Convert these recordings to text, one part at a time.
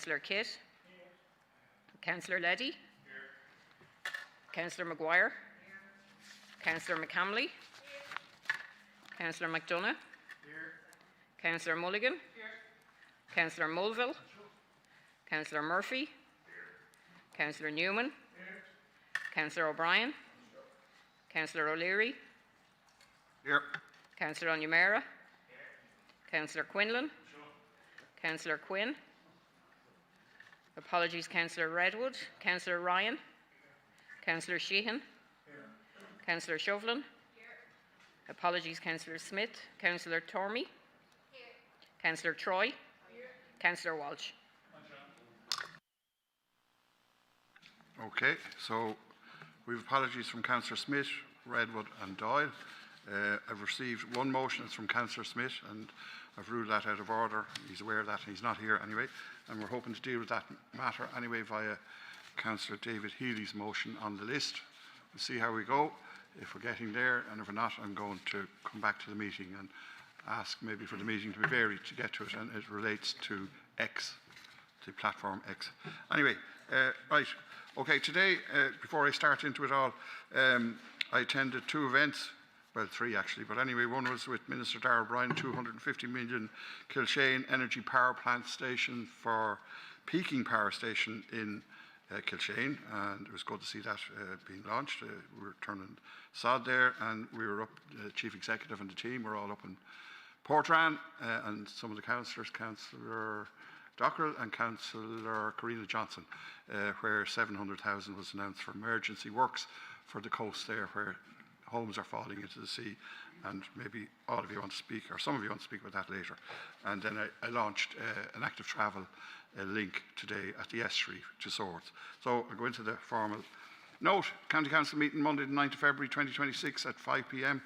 Councillor Kitt. Here. Councillor Leddy. Here. Councillor Maguire. Here. Councillor McCamley. Here. Councillor McDonough. Here. Councillor Mulligan. Here. Councillor Mulville. Councillor Murphy. Here. Councillor Newman. Here. Councillor O'Brien. Here. Councillor O'Leary. Here. Councillor Onyemera. Councillor Quinlan. Councillor Quinn. Apologies, Councillor Redwood. Councillor Ryan. Councillor Sheehan. Councillor Shovlin. Apologies, Councillor Smith. Councillor Tormey. Councillor Troy. Councillor Walsh. Okay, so we have apologies from Councillor Smith, Redwood and Doyle. I've received one motion, it's from Councillor Smith, and I've ruled that out of order. He's aware of that, and he's not here anyway. And we're hoping to deal with that matter anyway via Councillor David Healy's motion on the list. We'll see how we go, if we're getting there, and if we're not, I'm going to come back to the meeting and ask maybe for the meeting to be varied to get to it, and it relates to X, to platform X. Anyway, right, okay, today, before I start into it all, I attended two events. Well, three actually, but anyway, one was with Minister Darrell Bryan, 250 million Kilshane Energy Power Plant Station for peaking power station in Kilshane, and it was good to see that being launched. We were turning sod there, and we were up, the Chief Executive and the team were all up in Portrane, and some of the councillors, Councillor Dockrell and Councillor Karina Johnson, where 700,000 was announced for emergency works for the coast there, where homes are falling into the sea, and maybe all of you want to speak, or some of you want to speak about that later. And then I launched an active travel link today at the estuary to Swords. So I'll go into the formal note. County Council meeting Monday the 9th of February 2026 at 5 p.m.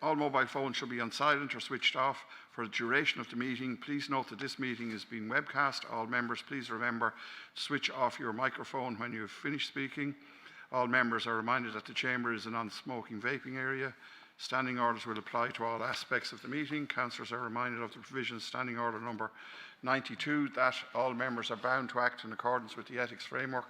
All mobile phones should be on silent or switched off for the duration of the meeting. Please note that this meeting is being webcast. All members, please remember to switch off your microphone when you have finished speaking. All members are reminded that the chamber is a non-smoking vaping area. Standing orders will apply to all aspects of the meeting. Councillors are reminded of the provisions Standing Order number 92 that all members are bound to act in accordance with the ethics framework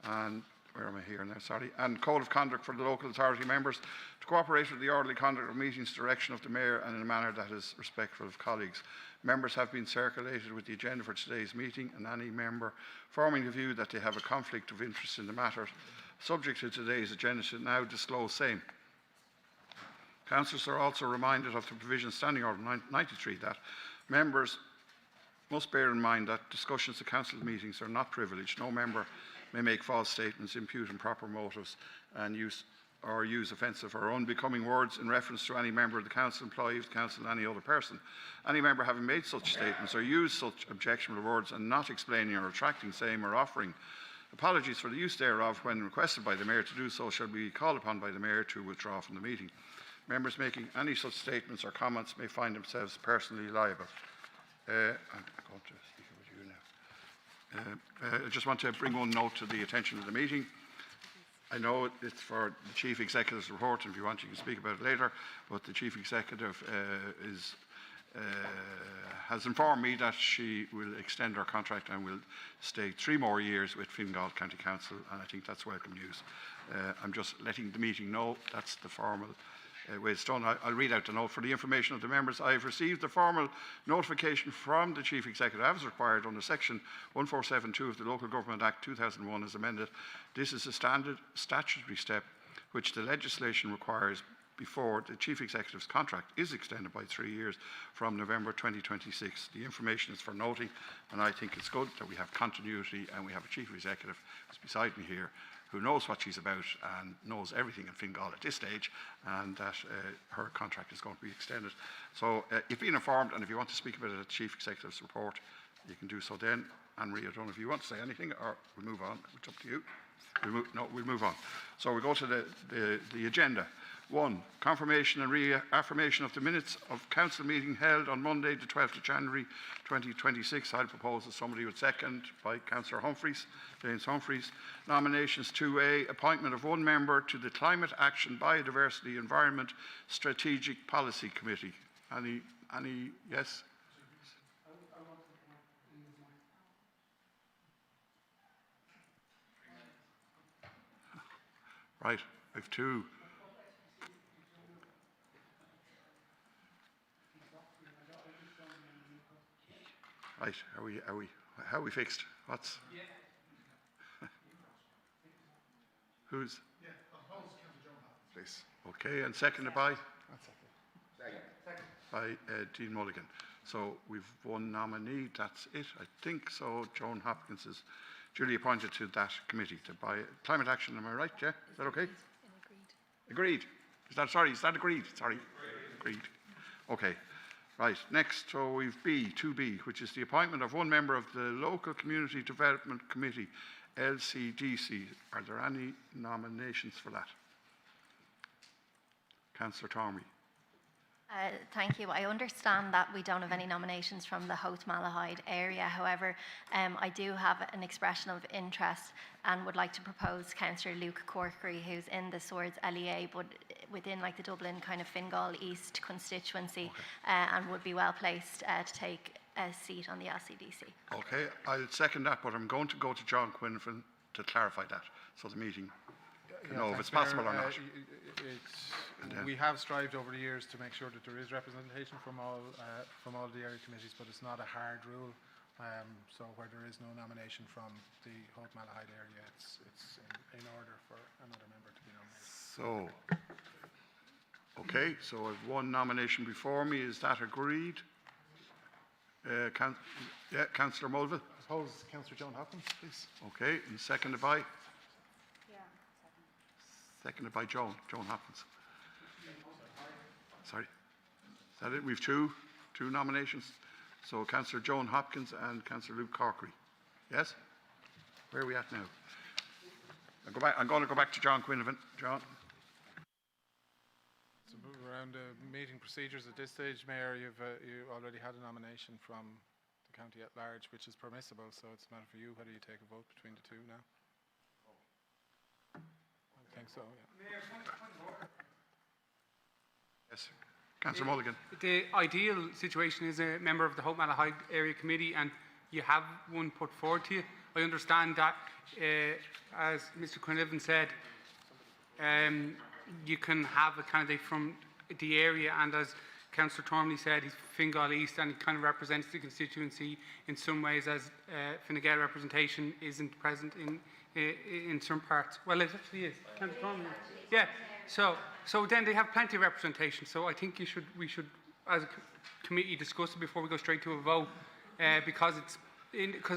and where am I here now, sorry, and code of conduct for the local authority members to cooperate with the orderly conduct of meetings, direction of the Mayor, and in a manner that is respectful of colleagues. Members have been circulated with the agenda for today's meeting, and any member forming the view that they have a conflict of interest in the matter subject to today's agenda should now disclose same. Councillors are also reminded of the provision Standing Order 93 that members must bear in mind that discussions at council meetings are not privileged. No member may make false statements, impute improper motives, and use offensive or unbecoming words in reference to any member of the council, employee of the council, and any other person. Any member having made such statements or used such objectionable words and not explaining or retracting same or offering apologies for the use thereof when requested by the Mayor to do so shall be called upon by the Mayor to withdraw from the meeting. Members making any such statements or comments may find themselves personally liable. I'm going to speak with you now. I just want to bring one note to the attention of the meeting. I know it's for the Chief Executive's report, and if you want you can speak about it later, but the Chief Executive has informed me that she will extend her contract and will stay 3 more years with Fingal County Council, and I think that's welcome news. I'm just letting the meeting know that's the formal way it's done. I'll read out the note. For the information of the members, I have received the formal notification from the Chief Executive as required under Section 1472 of the Local Government Act 2001 as amended. This is a standard statutory step which the legislation requires before the Chief Executive's contract is extended by 3 years from November 2026. The information is for noting, and I think it's good that we have continuity and we have a Chief Executive who's beside me here who knows what she's about and knows everything in Fingal at this stage, and that her contract is going to be extended. So you've been informed, and if you want to speak about it at the Chief Executive's report, you can do so then. Anne-Marie, I don't know if you want to say anything, or we'll move on. It's up to you. We'll move on. So we go to the agenda. 1. Confirmation and reaffirmation of the minutes of council meeting held on Monday, the 12th of January 2026. I'll propose that somebody would second by Councillor Humphreys, James Humphreys. Nominations 2A, appointment of 1 member to the Climate Action Biodiversity Environment Strategic Policy Committee. Any yes? Right, I've two. Right, how are we fixed? What's? Who's? Please. Okay, and seconded by? By Dean Mulligan. So we've one nominee, that's it, I think. So Joan Hopkins is duly appointed to that committee to buy climate action, am I right? Yeah, is that okay? Agreed. Is that agreed? Sorry. Agreed. Okay. Right, next, so we've 2B, which is the appointment of one member of the Local Community Development Committee, LCDC. Are there any nominations for that? Councillor Tormey. Thank you. I understand that we don't have any nominations from the Howth Malahide area. However, I do have an expression of interest and would like to propose Councillor Luke Corkery, who's in the Swords LEA, but within like the Dublin kind of Fingal East constituency, and would be well placed to take a seat on the LCDC. Okay, I'll second that, but I'm going to go to John Quinnivan to clarify that, so the meeting can know if it's possible or not. We have strived over the years to make sure that there is representation from all the area committees, but it's not a hard rule. So where there is no nomination from the Howth Malahide area, it's in order for another member to be nominated. So, okay, so I've one nomination before me. Is that agreed? Councillor Mulville. I suppose Councillor Joan Hopkins, please. Okay, and seconded by? Seconded by Joan Hopkins. Sorry. Is that it? We've two nominations. So Councillor Joan Hopkins and Councillor Luke Corkery. Yes? Where are we at now? I'm going to go back to John Quinnivan. John? So move around the meeting procedures at this stage, Mayor. You already had a nomination from the county at large, which is permissible. So it's a matter for you whether you take a vote between the two now. I think so, yeah. Yes. Councillor Mulligan. The ideal situation is a member of the Howth Malahide Area Committee and you have one put forward to you. I understand that, as Mr Quinnivan said, you can have a candidate from the area, and as Councillor Tormey said, he's Fingal East and he kind of represents the constituency in some ways, as Fine Gael representation isn't present in some parts. Well, it actually is. Councillor Tormey. Yeah. So then they have plenty of representation. So I think we should, as a committee, discuss it before we go straight to a vote, because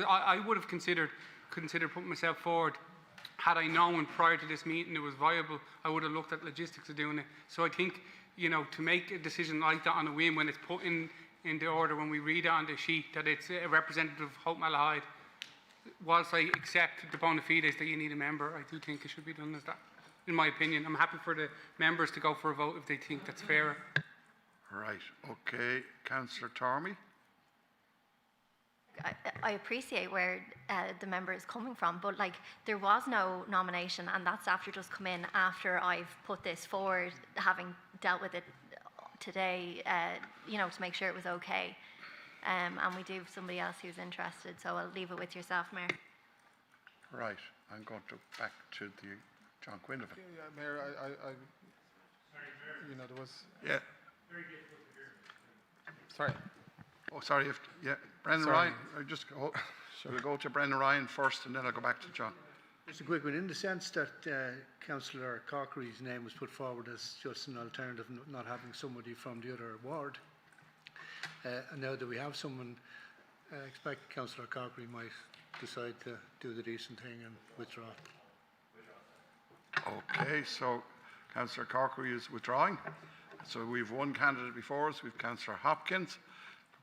I would have considered putting myself forward had I known prior to this meeting it was viable. I would have looked at logistics of doing it. So I think, to make a decision like that on a whim when it's put in the order, when we read it on the sheet that it's a representative of Howth Malahide, whilst I accept the bona fides that you need a member, I do think it should be done as that. In my opinion, I'm happy for the members to go for a vote if they think that's fairer. Right, okay. Councillor Tormey? I appreciate where the member is coming from, but there was no nomination, and that's after just come in after I've put this forward, having dealt with it today, to make sure it was okay. And we do have somebody else who's interested, so I'll leave it with yourself, Mayor. Right, I'm going to back to the John Quinnivan. Yeah, Mayor, there was... Yeah. Sorry. Oh, sorry. Brendan Sorry. Ryan. We'll go to Brendan Ryan first, and then I'll go back to John. Just a quick one. In the sense that Councillor Corkery's name was put forward as just an alternative, not having somebody from the other ward, and now that we have someone, I expect Councillor Corkery might decide to do the decent thing and withdraw. Okay, so Councillor Corkery is withdrawing. So we've one candidate before us. We've Councillor Hopkins,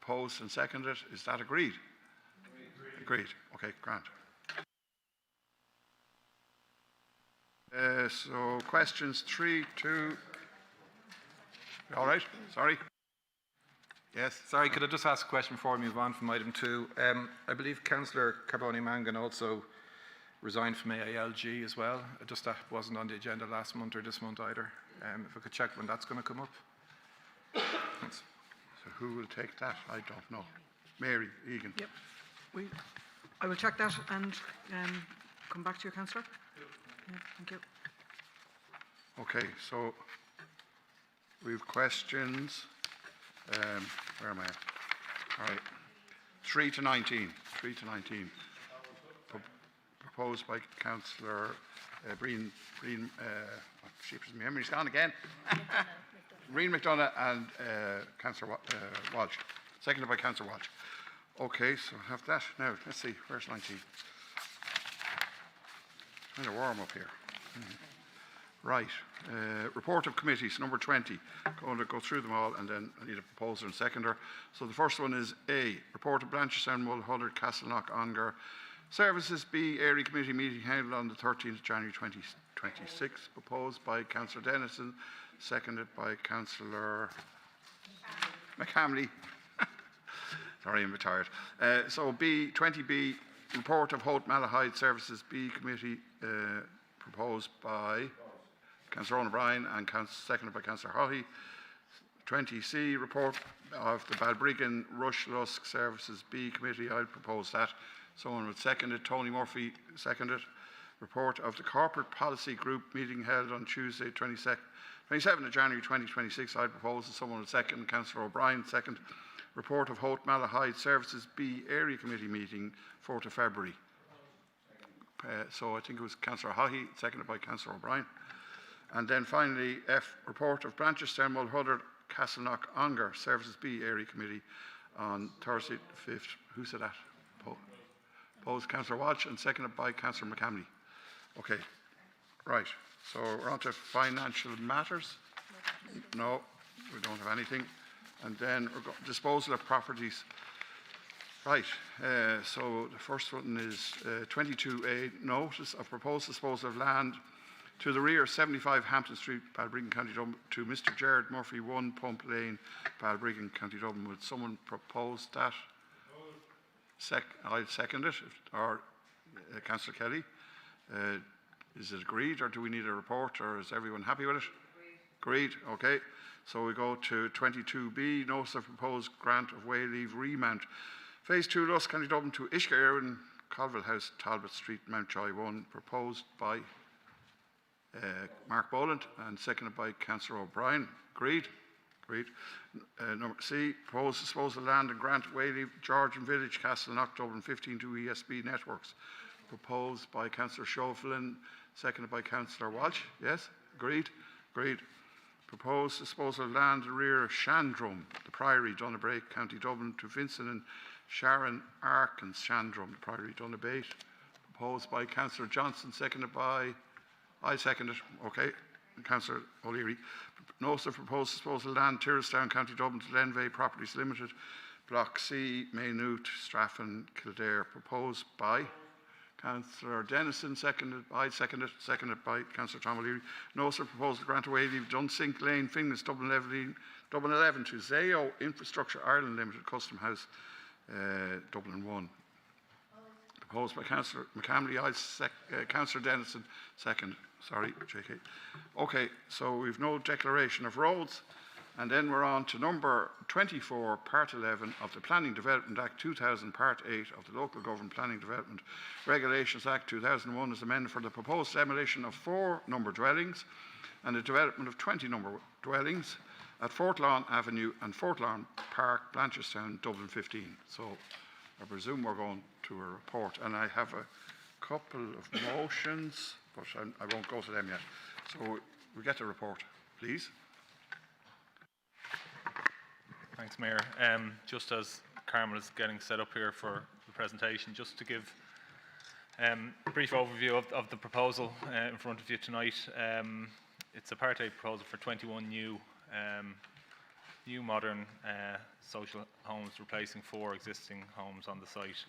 proposed and seconded. Is that agreed? Agreed. Okay, grant. So questions 3 to... All right, sorry. Yes. Sorry, could I just ask a question before we move on from item 2? I believe Councillor Carboni Mangan also resigned from AILG as well. Just that wasn't on the agenda last month or this month either. If I could check when that's going to come up. Thanks. So who will take that? I don't know. Mary Egan. Yep. I will check that and come back to you, Councillor. Yeah, thank you. Okay, so we've questions. Where am I? All right. 3 to 19. 3 to 19. Proposed by Councillor Breen. Sheep's memory's gone again. Breen McDonough and Councillor Walsh. Seconded by Councillor Walsh. Okay, so I have that. Now, let's see. Where's 19? Kind of warm up here. Right. Report of committees, number 20. Going to go through them all and then I need a proposer and seconder. So the first one is A. Report of Blanchardstown, Mulhullard, Castleknock, Ongar Services. B. Area Committee meeting held on the 13th of January 2026. Proposed by Councillor Dennison, seconded by Councillor McHamley. Sorry, I'm tired. So B, 20B, report of Holt Malahide Services B Committee, proposed by Councillor O'Brien and seconded by Councillor Haughey. 20C, report of the Balbriggan Rush Lusk Services B Committee. I'd propose that. Someone would second it. Tony Murphy seconded. Report of the Corporate Policy Group meeting held on Tuesday, 27th of January 2026. I'd propose that someone would second. Councillor O'Brien second. Report of Holt Malahide Services B Area Committee meeting 4th of February. So I think it was Councillor Haughey, seconded by Councillor O'Brien. And then finally, F, report of Blanchardstown, Mulhullard, Castleknock, Ongar Services B Area Committee on Thursday, 5th. Who said that? Opposed, Councillor Walsh, and seconded by Councillor McHamley. Okay, right. So we're on to financial matters. No, we don't have anything. And then disposal of properties. Right, so the first one is 22A, notice of proposed disposal of land to the rear 75 Hampton Street, Balbriggan, County Dublin, to Mr. Gerard Murphy, 1 Pump Lane, Balbriggan, County Dublin. Would someone propose that? I'll second it, or Councillor Kelly. Is it agreed, or do we need a report, or is everyone happy with it? Agreed, okay. So we go to 22B, notice of proposed grant of way leave remount. Phase 2, Lusk, County Dublin to Ishka Irwin, Colville House, Talbot Street, Mountjoy 1, proposed by Mark Boland and seconded by Councillor O'Brien. Agreed? Agreed. Number C, proposed disposal of land and grant of way leave, Georgian Village, Castleknock, Dublin 15 to ESB Networks. Proposed by Councillor Schofield, seconded by Councillor Walsh. Yes? Agreed? Agreed. Proposed disposal of land rear Shandrum, the Priory, Donabate, County Dublin, to Vincent and Sharon Arkins, Shandrum, the Priory, Donabate. Proposed by Councillor Johnson, seconded by, I second it, okay, Councillor O'Leary. Notice of proposed disposal of land, Tyrrellstown, County Dublin, to Lenvey Properties Limited, Block C, Maynooth, Straffan, Kildare. Proposed by Councillor Dennison, seconded by Councillor Tom O'Leary. Notice of proposal grant away leave Dunsink Lane, Finglas, Dublin 11 to Zayo Infrastructure Ireland Limited, Custom House, Dublin 1. Proposed by Councillor McHamley, Councillor Dennison, second. Sorry, JK. Okay, so we've no declaration of roads. And then we're on to number 24, Part 11 of the Planning Development Act 2000, Part 8 of the Local Government Planning Development Regulations Act 2001 as amended for the proposed demolition of 4 number dwellings and the development of 20 number dwellings at Fort Lawn Avenue and Fort Lawn Park, Blanchardstown, Dublin 15. So I presume we're going to a report, and I have a couple of motions, but I won't go to them yet. So we get the report, please. Thanks, Mayor. Just as Carmel is getting set up here for the presentation, just to give a brief overview of the proposal in front of you tonight. It's a Part 8 proposal for 21 new modern social homes, replacing 4 existing homes on the site.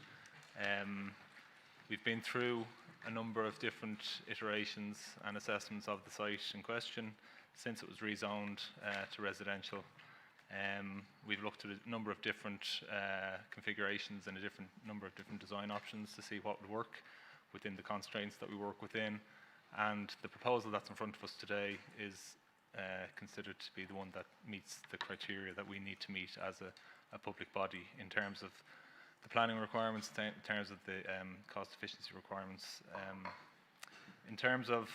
We've been through a number of different iterations and assessments of the site in question since it was rezoned to residential. We've looked at a number of different configurations and a number of different design options to see what would work within the constraints that we work within. And the proposal that's in front of us today is considered to be the one that meets the criteria that we need to meet as a public body in terms of the planning requirements, in terms of the cost efficiency requirements. In terms of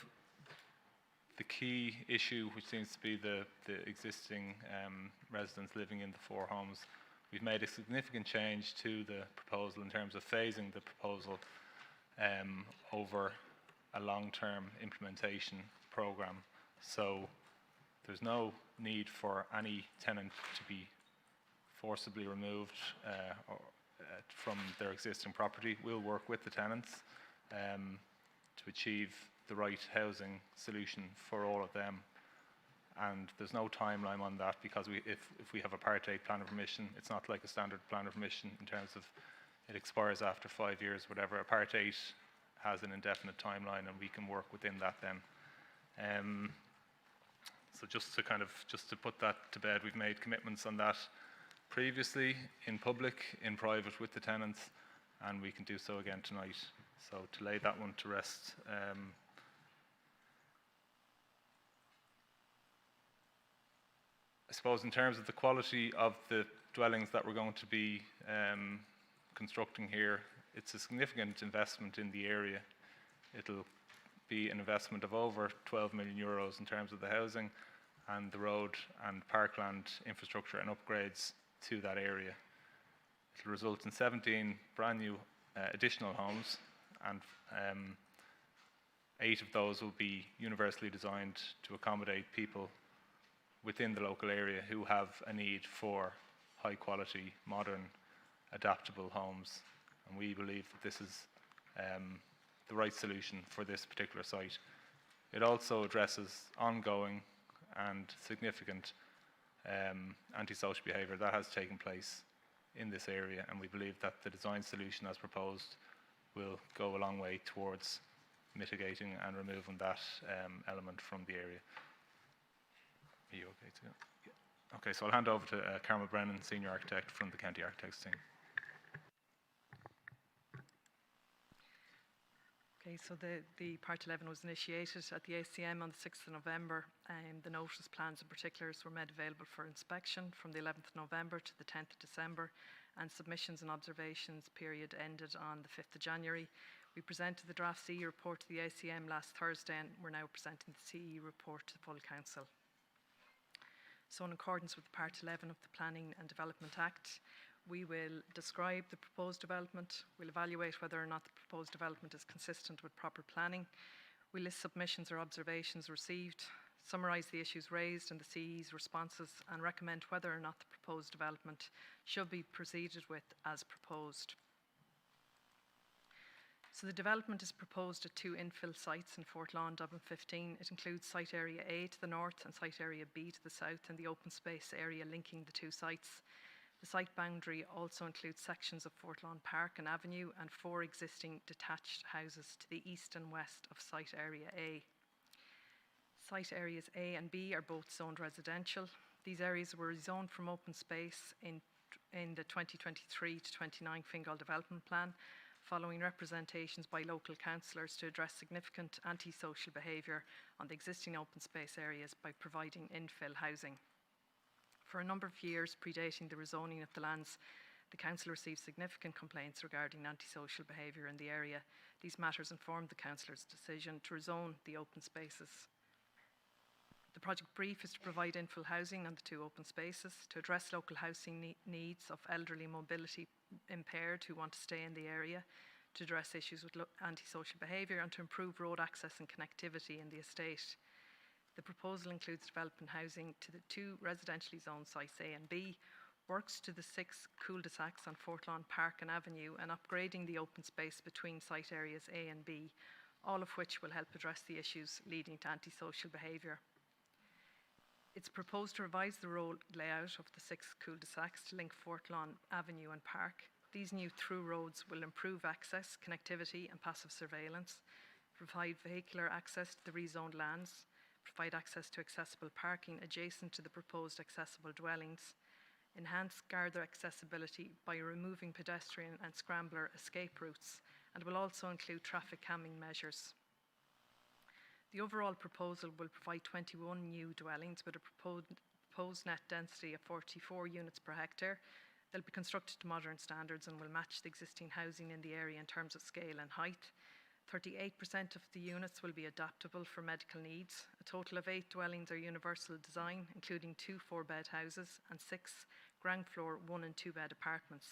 the key issue, which seems to be the existing residents living in the 4 homes, we've made a significant change to the proposal in terms of phasing the proposal over a long-term implementation programme. So there's no need for any tenant to be forcibly removed from their existing property. We'll work with the tenants to achieve the right housing solution for all of them. And there's no timeline on that, because if we have a Part 8 plan of permission, it's not like a standard plan of permission in terms of it expires after 5 years, whatever. A Part 8 has an indefinite timeline, and we can work within that then. So just to put that to bed, we've made commitments on that previously, in public, in private with the tenants, and we can do so again tonight. So to lay that one to rest. I suppose in terms of the quality of the dwellings that we're going to be constructing here, it's a significant investment in the area. It'll be an investment of over 12 million euros in terms of the housing and the road and parkland infrastructure and upgrades to that area. It'll result in 17 brand new additional homes, and 8 of those will be universally designed to accommodate people within the local area who have a need for high quality, modern, adaptable homes. And we believe that this is the right solution for this particular site. It also addresses ongoing and significant antisocial behaviour that has taken place in this area, and we believe that the design solution as proposed will go a long way towards mitigating and removing that element from the area. Are you okay to go? Yeah. Okay, so I'll hand over to Carmel Brennan, Senior Architect from the County Architects team. Okay, so the Part 11 was initiated at the ACM on the 6th of November. The notice, plans and particulars were made available for inspection from the 11th of November to the 10th of December, and submissions and observations period ended on the 5th of January. We presented the draft CE report to the ACM last Thursday, and we're now presenting the CE report to the full council. So in accordance with Part 11 of the Planning and Development Act, we will describe the proposed development, we'll evaluate whether or not the proposed development is consistent with proper planning, we'll list submissions or observations received, summarise the issues raised and the CE's responses, and recommend whether or not the proposed development should be proceeded with as proposed. So the development is proposed at 2 infill sites in Fort Lawn, Dublin 15. It includes site area A to the north and site area B to the south, and the open space area linking the 2 sites. The site boundary also includes sections of Fort Lawn Park and Avenue and 4 existing detached houses to the east and west of site area A. Site areas A and B are both zoned residential. These areas were rezoned from open space in the 2023 to 29 Fingal Development Plan, following representations by local councillors to address significant antisocial behaviour on the existing open space areas by providing infill housing. For a number of years predating the rezoning of the lands, the council received significant complaints regarding antisocial behaviour in the area. These matters informed the councillor's decision to rezone the open spaces. The project brief is to provide infill housing on the 2 open spaces, to address local housing needs of elderly mobility impaired who want to stay in the area, to address issues with antisocial behaviour, and to improve road access and connectivity in the estate. The proposal includes development housing to the 2 residentially zoned sites A and B, works to the 6 cul-de-sacs on Fort Lawn Park and Avenue, and upgrading the open space between site areas A and B, all of which will help address the issues leading to antisocial behaviour. It's proposed to revise the road layout of the 6 cul-de-sacs to link Fort Lawn Avenue and Park. These new through roads will improve access, connectivity and passive surveillance, provide vehicular access to the rezoned lands, provide access to accessible parking adjacent to the proposed accessible dwellings, enhance garter accessibility by removing pedestrian and scrambler escape routes, and will also include traffic calming measures. The overall proposal will provide 21 new dwellings with a proposed net density of 44 units per hectare. They'll be constructed to modern standards and will match the existing housing in the area in terms of scale and height. 38% of the units will be adaptable for medical needs. A total of 8 dwellings are universal design, including 2 4-bed houses and 6 ground floor 1 and 2 bed apartments.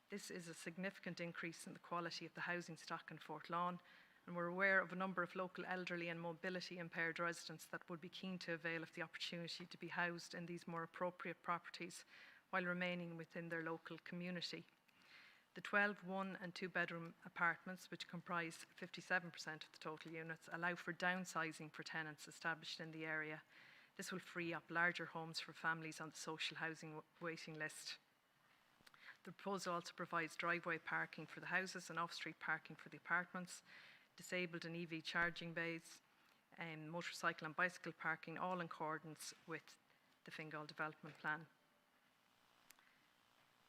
This is a significant increase in the quality of the housing stock in Fort Lawn, and we're aware of a number of local elderly and mobility impaired residents that would be keen to avail of the opportunity to be housed in these more appropriate properties while remaining within their local community. The 12 1 and 2 bedroom apartments, which comprise 57% of the total units, allow for downsizing for tenants established in the area. This will free up larger homes for families on the social housing waiting list. The proposal also provides driveway parking for the houses and off-street parking for the apartments, disabled and EV charging bays, motorcycle and bicycle parking, all in accordance with the Fingal development plan.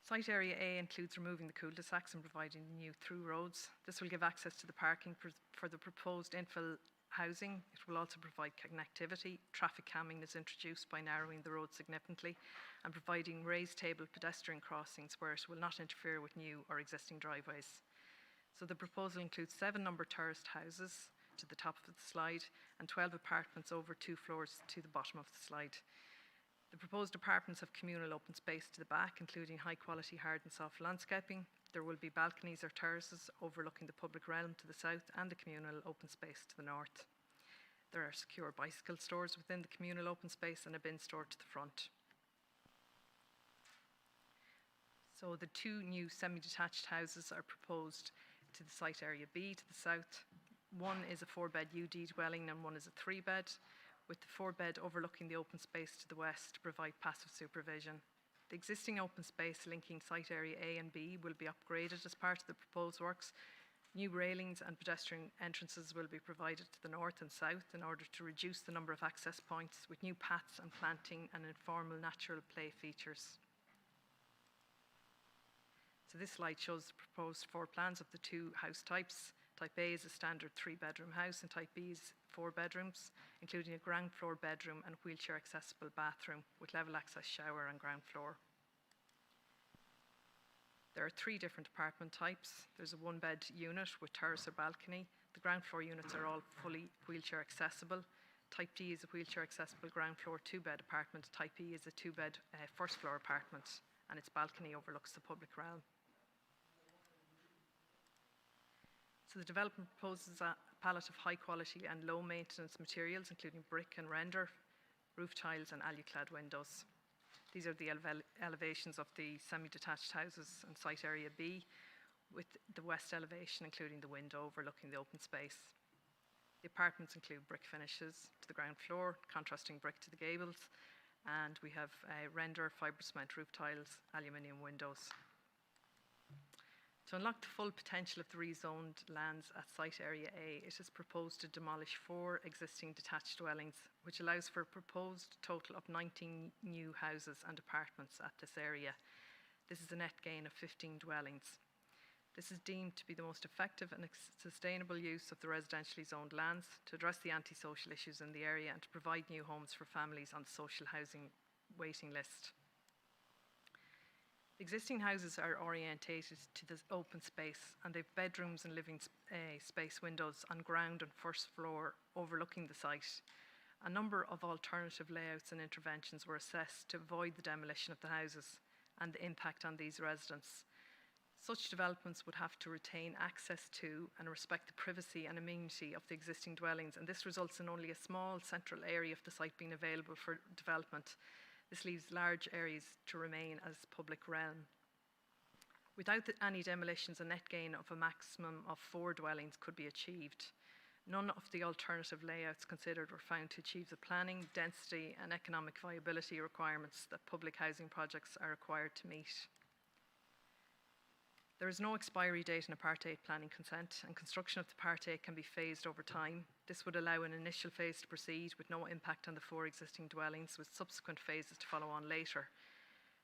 Site Area A includes removing the cul-de-sacs and providing new through roads. This will give access to the parking for the proposed infill housing. It will also provide connectivity. Traffic calming is introduced by narrowing the road significantly and providing raised table pedestrian crossings where it will not interfere with new or existing driveways. So the proposal includes 7 number terraced houses to the top of the slide and 12 apartments over 2 floors to the bottom of the slide. The proposed apartments have communal open space to the back, including high quality hard and soft landscaping. There will be balconies or terraces overlooking the public realm to the south and the communal open space to the north. There are secure bicycle stores within the communal open space and a bin store to the front. So the 2 new semi-detached houses are proposed to the Site Area B to the south. One is a 4-bed UD dwelling and one is a 3-bed, with the 4-bed overlooking the open space to the west to provide passive supervision. The existing open space linking Site Area A and B will be upgraded as part of the proposed works. New railings and pedestrian entrances will be provided to the north and south in order to reduce the number of access points, with new paths and planting and informal natural play features. So this slide shows the proposed floor plans of the 2 house types. Type A is a standard 3-bedroom house and Type B is 4 bedrooms, including a ground floor bedroom and wheelchair accessible bathroom with level access shower and ground floor. There are 3 different apartment types. There's a 1-bed unit with terrace or balcony. The ground floor units are all fully wheelchair accessible. Type D is a wheelchair accessible ground floor 2-bed apartment. Type E is a 2-bed first floor apartment, and its balcony overlooks the public realm. So the development proposes a palette of high quality and low maintenance materials, including brick and render, roof tiles and alu-clad windows. These are the elevations of the semi-detached houses in Site Area B, with the west elevation including the window overlooking the open space. The apartments include brick finishes to the ground floor, contrasting brick to the gables, and we have render, fibre cement roof tiles, aluminium windows. To unlock the full potential of the rezoned lands at Site Area A, it is proposed to demolish 4 existing detached dwellings, which allows for a proposed total of 19 new houses and apartments at this area. This is a net gain of 15 dwellings. This is deemed to be the most effective and sustainable use of the residentially zoned lands to address the antisocial issues in the area and to provide new homes for families on the social housing waiting list. The existing houses are orientated to this open space and they've bedrooms and living space windows on ground and first floor overlooking the site. A number of alternative layouts and interventions were assessed to avoid the demolition of the houses and the impact on these residents. Such developments would have to retain access to and respect the privacy and amenity of the existing dwellings, and this results in only a small central area of the site being available for development. This leaves large areas to remain as public realm. Without any demolitions, a net gain of a maximum of 4 dwellings could be achieved. None of the alternative layouts considered were found to achieve the planning, density and economic viability requirements that public housing projects are required to meet. There is no expiry date in a Part 8 planning consent, and construction of the Part 8 can be phased over time. This would allow an initial phase to proceed with no impact on the 4 existing dwellings, with subsequent phases to follow on later.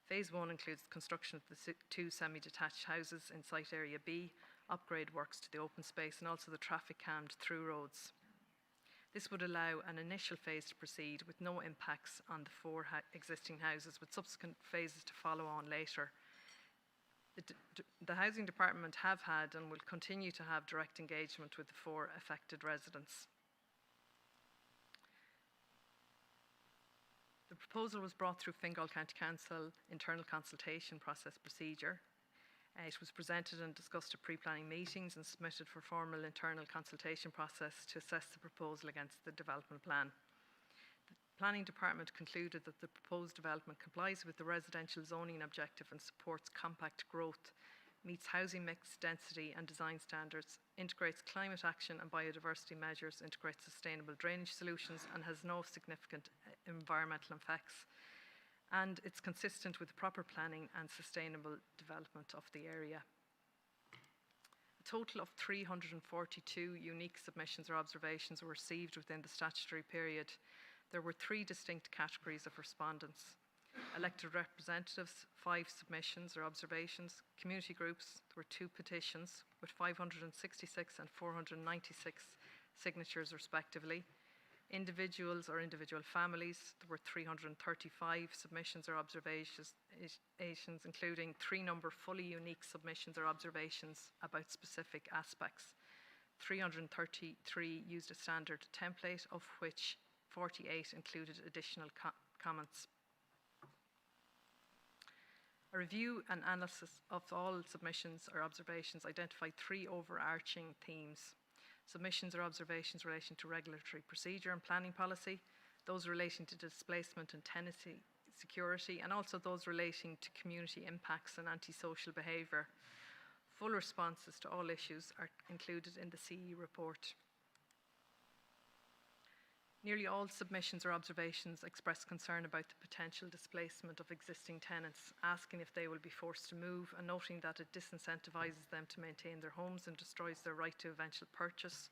Phase 1 includes the construction of the 2 semi-detached houses in Site Area B, upgrade works to the open space and also the traffic calmed through roads. This would allow an initial phase to proceed with no impacts on the 4 existing houses, with subsequent phases to follow on later. The Housing Department have had and will continue to have direct engagement with the 4 affected residents. The proposal was brought through Fingal County Council internal consultation process procedure. It was presented and discussed at pre-planning meetings and submitted for formal internal consultation process to assess the proposal against the development plan. The Planning Department concluded that the proposed development complies with the residential zoning objective and supports compact growth, meets housing mix, density and design standards, integrates climate action and biodiversity measures, integrates sustainable drainage solutions and has no significant environmental effects. And it's consistent with proper planning and sustainable development of the area. A total of 342 unique submissions or observations were received within the statutory period. There were 3 distinct categories of respondents. Elected representatives, 5 submissions or observations. Community groups, there were 2 petitions with 566 and 496 signatures respectively. Individuals or individual families, there were 335 submissions or observations, including 3 fully unique submissions or observations about specific aspects. 333 used a standard template, of which 48 included additional comments. A review and analysis of all submissions or observations identified 3 overarching themes. Submissions or observations relating to regulatory procedure and planning policy, those relating to displacement and tenancy security, and also those relating to community impacts and antisocial behaviour. Full responses to all issues are included in the CE report. Nearly all submissions or observations express concern about the potential displacement of existing tenants, asking if they will be forced to move and noting that it disincentivises them to maintain their homes and destroys their right to eventual purchase.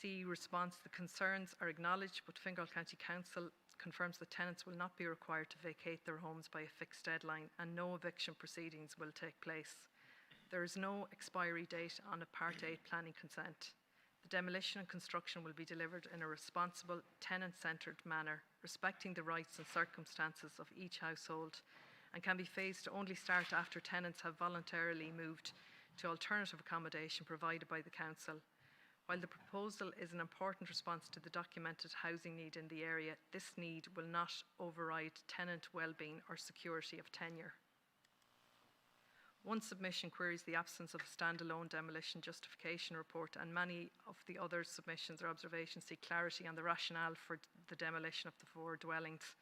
CE response: the concerns are acknowledged, but Fingal County Council confirms that tenants will not be required to vacate their homes by a fixed deadline and no eviction proceedings will take place. There is no expiry date on a Part 8 planning consent. The demolition and construction will be delivered in a responsible, tenant-centred manner, respecting the rights and circumstances of each household, and can be phased to only start after tenants have voluntarily moved to alternative accommodation provided by the council. While the proposal is an important response to the documented housing need in the area, this need will not override tenant well-being or security of tenure. One submission queries the absence of a standalone demolition justification report, and many of the other submissions or observations seek clarity on the rationale for the demolition of the 4 dwellings.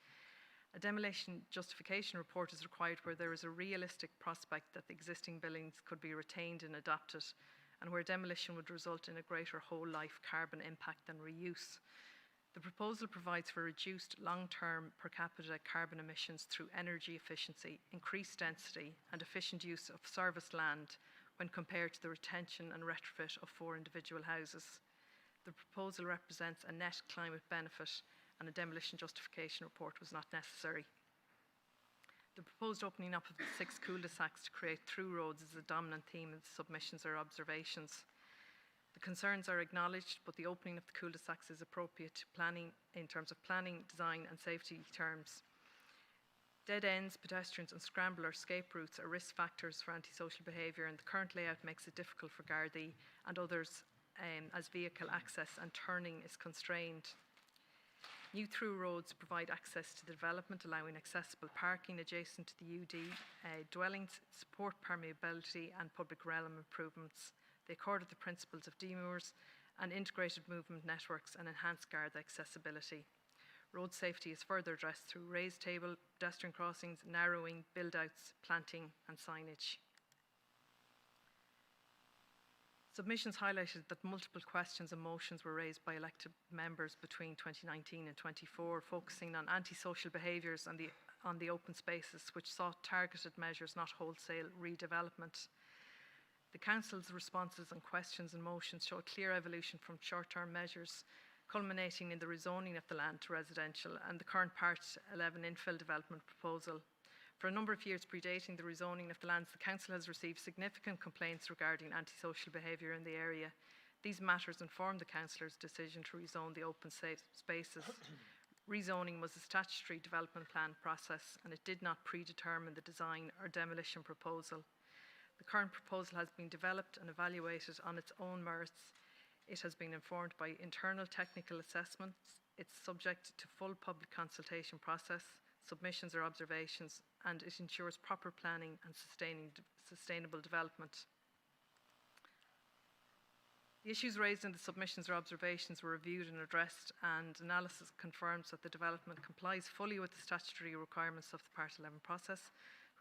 A demolition justification report is required where there is a realistic prospect that the existing buildings could be retained and adapted, and where demolition would result in a greater whole life carbon impact than reuse. The proposal provides for reduced long-term per capita carbon emissions through energy efficiency, increased density and efficient use of serviced land when compared to the retention and retrofit of 4 individual houses. The proposal represents a net climate benefit and a demolition justification report was not necessary. The proposed opening up of the 6 cul-de-sacs to create through roads is a dominant theme in the submissions or observations. The concerns are acknowledged, but the opening of the cul-de-sacs is appropriate to planning in terms of planning, design and safety terms. Dead ends, pedestrians and scramble or escape routes are risk factors for antisocial behaviour, and the current layout makes it difficult for Gardaí and others as vehicle access and turning is constrained. New through roads provide access to the development, allowing accessible parking adjacent to the UD dwellings, support permeability and public realm improvements. They accord with the principles of detours and integrated movement networks and enhance Garda accessibility. Road safety is further addressed through raised table, pedestrian crossings, narrowing, build-outs, planting and signage. Submissions highlighted that multiple questions and motions were raised by elected members between 2019 and 24, focusing on antisocial behaviours on the open spaces, which sought targeted measures, not wholesale redevelopment. The Council's responses and questions and motions show a clear evolution from short-term measures, culminating in the rezoning of the land to residential and the current Part 11 infill development proposal. For a number of years predating the rezoning of the lands, the Council has received significant complaints regarding antisocial behaviour in the area. These matters informed the Councillor's decision to rezone the open spaces. Rezoning was a statutory development plan process and it did not predetermine the design or demolition proposal. The current proposal has been developed and evaluated on its own merits. It has been informed by internal technical assessments. It's subject to full public consultation process, submissions or observations, and it ensures proper planning and sustainable development. The issues raised in the submissions or observations were reviewed and addressed, and analysis confirms that the development complies fully with the statutory requirements of the Part 11 process,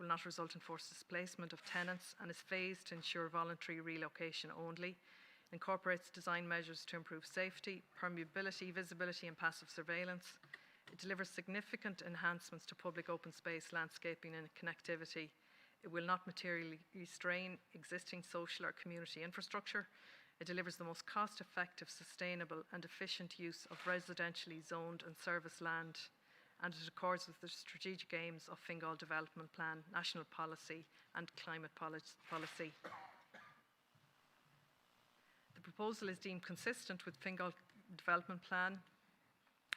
will not result in forced displacement of tenants, and is phased to ensure voluntary relocation only. Incorporates design measures to improve safety, permeability, visibility and passive surveillance. It delivers significant enhancements to public open space, landscaping and connectivity. It will not materially strain existing social or community infrastructure. It delivers the most cost-effective, sustainable and efficient use of residentially zoned and serviced land, and it accords with the strategic aims of Fingal Development Plan, National Policy and Climate Policy. The proposal is deemed consistent with Fingal Development Plan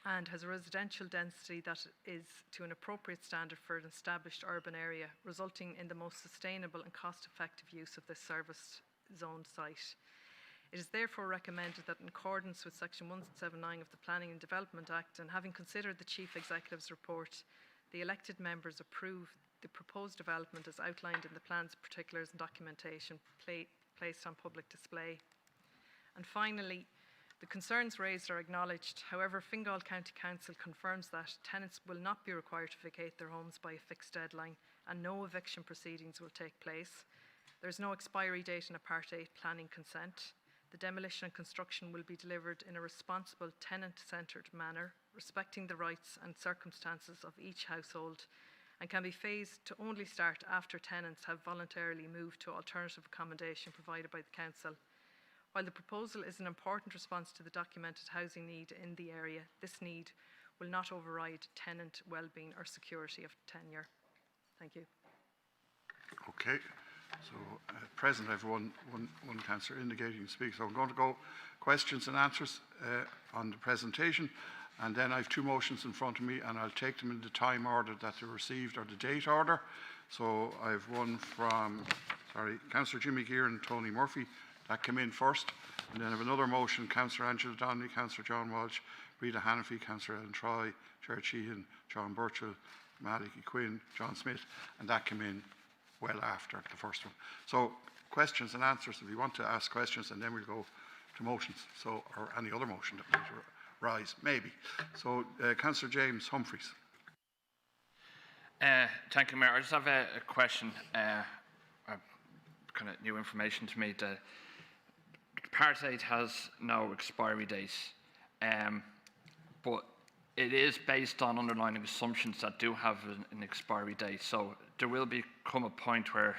and has a residential density that is to an appropriate standard for an established urban area, resulting in the most sustainable and cost-effective use of this serviced zoned site. It is therefore recommended that in accordance with Section 179 of the Planning and Development Act, and having considered the Chief Executive's report, the elected members approve the proposed development as outlined in the plan's particulars and documentation placed on public display. And finally, the concerns raised are acknowledged. However, Fingal County Council confirms that tenants will not be required to vacate their homes by a fixed deadline, and no eviction proceedings will take place. There is no expiry date in a Part 8 planning consent. The demolition and construction will be delivered in a responsible, tenant-centred manner, respecting the rights and circumstances of each household, and can be phased to only start after tenants have voluntarily moved to alternative accommodation provided by the council. While the proposal is an important response to the documented housing need in the area, this need will not override tenant well-being or security of tenure. Thank you. Okay. So at present I have one councillor indicating to speak. So I'm going to go questions and answers on the presentation, and then I have two motions in front of me and I'll take them in the time order that they were received or the date order. So I have one from, Councillor Jimmy Gear and Tony Murphy. That came in first. And then I have another motion, Councillor Angela Donnelly, Councillor John Walsh, Rita Hannafy, Councillor Ellen Troy, Gerard Sheehan, John Burchell, Maliki Quinn, John Smith, and that came in well after the first one. So questions and answers, if you want to ask questions, and then we'll go to motions, so, or any other motion that might rise, maybe. So Councillor James Humphreys. Thank you, Mayor. I just have a question, kind of new information to me. The Part 8 has no expiry date, but it is based on underlying assumptions that do have an expiry date. So there will become a point where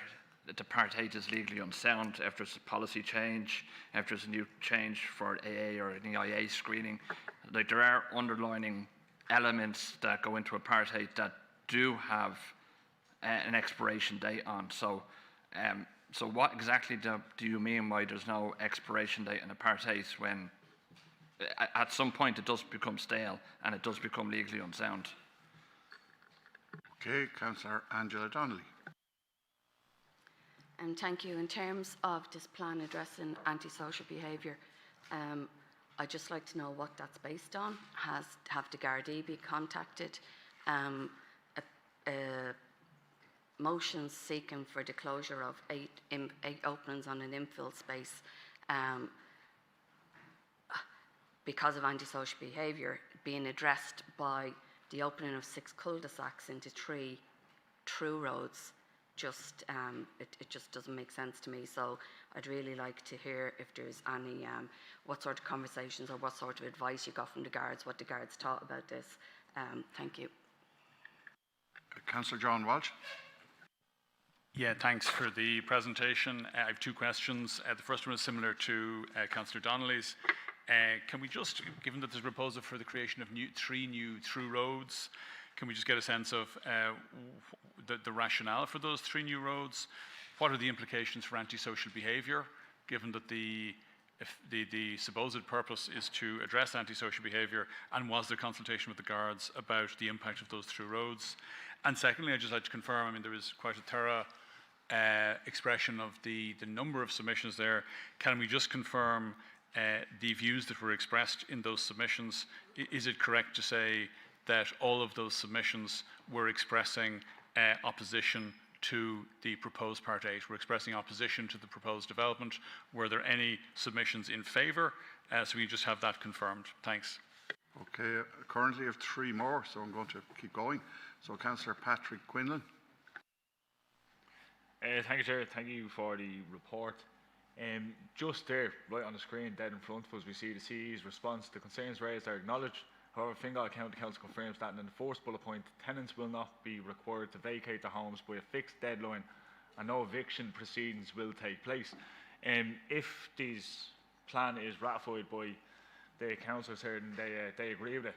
the Part 8 is legally unsound if there's a policy change, if there's a new change for AA or an EIA screening. Like, there are underlying elements that go into a Part 8 that do have an expiration date on. So, so what exactly do you mean by there's no expiration date in a Part 8 when at some point it does become stale and it does become legally unsound? Okay, Councillor Angela Donnelly. Thank you. In terms of this plan addressing antisocial behaviour, I'd just like to know what that's based on. Have the Gardaí been contacted? Motions seeking for the closure of eight openings on an infill space because of antisocial behaviour being addressed by the opening of 6 cul-de-sacs into 3 through roads. It just doesn't make sense to me. So I'd really like to hear if there's any, what sort of conversations or what sort of advice you got from the guards, what the guards thought about this. Thank you. Councillor John Walsh. Yeah, thanks for the presentation. I have two questions. The first one is similar to Councillor Donnelly's. Can we just, given that there's a proposal for the creation of 3 new through roads, can we just get a sense of the rationale for those 3 new roads? What are the implications for antisocial behaviour, given that the if the supposed purpose is to address antisocial behaviour, and was there consultation with the guards about the impact of those through roads? And secondly, I'd just like to confirm, I mean, there was quite a thorough expression of the number of submissions there. Can we just confirm the views that were expressed in those submissions? Is it correct to say that all of those submissions were expressing opposition to the proposed Part 8, were expressing opposition to the proposed development? Were there any submissions in favour? So we just have that confirmed. Thanks. Okay, currently I have 3 more, so I'm going to keep going. So Councillor Patrick Quinlan. Thank you, Chair. Thank you for the report. Just there, right on the screen, dead in front of us, we see the CE's response to concerns raised are acknowledged. However, Fingal County Council confirms that in the fourth bullet point, tenants will not be required to vacate their homes by a fixed deadline and no eviction proceedings will take place. If this plan is ratified by the councillors here and they agree with it,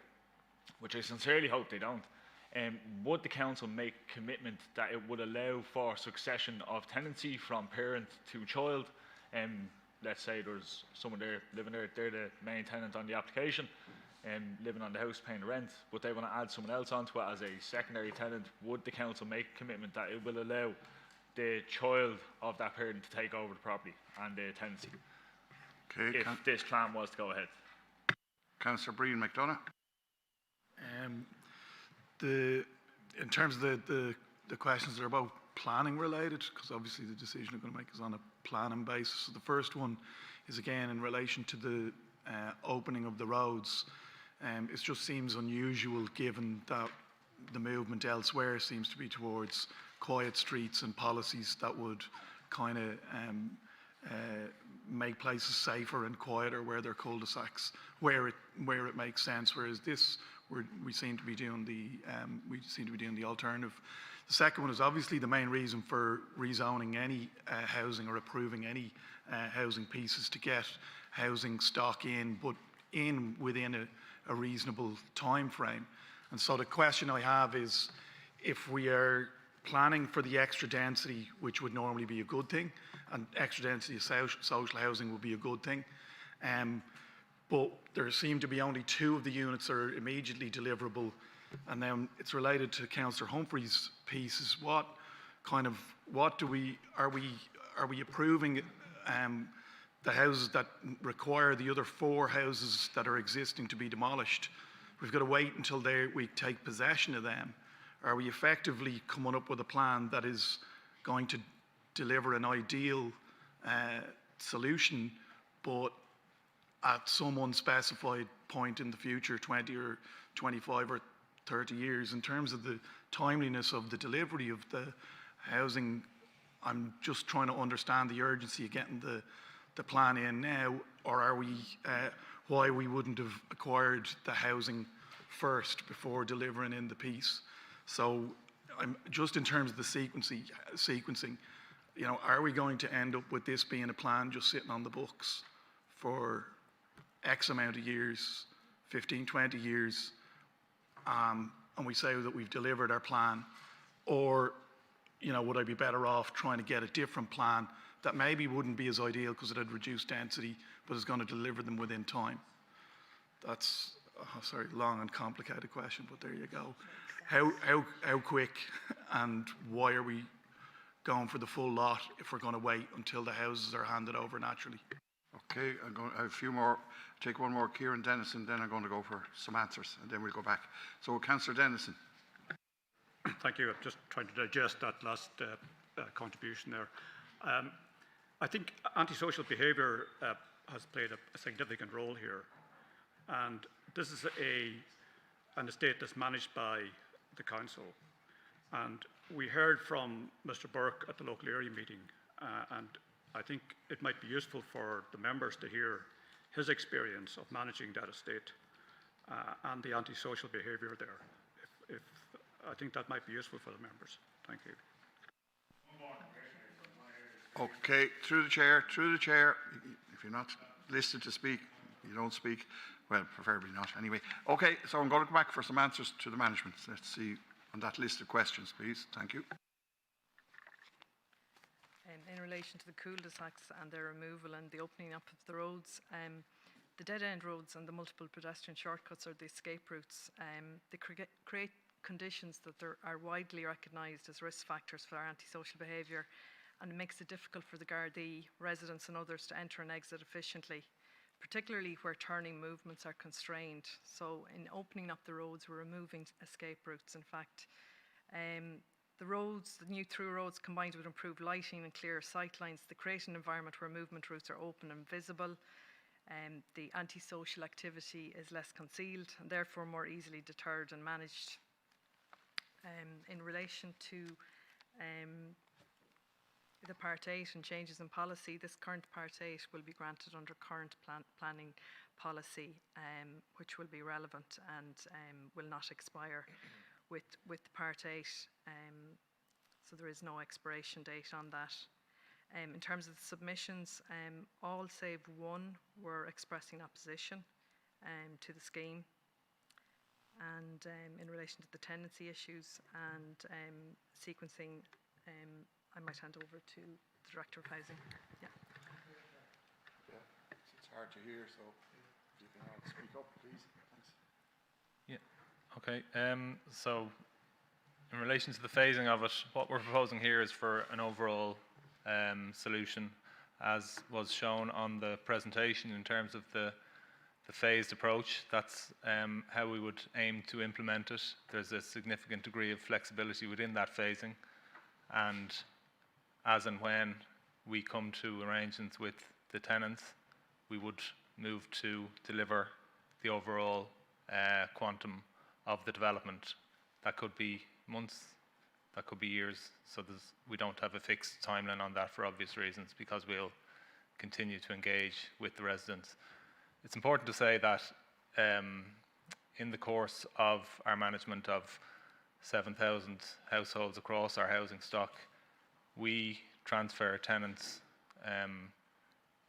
which I sincerely hope they don't, would the council make commitment that it would allow for succession of tenancy from parent to child? Let's say there's someone there living there, they're the main tenant on the application, living on the house paying rent, but they want to add someone else onto it as a secondary tenant. Would the council make commitment that it will allow the child of that parent to take over the property and the tenancy? Okay, if this plan was to go ahead. Councillor Brian McDonough. In terms of the questions that are about planning related, because obviously the decision we're going to make is on a planning basis. So the first one is again in relation to the opening of the roads. It just seems unusual given that the movement elsewhere seems to be towards quiet streets and policies that would kind of make places safer and quieter where they're cul-de-sacs, where it makes sense. Whereas this, we seem to be doing the alternative. The second one is obviously the main reason for rezoning any housing or approving any housing pieces to get housing stock in, but within a reasonable time frame. And so the question I have is, if we are planning for the extra density, which would normally be a good thing, and extra density of social housing would be a good thing, but there seem to be only 2 of the units that are immediately deliverable. And then it's related to Councillor Humphrey's pieces. Are we approving the houses that require the other 4 houses that are existing to be demolished? We've got to wait until we take possession of them. Are we effectively coming up with a plan that is going to deliver an ideal solution, but at some unspecified point in the future, 20 or 25 or 30 years? In terms of the timeliness of the delivery of the housing, I'm just trying to understand the urgency of getting the plan in now, or are we, why we wouldn't have acquired the housing first before delivering in the piece. So I'm just in terms of the sequencing, you know, are we going to end up with this being a plan just sitting on the books for X amount of years, 15, 20 years, and we say that we've delivered our plan? Or, you know, would I be better off trying to get a different plan that maybe wouldn't be as ideal because it had reduced density, but is going to deliver them within time? That's, sorry, long and complicated question, but there you go. How quick and why are we going for the full lot if we're going to wait until the houses are handed over naturally? Okay, I have a few more. Take one more, Kieran Dennison, then I'm going to go for some answers, and then we'll go back. So, Councillor Dennison. Thank you. I'm just trying to digest that last contribution there. I think antisocial behaviour has played a significant role here, and this is an estate that's managed by the council. And we heard from Mr. Burke at the local area meeting, and I think it might be useful for the members to hear his experience of managing that estate and the antisocial behaviour there. If I think that might be useful for the members. Thank you. Okay, through the chair. If you're not listed to speak, you don't speak. Well, preferably not, anyway. Okay, so I'm going to go back for some answers to the management. Let's see on that list of questions, please. Thank you. in relation to the cul-de-sacs and their removal and the opening up of the roads, the dead-end roads and the multiple pedestrian shortcuts or the escape routes, they create conditions that are widely recognised as risk factors for our antisocial behaviour, and it makes it difficult for the Gardaí, residents and others to enter and exit efficiently, particularly where turning movements are constrained. So in opening up the roads, we're removing escape routes, in fact. The roads, the new through roads, combined with improved lighting and clearer sight lines, they create an environment where movement routes are open and visible. The antisocial activity is less concealed and therefore more easily deterred and managed. In relation to the Part 8 and changes in policy, this current Part 8 will be granted under current planning policy, which will be relevant and will not expire with Part 8. So there is no expiration date on that. In terms of the submissions, all save one were expressing opposition to the scheme. And in relation to the tenancy issues and sequencing, I might hand over to the Director of Housing. Yeah. It's hard to hear, so if you can all speak up, please. Thanks. Yeah, okay. So in relation to the phasing of it, what we're proposing here is for an overall solution, as was shown on the presentation in terms of the phased approach. That's how we would aim to implement it. There's a significant degree of flexibility within that phasing, and as and when we come to arrangements with the tenants, we would move to deliver the overall quantum of the development. That could be months, that could be years, so we don't have a fixed timeline on that for obvious reasons, because we'll continue to engage with the residents. It's important to say that in the course of our management of 7,000 households across our housing stock, we transfer tenants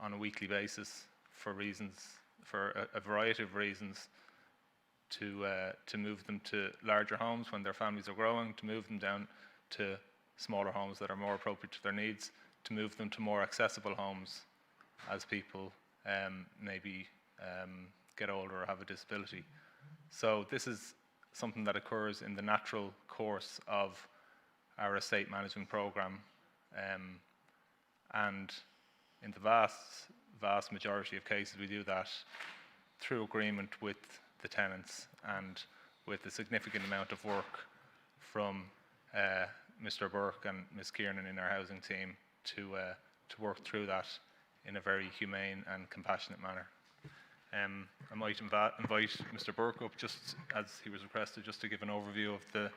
on a weekly basis for a variety of reasons, to move them to larger homes when their families are growing, to move them down to smaller homes that are more appropriate to their needs, to move them to more accessible homes as people maybe get older or have a disability. So this is something that occurs in the natural course of our estate management programme, and in the vast majority of cases we do that through agreement with the tenants and with a significant amount of work from Mr. Burke and Ms. Kiernan in our housing team to work through that in a very humane and compassionate manner. I might invite Mr. Burke up, just as he was requested, just to give an overview of the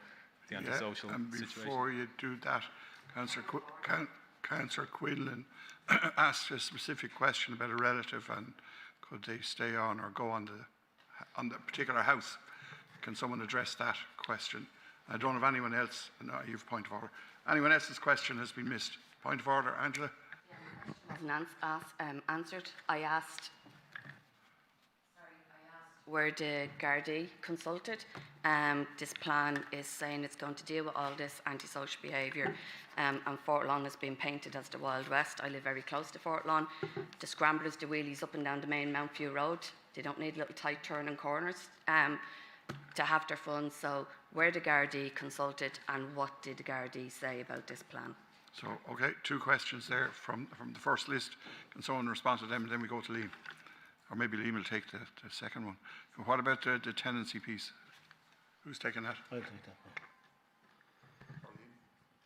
antisocial situation. Before you do that, Councillor Quinlan asked a specific question about a relative and could they stay on or go on the particular house. Can someone address that question? I don't have anyone else. No, you have point of order. Anyone else's question has been missed. Point of order, Angela. Wasn't answered. I asked were the Gardaí consulted. This plan is saying it's going to deal with all this antisocial behaviour, and Fort Lawn has been painted as the Wild West. I live very close to Fort Lawn. The scramblers, the wheelies up and down the main Mount View Road, they don't need little tight turning corners to have their fun. So were the Gardaí consulted, and what did the Gardaí say about this plan? So, okay, two questions there from the first list. Can someone respond to them, and then we go to Liam? Or maybe Liam will take the second one. And what about the tenancy piece? Who's taking that? I'll take that one.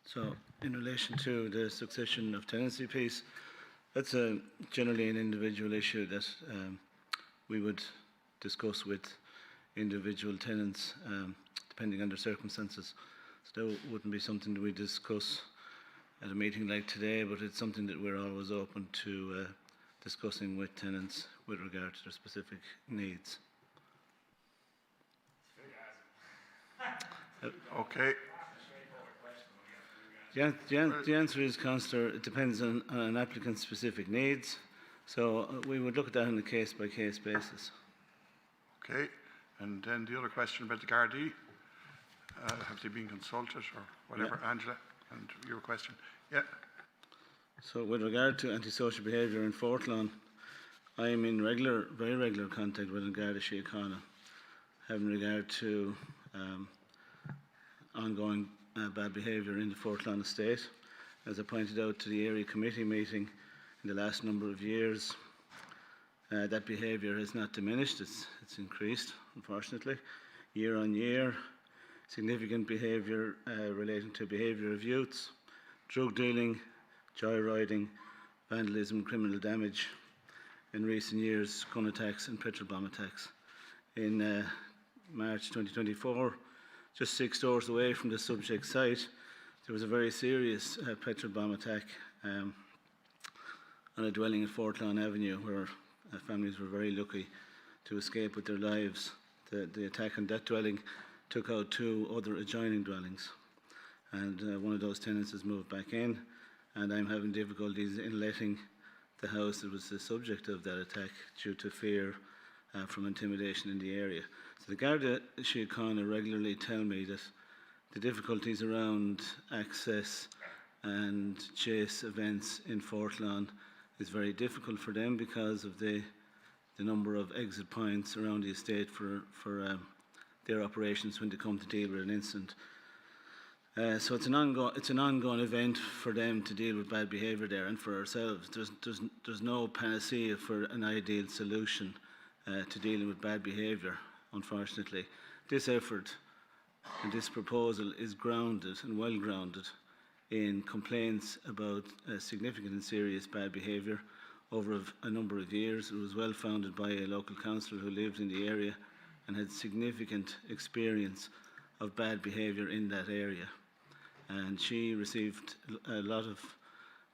So, in relation to the succession of tenancy piece, that's generally an individual issue that we would discuss with individual tenants, depending on their circumstances. So that wouldn't be something that we discuss at a meeting like today, but it's something that we're always open to discussing with tenants with regard to their specific needs. Okay. The answer is, Councillor, it depends on an applicant's specific needs. So we would look at that on a case-by-case basis. Okay. And then the other question about the Gardaí. Have they been consulted or whatever, yeah. Angela? And your question. Yeah. So with regard to antisocial behaviour in Fortlawn, I am in very regular contact with Garda Síochána, having regard to ongoing bad behaviour in the Fortlawn estate. As I pointed out to the area committee meeting in the last number of years, that behaviour has not diminished, it's increased, unfortunately, year on year. Significant behaviour relating to behaviour of youths, drug dealing, joyriding, vandalism, criminal damage. In recent years, gun attacks and petrol bomb attacks. In March 2024, just 6 doors away from the subject site, there was a very serious petrol bomb attack on a dwelling at Fortlawn Avenue, where families were very lucky to escape with their lives. The attack on that dwelling took out 2 other adjoining dwellings, and one of those tenants has moved back in, and I'm having difficulties in letting the house that was the subject of that attack due to fear from intimidation in the area. So the Garda Síochána regularly tell me that the difficulties around access and chase events in Fortlawn is very difficult for them because of the number of exit points around the estate for their operations when they come to deal with an incident. So it's an ongoing event for them to deal with bad behaviour there, and for ourselves. There's no panacea for an ideal solution to dealing with bad behaviour, unfortunately. This effort and this proposal is grounded and well grounded in complaints about significant and serious bad behaviour over a number of years. It was well founded by a local councillor who lived in the area and had significant experience of bad behaviour in that area. And she received a lot of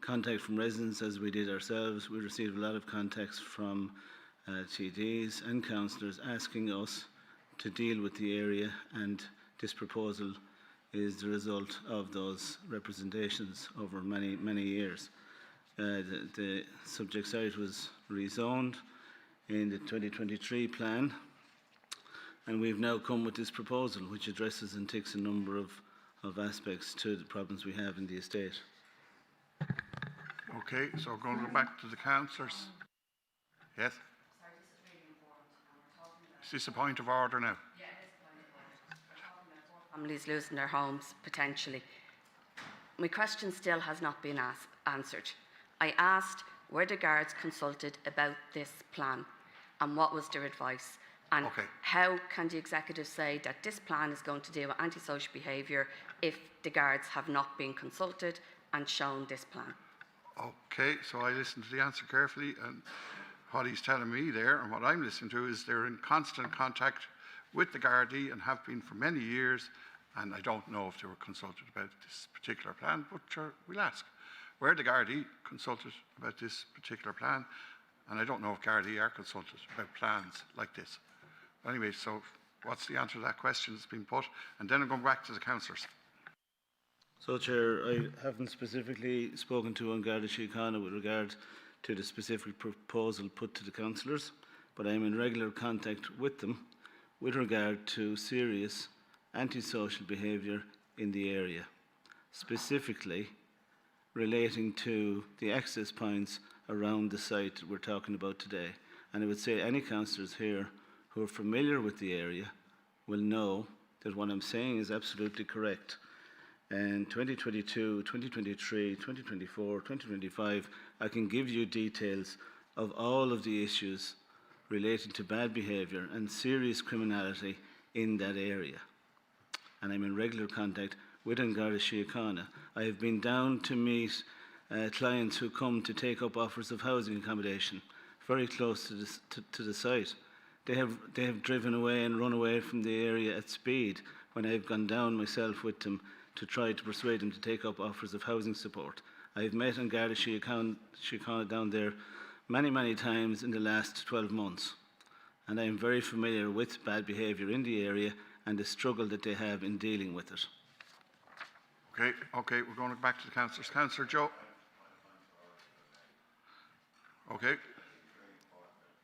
contact from residents, as we did ourselves. We received a lot of contacts from TDs and councillors asking us to deal with the area, and this proposal is the result of those representations over many, many years. The subject site was rezoned in the 2023 plan, and we've now come with this proposal which addresses and ticks a number of aspects to the problems we have in the estate. Okay, so we're going to go back to the councillors. Yes? Is this a point of order now? Yeah, it is a point of order. Families losing their homes, potentially. My question still has not been answered. I asked, were the guards consulted about this plan, and what was their advice? And how can the executive say that this plan is going to deal with antisocial behaviour if the guards have not been consulted and shown this plan? Okay, so I listened to the answer carefully, and what he's telling me there and what I'm listening to is they're in constant contact with the Gardaí and have been for many years, and I don't know if they were consulted about this particular plan, but sure, we'll ask. Were the Gardaí consulted about this particular plan? And I don't know if Gardaí are consulted about plans like this. Anyway, so what's the answer to that question that's been put? And then I'm going back to the councillors. So, Chair, I haven't specifically spoken to Garda Síochána with regard to the specific proposal put to the councillors, but I am in regular contact with them with regard to serious antisocial behaviour in the area, specifically relating to the access points around the site we're talking about today. And I would say any councillors here who are familiar with the area will know that what I'm saying is absolutely correct. In 2022, 2023, 2024, 2025, I can give you details of all of the issues relating to bad behaviour and serious criminality in that area. And I'm in regular contact with Garda Síochána. I have been down to meet clients who come to take up offers of housing accommodation very close to the site. They have driven away and run away from the area at speed when I've gone down myself with them to try to persuade them to take up offers of housing support. I've met Garda Síochána down there many, many times in the last 12 months, and I am very familiar with bad behaviour in the area and the struggle that they have in dealing with it. Okay, we're going back to the councillors. Councillor Joe. Okay.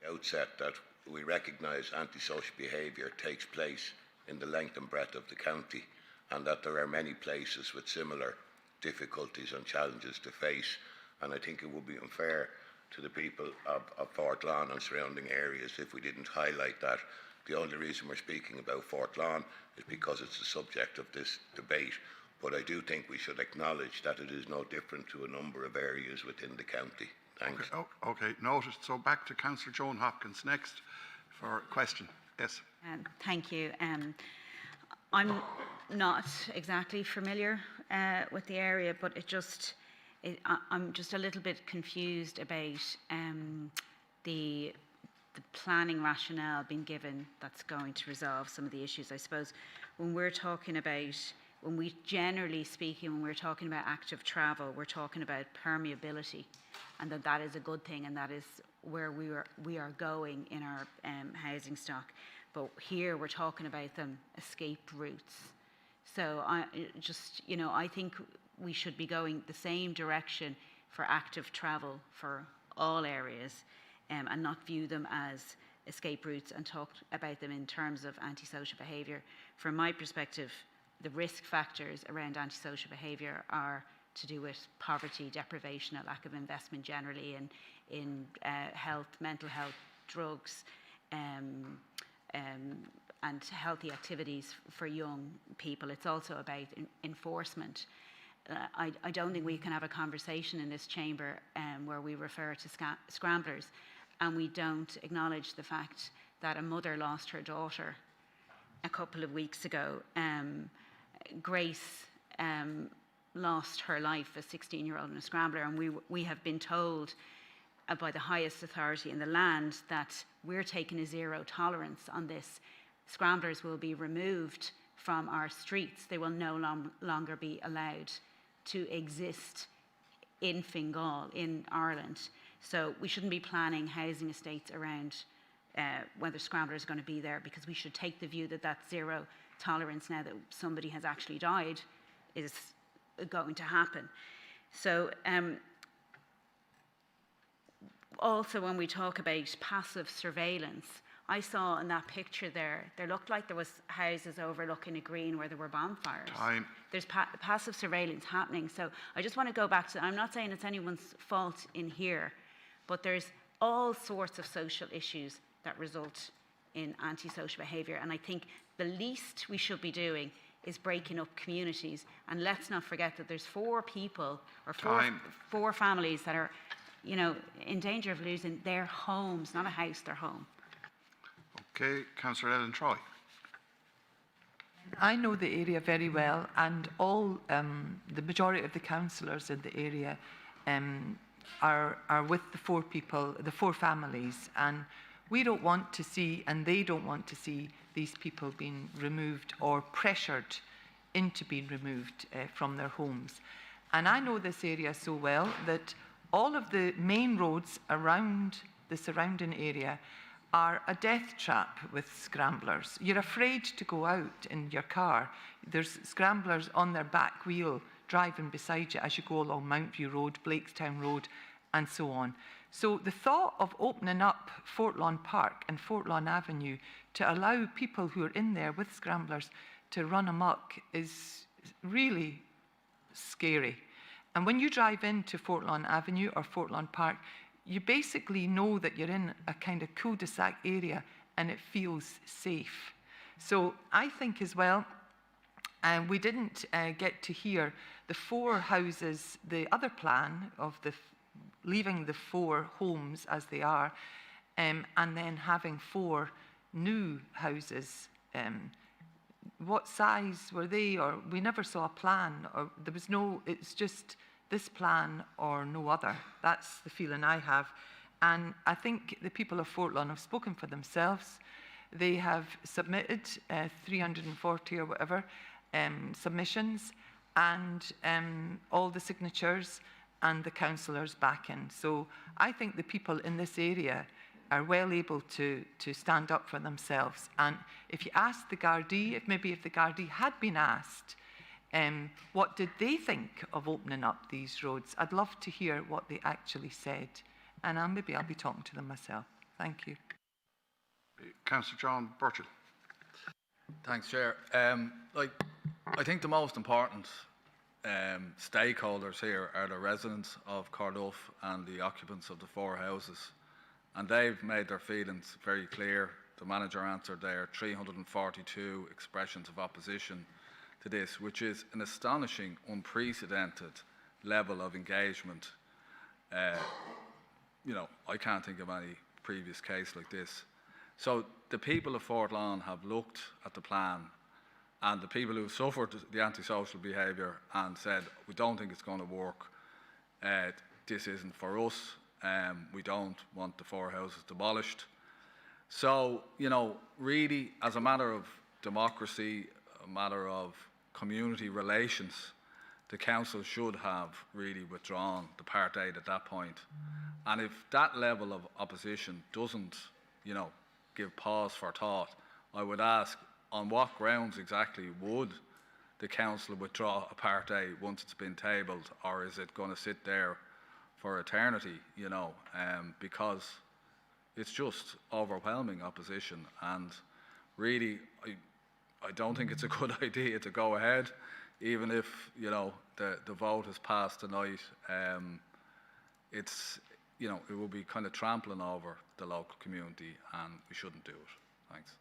Outset that we recognise antisocial behaviour takes place in the length and breadth of the county, and that there are many places with similar difficulties and challenges to face, and I think it would be unfair to the people of Fort Lawn and surrounding areas if we didn't highlight that. The only reason we're speaking about Fort Lawn is because it's the subject of this debate, but I do think we should acknowledge that it is no different to a number of areas within the county. Thanks. Okay, noted. So back to Councillor Joan Hopkins next for a question. Yes. Thank you. I'm not exactly familiar with the area, but I'm just a little bit confused about the planning rationale being given that's going to resolve some of the issues. I suppose when we're talking about, generally speaking, when we're talking about active travel, we're talking about permeability, and that is a good thing, and that is where we are going in our housing stock. But here we're talking about them escape routes. So I think we should be going the same direction for active travel for all areas, and not view them as escape routes and talk about them in terms of antisocial behaviour. From my perspective, the risk factors around antisocial behaviour are to do with poverty, deprivation, a lack of investment generally in health, mental health, drugs, and healthy activities for young people. It's also about enforcement. I don't think we can have a conversation in this chamber where we refer to scramblers and we don't acknowledge the fact that a mother lost her daughter a couple of weeks ago. Grace lost her life, a 16-year-old in a scrambler, and we have been told by the highest authority in the land that we're taking a zero tolerance on this. Scramblers will be removed from our streets. They will no longer be allowed to exist in Fingal, in Ireland. So we shouldn't be planning housing estates around whether scramblers are going to be there, because we should take the view that that zero tolerance, now that somebody has actually died, is going to happen. So also when we talk about passive surveillance, I saw in that picture there looked like there was houses overlooking a green where there were bonfires. Time. There's passive surveillance happening. So I just want to go back to, I'm not saying it's anyone's fault in here, but there's all sorts of social issues that result in antisocial behaviour. And I think the least we should be doing is breaking up communities. And let's not forget that there's 4 people or four families that are, in danger of losing their homes, not a house, their home. Okay, Councillor Ellen Troy. I know the area very well, and the majority of the councillors in the area are with the 4 people, the 4 families, and we don't want to see, and they don't want to see, these people being removed or pressured into being removed from their homes. And I know this area so well that all of the main roads around the surrounding area are a death trap with scramblers. You're afraid to go out in your car. There's scramblers on their back wheel driving beside you as you go along Mountview Road, Blakestown Road, and so on. So the thought of opening up Fort Lawn Park and Fort Lawn Avenue to allow people who are in there with scramblers to run amok is really scary. And when you drive into Fort Lawn Avenue or Fort Lawn Park, you basically know that you're in a kind of cul-de-sac area and it feels safe. So I think as well, we didn't get to hear the 4 houses, the other plan of leaving the 4 homes as they are, and then having 4 new houses. What size were they? Or we never saw a plan, or there was no, it's just this plan or no other. That's the feeling I have. And I think the people of Fort Lawn have spoken for themselves. They have submitted 340 or whatever submissions, and all the signatures and the councillors back in. So I think the people in this area are well able to stand up for themselves. And if you ask the Gardaí, if the Gardaí had been asked, what did they think of opening up these roads? I'd love to hear what they actually said. And maybe I'll be talking to them myself. Thank you. Councillor John Burchell. Thanks, Chair. I think the most important stakeholders here are the residents of Carduff and the occupants of the 4 houses. And they've made their feelings very clear. The manager answered there 342 expressions of opposition to this, which is an astonishing, unprecedented level of engagement. You know, I can't think of any previous case like this. So the people of Fort Lawn have looked at the plan, and the people who suffered the antisocial behaviour and said, we don't think it's going to work, this isn't for us, we don't want the 4 houses demolished. So, you know, really, as a matter of democracy, a matter of community relations, the council should have really withdrawn the Part 8 at that point. And if that level of opposition doesn't, you know, give pause for thought, I would ask, on what grounds exactly would the council withdraw a Part 8 once it's been tabled, or is it going to sit there for eternity, you know, because it's just overwhelming opposition. And really, I don't think it's a good idea to go ahead, even if, you know, the vote has passed tonight. It's, you know, it will be kind of trampling over the local community, and we shouldn't do it. Thanks.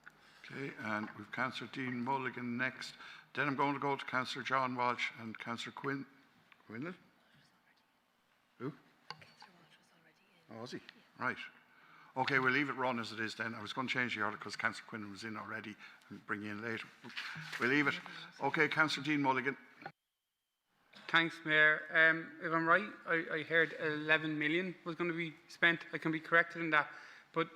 Okay, and we've Councillor Dean Mulligan next. Then I'm going to go to Councillor John Walsh and Councillor Quinlan. Who? Oh, was he? Right. Okay, we'll leave it run as it is then. I was going to change the order because Councillor Quinlan was in already and bring you in later. We'll leave it. Okay, Councillor Dean Mulligan. Thanks, Mayor. If I'm right, I heard 11 million was going to be spent. I can be corrected in that. But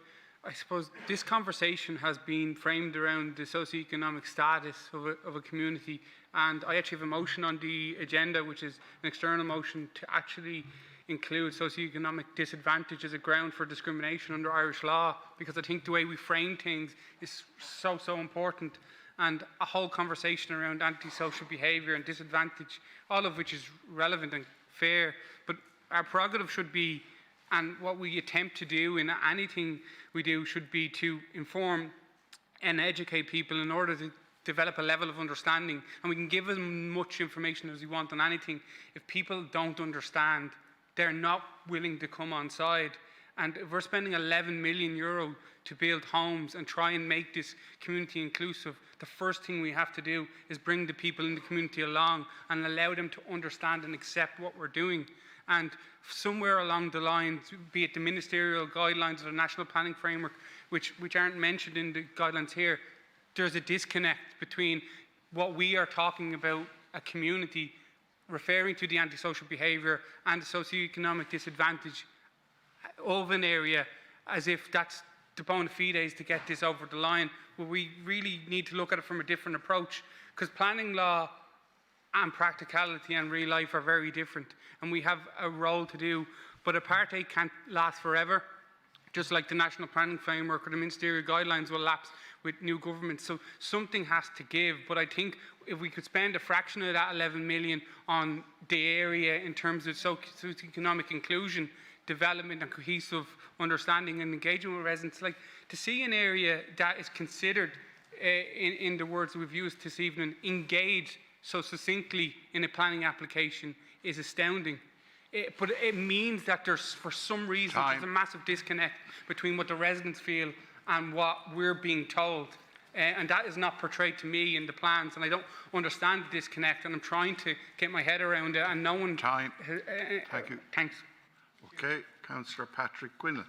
I suppose this conversation has been framed around the socioeconomic status of a community. And I actually have a motion on the agenda, which is an external motion to actually include socioeconomic disadvantage as a ground for discrimination under Irish law, because I think the way we frame things is so important. And a whole conversation around antisocial behaviour and disadvantage, all of which is relevant and fair. But our prerogative should be, and what we attempt to do in anything we do, should be to inform and educate people in order to develop a level of understanding. And we can give as much information as we want on anything. If people don't understand, they're not willing to come on side. And if we're spending €11 million to build homes and try and make this community inclusive, the first thing we have to do is bring the people in the community along and allow them to understand and accept what we're doing. And somewhere along the lines, be it the ministerial guidelines or the national planning framework, which aren't mentioned in the guidelines here, there's a disconnect between what we are talking about, a community referring to the antisocial behaviour and the socioeconomic disadvantage of an area, as if that's the bona fides to get this over the line. Well, we really need to look at it from a different approach, because planning law and practicality and real life are very different, and we have a role to do. But apartheid can't last forever, just like the national planning framework or the ministerial guidelines will lapse with new governments. So something has to give. But I think if we could spend a fraction of that 11 million on the area in terms of socioeconomic inclusion, development and cohesive understanding and engagement with residents, like to see an area that is considered, in the words we've used this evening, engaged so succinctly in a planning application is astounding. But it means that there's, for some reason, there's a massive disconnect between what the residents feel and what we're being told. And that is not portrayed to me in the plans, and I don't understand the disconnect, and I'm trying to get my head around it, and no one... Time. Thank you. Thanks. Okay, Councillor Patrick Quinlan.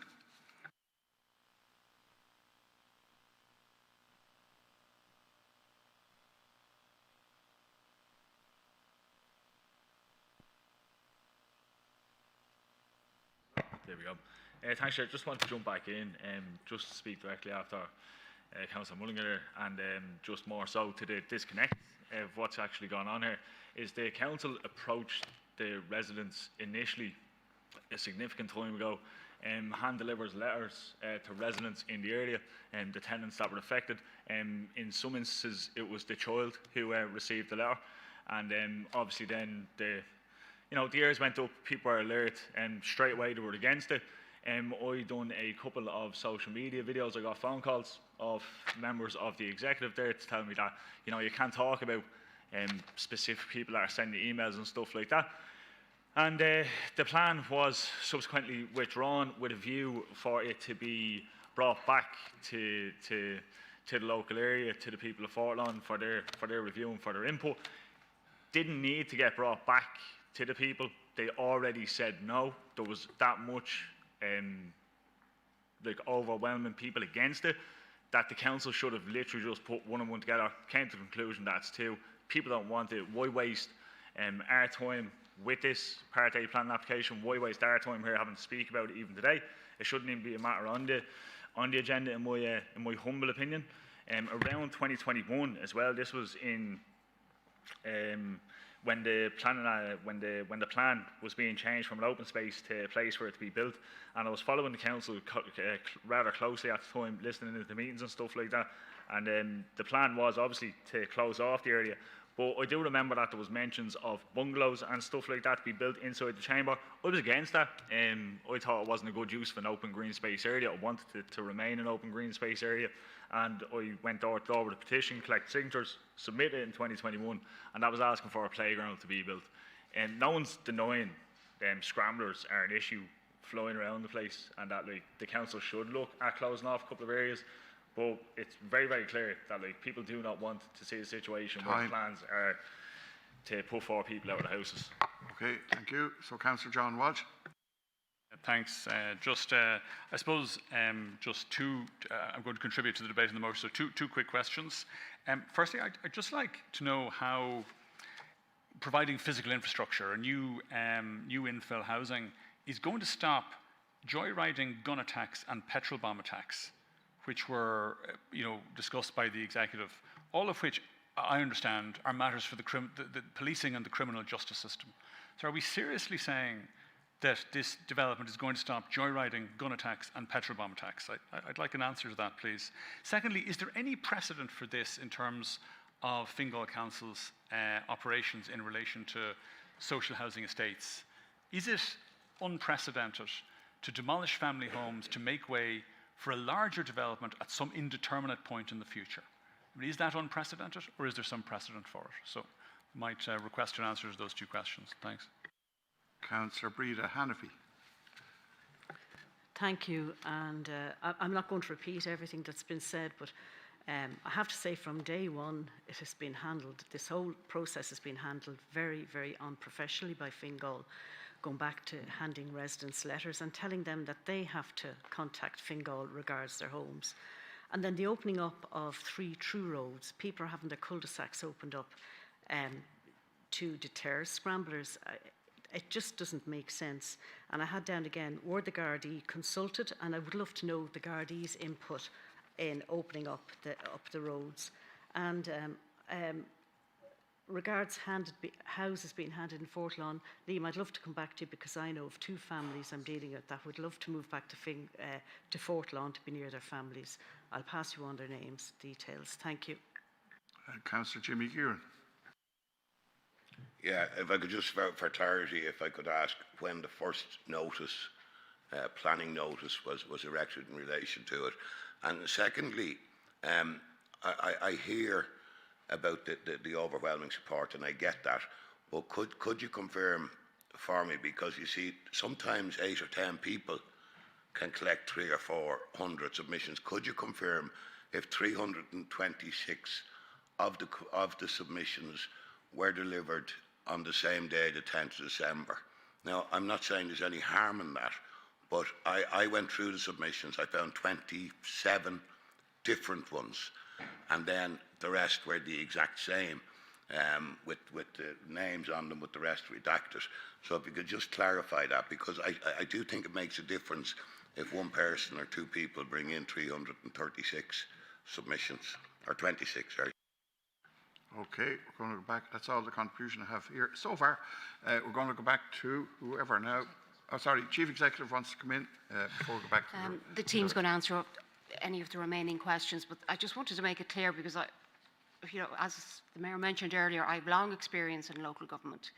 There we go. Thanks, Chair. Just want to jump back in and just speak directly after Councillor Mulligan, and just more so to the disconnect of what's actually gone on here. Is the council approached the residents initially a significant time ago, hand delivers letters to residents in the area and the tenants that were affected. In some instances, it was the child who received the letter, and obviously then the ears went up, people were alert, and straight away they were against it. I done a couple of social media videos. I got phone calls of members of the executive there to tell me that you can't talk about specific people that are sending emails and stuff like that. And the plan was subsequently withdrawn with a view for it to be brought back to the local area, to the people of Fortlawn for their review and for their input. Didn't need to get brought back to the people. They already said no. There was that much like overwhelming people against it that the council should have literally just put one and one together, came to the conclusion that's two. People don't want it. Why waste our time with this Part A planning application? Why waste our time here having to speak about it even today? It shouldn't even be a matter on the agenda, in my humble opinion. Around 2021 as well. This was in when the plan was being changed from an open space to a place for it to be built, and I was following the council rather closely at the time, listening to the meetings and stuff like that. And the plan was obviously to close off the area. But I do remember that there was mentions of bungalows and stuff like that to be built inside the chamber. I was against that. I thought it wasn't a good use of an open green space area. I wanted it to remain an open green space area. And I went door to door with a petition, collected signatures, submitted it in 2021, and that was asking for a playground to be built. And no one's denying scramblers are an issue flying around the place, and that like the council should look at closing off a couple of areas. But it's very, very clear that like people do not want to see a situation where plans are to put 4 people out of the houses. Okay, thank you. So, Councillor John Walsh. Thanks. I suppose just two, I'm going to contribute to the debate in the motion, so two quick questions. Firstly, I'd just like to know how providing physical infrastructure, new infill housing, is going to stop joyriding, gun attacks and petrol bomb attacks, which were discussed by the executive, all of which I understand are matters for the policing and the criminal justice system. So are we seriously saying that this development is going to stop joyriding, gun attacks and petrol bomb attacks? I'd like an answer to that, please. Secondly, is there any precedent for this in terms of Fingal Council's operations in relation to social housing estates? Is it unprecedented to demolish family homes to make way for a larger development at some indeterminate point in the future? I mean, is that unprecedented, or is there some precedent for it? So I might request an answer to those two questions. Thanks. Councillor Breda Hannafy. Thank you, and I'm not going to repeat everything that's been said, but I have to say from day one it has been handled, this whole process has been handled very, very unprofessionally by Fingal, going back to handing residents letters and telling them that they have to contact Fingal regards their homes. And then the opening up of 3 true roads, people are having their cul-de-sacs opened up to deter scramblers. It just doesn't make sense. And I had down again, were the Gardaí consulted? And I would love to know the Gardaí's input in opening up the roads. And regards houses being handed in Fortlawn, Liam, I'd love to come back to you because I know of 2 families I'm dealing with that would love to move back to Fortlawn to be near their families. I'll pass you on their names, details. Thank you. Councillor Jimmy Kieran. Yeah, if I could just, for clarity, if I could ask when the first notice, planning notice was erected in relation to it. And secondly, I hear about the overwhelming support, and I get that, but could you confirm for me, because you see, sometimes 8 or 10 people can collect 300 or 400 submissions. Could you confirm if 326 of the submissions were delivered on the same day, the 10th of December? Now, I'm not saying there's any harm in that, but I went through the submissions. I found 27 different ones, and then the rest were the exact same, with the names on them, with the rest redacted. So if you could just clarify that, because I do think it makes a difference if one person or 2 people bring in 336 submissions, or 26, sorry. Okay, we're going to go back. That's all the contribution I have here so far. We're going to go back to whoever now. Oh, sorry, Chief Executive wants to come in before we go back to the team's going to answer any of the remaining questions, but I just wanted to make it clear because as the Mayor mentioned earlier, I have long experience in local government,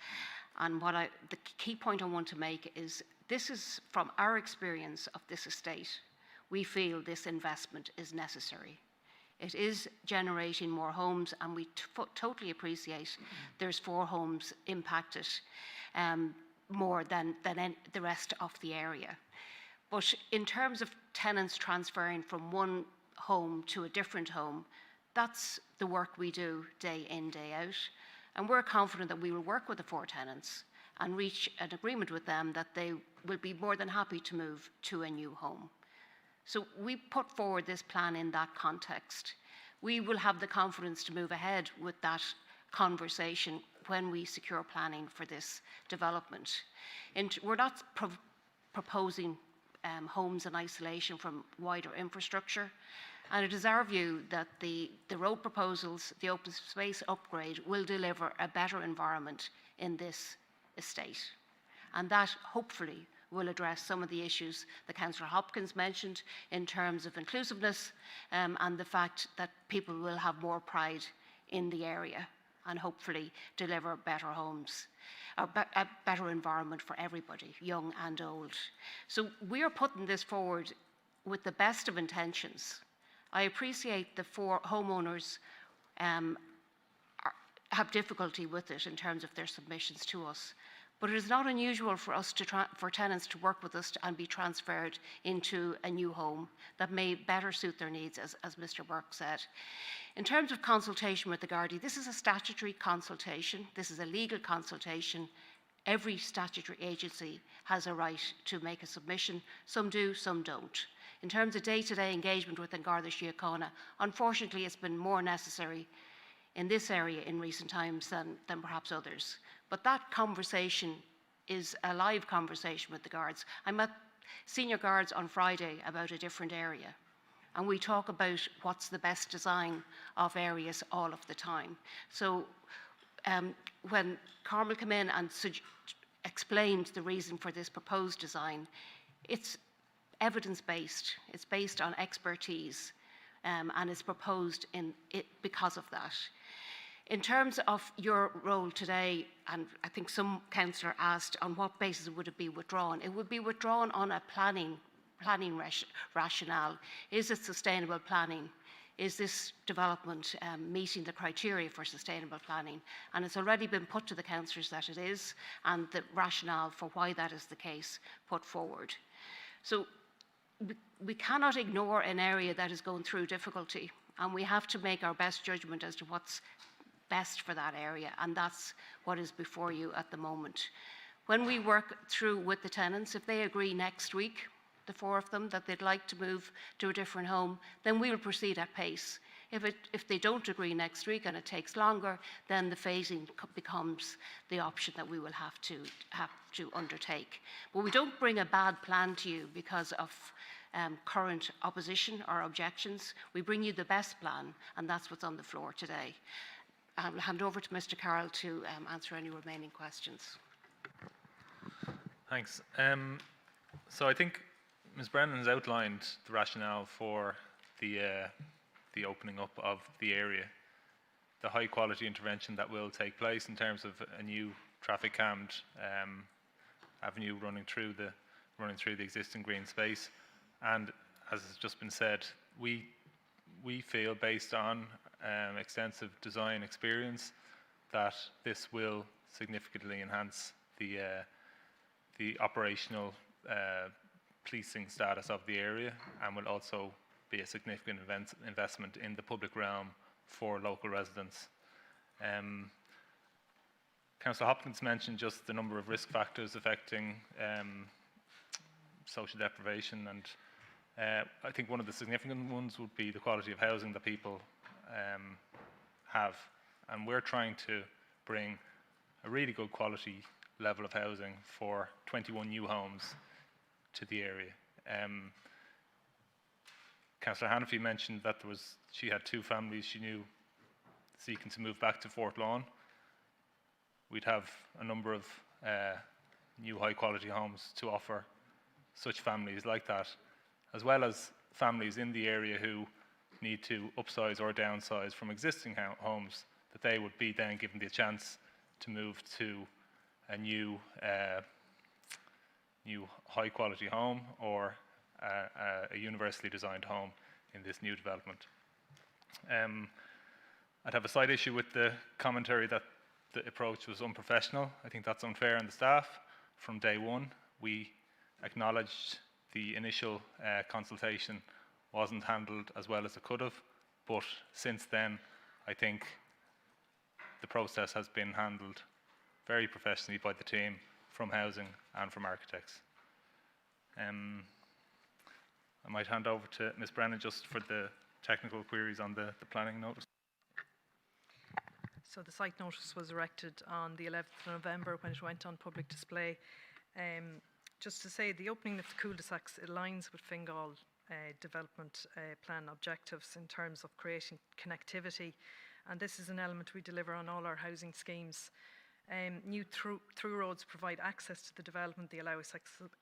and the key point I want to make is this is from our experience of this estate. We feel this investment is necessary. It is generating more homes, and we totally appreciate there's 4 homes impacted more than the rest of the area. But in terms of tenants transferring from one home to a different home, that's the work we do day in, day out. And we're confident that we will work with the 4 tenants and reach an agreement with them that they will be more than happy to move to a new home. So we put forward this plan in that context. We will have the confidence to move ahead with that conversation when we secure planning for this development. And we're not proposing homes in isolation from wider infrastructure. And it is our view that the road proposals, the open space upgrade, will deliver a better environment in this estate. And that hopefully will address some of the issues that Councillor Hopkins mentioned in terms of inclusiveness and the fact that people will have more pride in the area and hopefully deliver better homes, a better environment for everybody, young and old. So we are putting this forward with the best of intentions. I appreciate the 4 homeowners have difficulty with it in terms of their submissions to us. But it is not unusual for us for tenants to work with us and be transferred into a new home that may better suit their needs, as Mr. Burke said. In terms of consultation with the Gardaí, this is a statutory consultation. This is a legal consultation. Every statutory agency has a right to make a submission. Some do, some don't. In terms of day-to-day engagement with Garda Síochána, unfortunately, it's been more necessary in this area in recent times than perhaps others. But that conversation is a live conversation with the guards. I met senior guards on Friday about a different area, and we talk about what's the best design of areas all of the time. So when Carmel came in and explained the reason for this proposed design, it's evidence-based, it's based on expertise, and it's proposed because of that. In terms of your role today, and I think some councillor asked on what basis would it be withdrawn, it would be withdrawn on a planning rationale. Is it sustainable planning? Is this development meeting the criteria for sustainable planning? And it's already been put to the councillors that it is, and the rationale for why that is the case put forward. So we cannot ignore an area that is going through difficulty, and we have to make our best judgment as to what's best for that area, and that's what is before you at the moment. When we work through with the tenants, if they agree next week, the 4 of them, that they'd like to move to a different home, then we will proceed at pace. If they don't agree next week and it takes longer, then the phasing becomes the option that we will have to undertake. But we don't bring a bad plan to you because of current opposition or objections. We bring you the best plan, and that's what's on the floor today. I'll hand over to Mr. Carroll to answer any remaining questions. Thanks. So I think Ms. Brennan has outlined the rationale for the opening up of the area, the high quality intervention that will take place in terms of a new traffic cammed avenue running through the existing green space, and as has just been said, we feel, based on extensive design experience, that this will significantly enhance the operational policing status of the area, and will also be a significant investment in the public realm for local residents. Councillor Hopkins mentioned just the number of risk factors affecting social deprivation, and I think one of the significant ones would be the quality of housing that people have, and we're trying to bring a really good quality level of housing for 21 new homes to the area. Councillor Hannafy mentioned that she had 2 families she knew seeking to move back to Fort Lawn. We'd have a number of new high quality homes to offer such families like that, as well as families in the area who need to upsize or downsize from existing homes, that they would be then given the chance to move to a new high quality home or a universally designed home in this new development. I'd have a slight issue with the commentary that the approach was unprofessional. I think that's unfair on the staff. From day one, we acknowledged the initial consultation wasn't handled as well as it could have, but since then, I think the process has been handled very professionally by the team from housing and from architects. I might hand over to Ms. Brennan just for the technical queries on the planning notice. So the site notice was erected on the 11th of November when it went on public display. Just to say, the opening of the cul-de-sacs aligns with Fingal development plan objectives in terms of creating connectivity, and this is an element we deliver on all our housing schemes. New through roads provide access to the development. They allow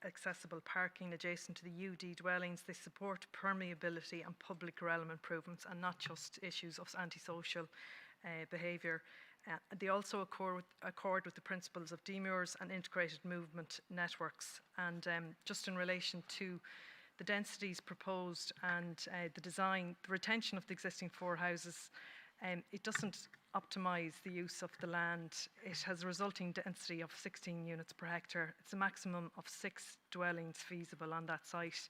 accessible parking adjacent to the UD dwellings. They support permeability and public realm improvements, and not just issues of antisocial behaviour. They also accord with the principles of demurres and integrated movement networks. And just in relation to the densities proposed and the design, the retention of the existing 4 houses, it doesn't optimise the use of the land. It has a resulting density of 16 units per hectare. It's a maximum of 6 dwellings feasible on that site.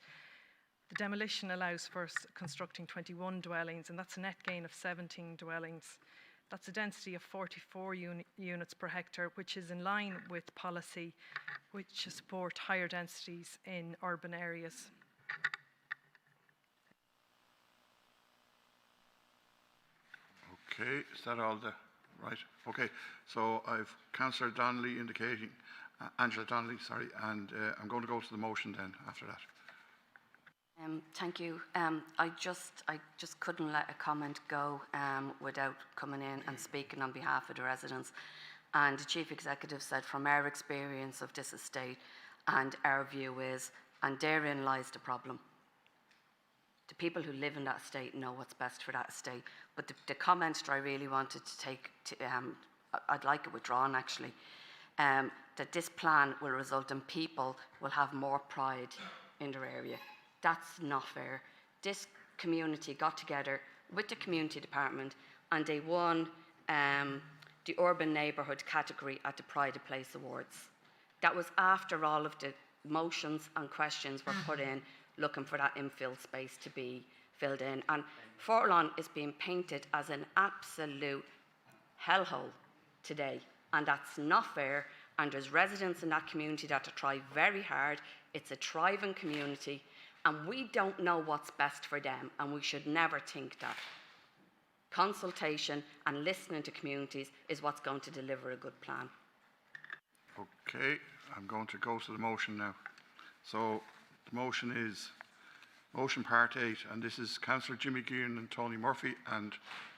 The demolition allows for constructing 21 dwellings, and that's a net gain of 17 dwellings. That's a density of 44 units per hectare, which is in line with policy, which support higher densities in urban areas. Okay, is that all right? Okay, so I've Councillor Donnelly indicating, Angela Donnelly, sorry, and I'm going to go to the motion then after that. Thank you. I just couldn't let a comment go without coming in and speaking on behalf of the residents. And the Chief Executive said, from our experience of this estate, and our view is, and therein lies the problem. The people who live in that estate know what's best for that estate. But the comment that I really wanted to take, I'd like it withdrawn actually, that this plan will result in people will have more pride in their area. That's not fair. This community got together with the community department and they won the urban neighbourhood category at the Pride of Place Awards. That was after all of the motions and questions were put in looking for that infill space to be filled in. And Fortlawn is being painted as an absolute hellhole today, and that's not fair. And there's residents in that community that have tried very hard. It's a thriving community, and we don't know what's best for them, and we should never think that. Consultation and listening to communities is what's going to deliver a good plan. Okay, I'm going to go to the motion now. So the motion is motion part 8, and this is Councillor Jimmy Gearan and Tony Murphy, and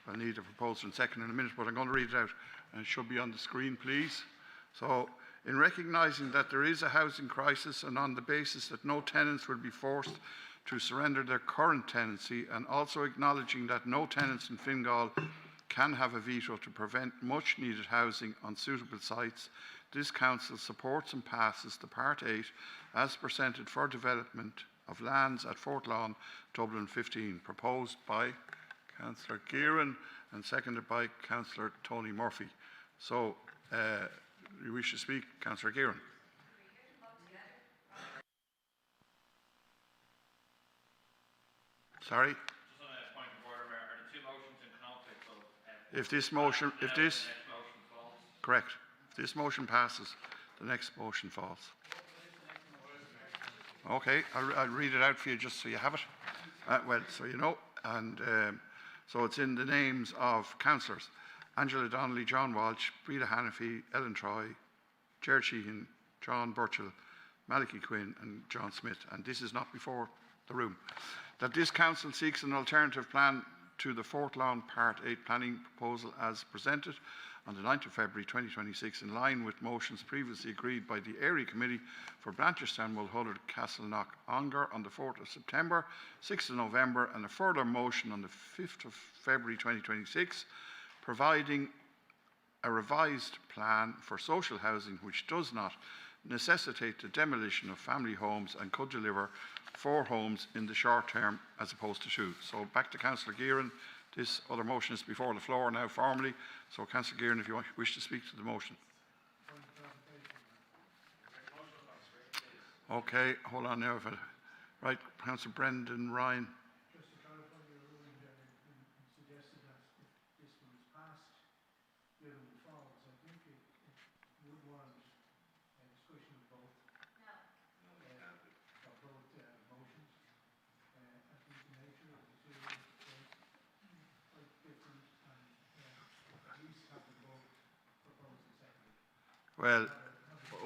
I'll need a proposal in second in a minute, but I'm going to read it out, and it should be on the screen, please. So, in recognising that there is a housing crisis and on the basis that no tenants will be forced to surrender their current tenancy, and also acknowledging that no tenants in Fingal can have a veto to prevent much needed housing on suitable sites, this council supports and passes the Part 8 as presented for development of lands at Fortlawn, Dublin 15, proposed by Councillor Gearan and seconded by Councillor Tony Murphy. So, you wish to speak, Councillor Gearan? Sorry? Just on a point of order, are the two motions in conflict? So, if this motion, correct. If this motion passes, the next motion falls. Okay, I'll read it out for you just so you have it. Well, so you know. And so it's in the names of councillors: Angela Donnelly, John Walsh, Breda Hannafy, Ellen Troy, Ger Sheehan, John Burchell, Malachy Quinn and John Smith. And this is not before the room. That this council seeks an alternative plan to the Fortlawn Part 8 planning proposal as presented on the 9th of February 2026, in line with motions previously agreed by the Area Committee for Blanchardstown, Mulhullard, Castleknock, Ongar on the 4th of September, 6th of November, and a further motion on the 5th of February 2026, providing a revised plan for social housing which does not necessitate the demolition of family homes and could deliver 4 homes in the short term as opposed to 2. So back to Councillor Gearan This other motion is before the floor now formally. So, Councillor Gearan, if you wish to speak to the motion. Okay, hold on now. Right, Councillor Brendan Ryan. Just to clarify your ruling there, you suggested that if this was passed, given the falls, I think it would warrant a discussion of both. Of both motions. I think the nature of the two is quite different, and at least have them both proposed and seconded. Well,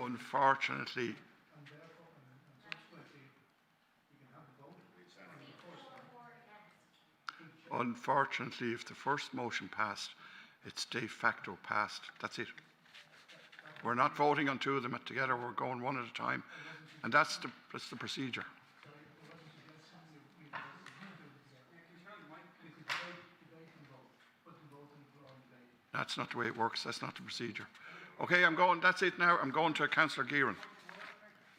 unfortunately, And therefore, and subsequently, you can have a vote on the first one. unfortunately, if the first motion passed, it's de facto passed. That's it. We're not voting on two of them together. We're going one at a time, and that's the procedure. That's not the way it works. That's not the procedure. Okay, that's it now. I'm going to Councillor Gearan.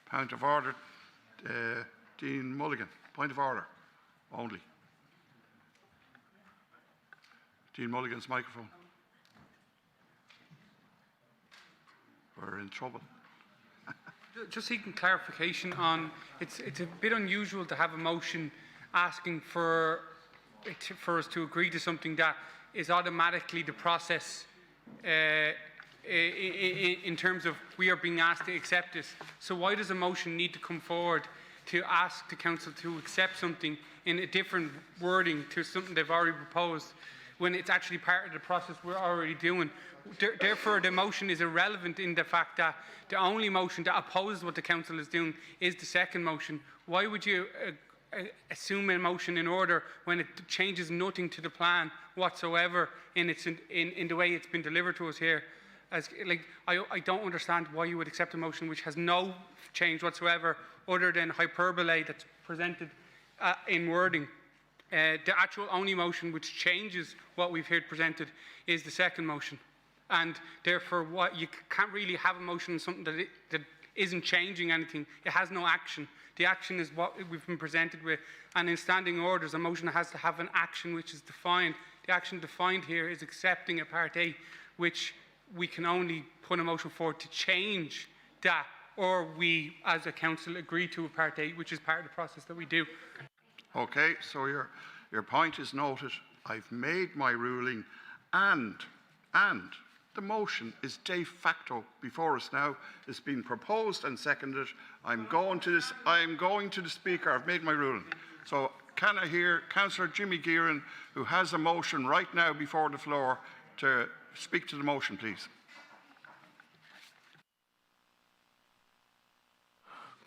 Point of order. Dean Mulligan. Point of order. Only. Dean Mulligan's microphone. We're in trouble. Just seeking clarification on, it's a bit unusual to have a motion asking for us to agree to something that is automatically the process in terms of we are being asked to accept this. So why does a motion need to come forward to ask the council to accept something in a different wording to something they've already proposed when it's actually part of the process we're already doing? Therefore, the motion is irrelevant in the fact that the only motion that opposes what the council is doing is the second motion. Why would you assume a motion in order when it changes nothing to the plan whatsoever in the way it's been delivered to us here? I don't understand why you would accept a motion which has no change whatsoever other than hyperbole that's presented in wording. The actual only motion which changes what we've heard presented is the second motion. And therefore, you can't really have a motion on something that isn't changing anything. It has no action. The action is what we've been presented with. And in standing orders, a motion has to have an action which is defined. The action defined here is accepting a Part A, which we can only put a motion forward to change that, or we, as a council, agree to a Part A, which is part of the process that we do. Okay, so your point is noted. I've made my ruling, and the motion is de facto before us now. It's been proposed and seconded. I'm going to the Speaker. I've made my ruling. So can I hear Councillor Jimmy Gearan, who has a motion right now before the floor, to speak to the motion, please?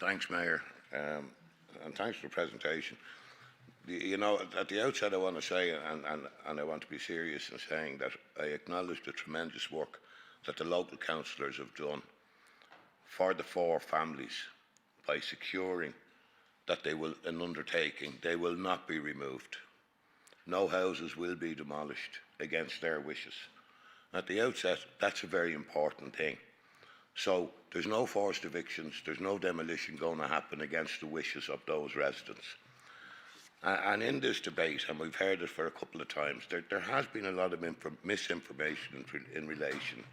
Thanks, Mayor, and thanks for the presentation. You know, at the outset I want to say, and I want to be serious in saying that I acknowledge the tremendous work that the local councillors have done for the four families by securing that they will not be removed. No houses will be demolished against their wishes. At the outset, that's a very important thing. So there's no forced evictions, there's no demolition going to happen against the wishes of those residents. And in this debate, and we've heard it for a couple of times, there has been a lot of misinformation in relation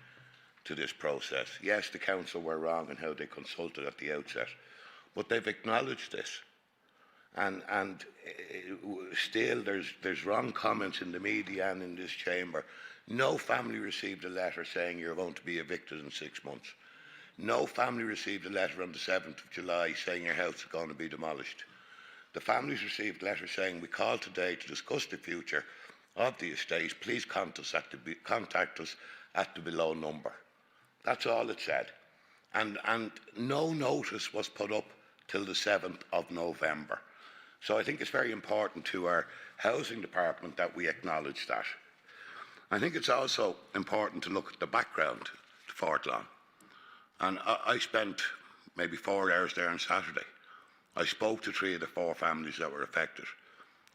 to this process. Yes, the council were wrong in how they consulted at the outset, but they've acknowledged this. And still there's wrong comments in the media and in this chamber. No family received a letter saying you're going to be evicted in 6 months. No family received a letter on the 7th of July saying your house is going to be demolished. The families received letters saying, we call today to discuss the future of the estate. Please contact us at the below number. That's all it said. And no notice was put up till the 7th of November. So I think it's very important to our housing department that we acknowledge that. I think it's also important to look at the background to Fortlawn. And I spent maybe 4 hours there on Saturday. I spoke to 3 of the 4 families that were affected.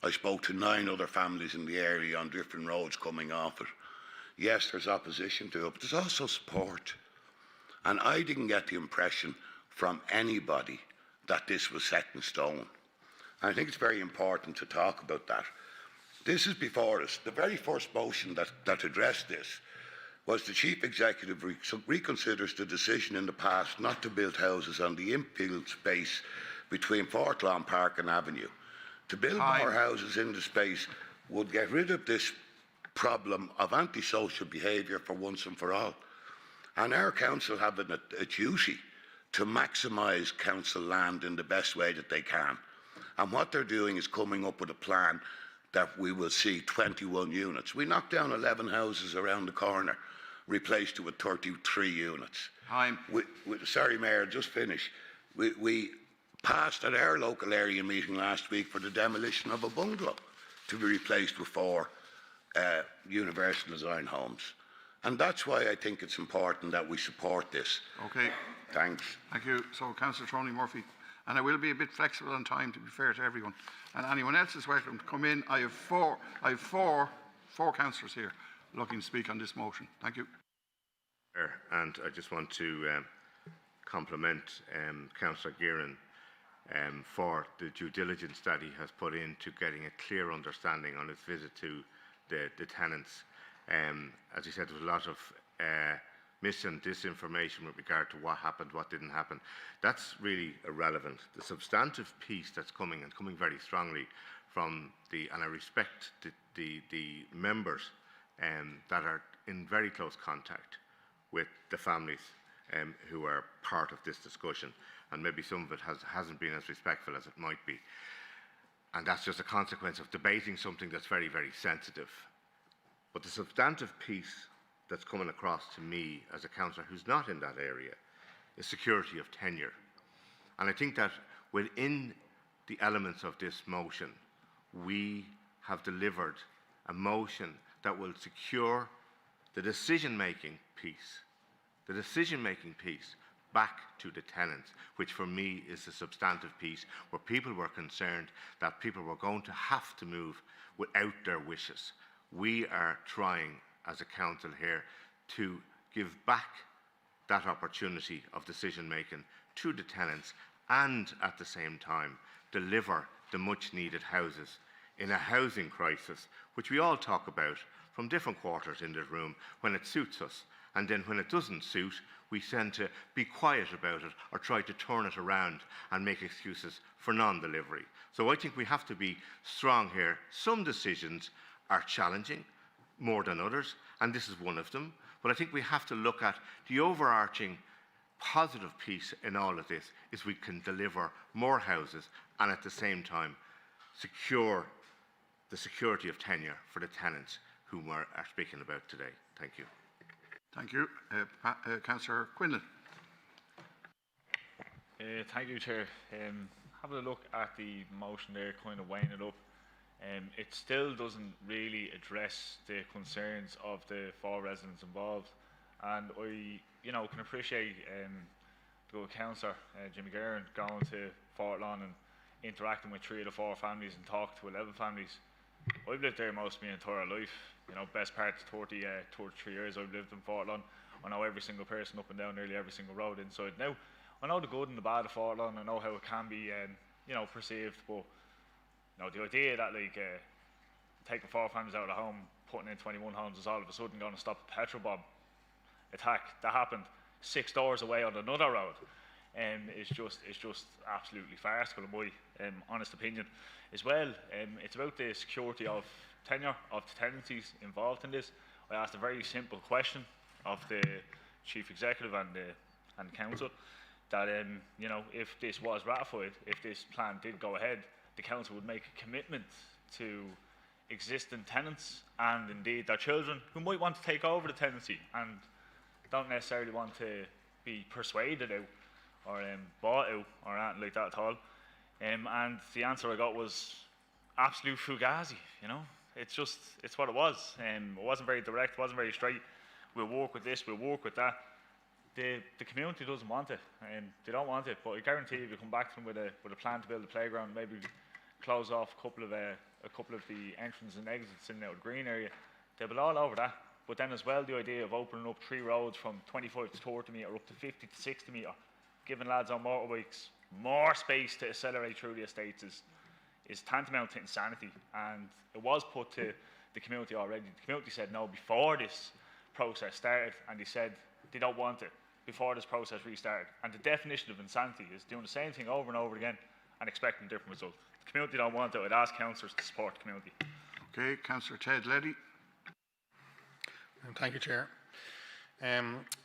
I spoke to 9 other families in the area on different roads coming off it. Yes, there's opposition to it, but there's also support. And I didn't get the impression from anybody that this was set in stone. And I think it's very important to talk about that. This is before us. The very first motion that addressed this was the Chief Executive reconsiders the decision in the past not to build houses on the infield space between Fort Lawn Park and Avenue. To build more houses in the space would get rid of this problem of antisocial behaviour for once and for all. And our council have a duty to maximise council land in the best way that they can. And what they're doing is coming up with a plan that we will see 21 units. We knocked down 11 houses around the corner, replaced it with 33 units. Sorry, Mayor, just finish. We passed at our local area meeting last week for the demolition of a bungalow to be replaced with 4 universal design homes. And that's why I think it's important that we support this. Okay. Thanks. Thank you. So, Councillor Tony Murphy, and I will be a bit flexible on time to be fair to everyone. And anyone else is welcome to come in. I have four councillors here looking to speak on this motion. Thank you. And I just want to compliment Councillor Gearan for the due diligence that he has put into getting a clear understanding on his visit to the tenants. As he said, there was a lot of mis and disinformation with regard to what happened, what didn't happen. That's really irrelevant. The substantive piece that's coming, and coming very strongly from and I respect the members that are in very close contact with the families who are part of this discussion, and maybe some of it hasn't been as respectful as it might be. And that's just a consequence of debating something that's very, very sensitive. But the substantive piece that's coming across to me as a councillor who's not in that area is security of tenure. And I think that within the elements of this motion, we have delivered a motion that will secure the decision-making piece back to the tenants, which for me is the substantive piece, where people were concerned that people were going to have to move without their wishes. We are trying as a council here to give back that opportunity of decision making to the tenants, and at the same time deliver the much needed houses in a housing crisis, which we all talk about from different quarters in this room when it suits us, and then when it doesn't suit, we tend to be quiet about it or try to turn it around and make excuses for non-delivery. So I think we have to be strong here. Some decisions are challenging more than others, and this is one of them. But I think we have to look at the overarching positive piece in all of this is we can deliver more houses and at the same time secure the security of tenure for the tenants whom we are speaking about today. Thank you. Thank you. Councillor Quinlan. Thank you, Chair. Having a look at the motion there, kind of weighing it up, it still doesn't really address the concerns of the 4 residents involved. And I, can appreciate the good councillor, Jimmy Guerin, going to Fort Lawn and interacting with 3 of the 4 families and talking to 11 families. I've lived there most of my entire life. Best part of 33 years I've lived in Fort Lawn. I know every single person up and down nearly every single road inside. Now, I know the good and the bad of Fort Lawn. I know how it can be, perceived. But the idea that taking 4 families out of the home, putting in 21 homes is all of a sudden going to stop a petrol bomb attack that happened 6 doors away on another road, it's just absolutely farcical in my honest opinion. As well, it's about the security of tenure of the tenancies involved in this. I asked a very simple question of the Chief Executive and the Council that if this was ratified, if this plan did go ahead, the Council would make a commitment to existing tenants and indeed their children who might want to take over the tenancy and don't necessarily want to be persuaded out or bought out or anything like that at all. And the answer I got was absolute fugazi. It's what it was. It wasn't very direct, wasn't very straight. We'll work with this, we'll work with that. The community doesn't want it, and they don't want it. But I guarantee if you come back to them with a plan to build a playground, maybe close off a couple of the entrances and exits in the green area, they'll be all over that. But then as well, the idea of opening up 3 roads from 25 to 30 metre up to 50 to 60 metre, giving lads on motorbikes more space to accelerate through the estates is tantamount to insanity, and it was put to the community already. The community said no before this process started, and they said they don't want it before this process restarted. And the definition of insanity is doing the same thing over and over again and expecting a different result. The community don't want it. I'd ask councillors to support the community. Okay, Councillor Ted Leddy. Thank you, Chair.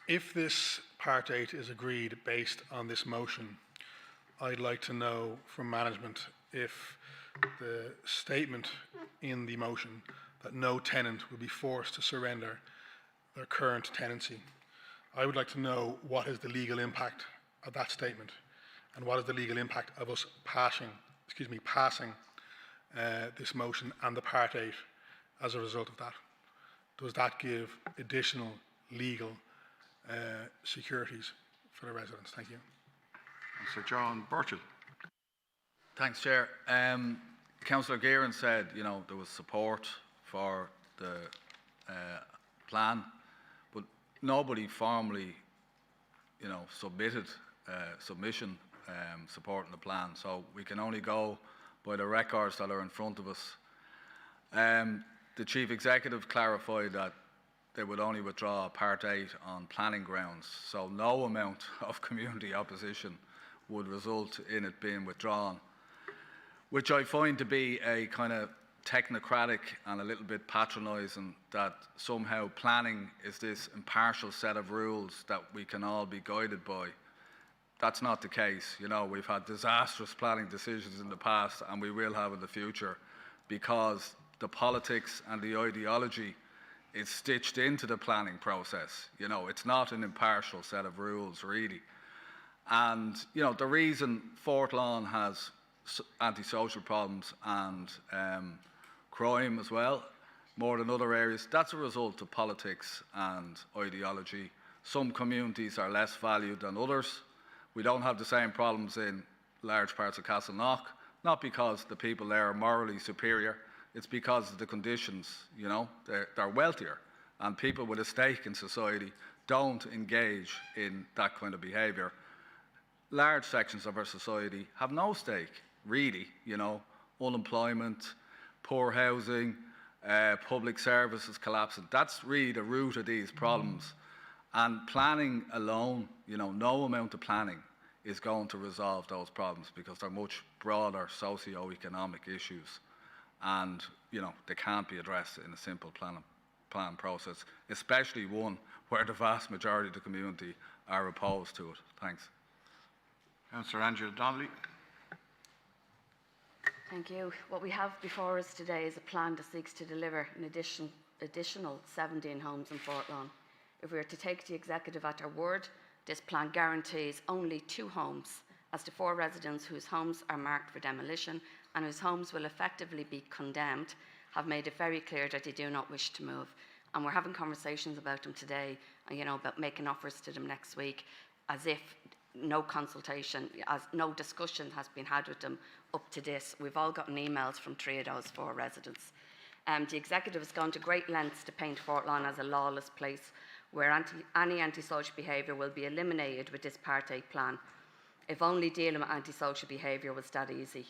If this Part 8 is agreed based on this motion, I'd like to know from management if the statement in the motion that no tenant will be forced to surrender their current tenancy, I would like to know what is the legal impact of that statement and what is the legal impact of us passing this motion and the Part 8 as a result of that. Does that give additional legal securities for the residents? Thank you. Sir John Burchell. Thanks, Chair. Councillor Gearan said, there was support for the plan, but nobody formally, submitted submission supporting the plan. So we can only go by the records that are in front of us. The Chief Executive clarified that they would only withdraw Part 8 on planning grounds, so no amount of community opposition would result in it being withdrawn, which I find to be a kind of technocratic and a little bit patronising, that somehow planning is this impartial set of rules that we can all be guided by. That's not the case. We've had disastrous planning decisions in the past, and we will have in the future, because the politics and the ideology is stitched into the planning process. It's not an impartial set of rules, really. And, the reason Fort Lawn has antisocial problems and crime as well, more than other areas, that's a result of politics and ideology. Some communities are less valued than others. We don't have the same problems in large parts of Castleknock, not because the people there are morally superior, it's because of the conditions. They're wealthier, and people with a stake in society don't engage in that kind of behaviour. Large sections of our society have no stake, really. Unemployment, poor housing, public services collapsing. That's really the root of these problems. And planning alone, no amount of planning is going to resolve those problems, because they're much broader socio-economic issues, and they can't be addressed in a simple plan process, especially one where the vast majority of the community are opposed to it. Thanks. Councillor Angela Donnelly. Thank you. What we have before us today is a plan that seeks to deliver an additional 17 homes in Fort Lawn. If we are to take the executive at their word, this plan guarantees only 2 homes, as the 4 residents whose homes are marked for demolition and whose homes will effectively be condemned have made it very clear that they do not wish to move. And we're having conversations about them today, about making offers to them next week, as if no consultation, as no discussion has been had with them up to this. We've all gotten emails from 3 of those 4 residents. The executive has gone to great lengths to paint Fort Lawn as a lawless place where any antisocial behaviour will be eliminated with this Part 8 plan. If only dealing with antisocial behaviour was that easy.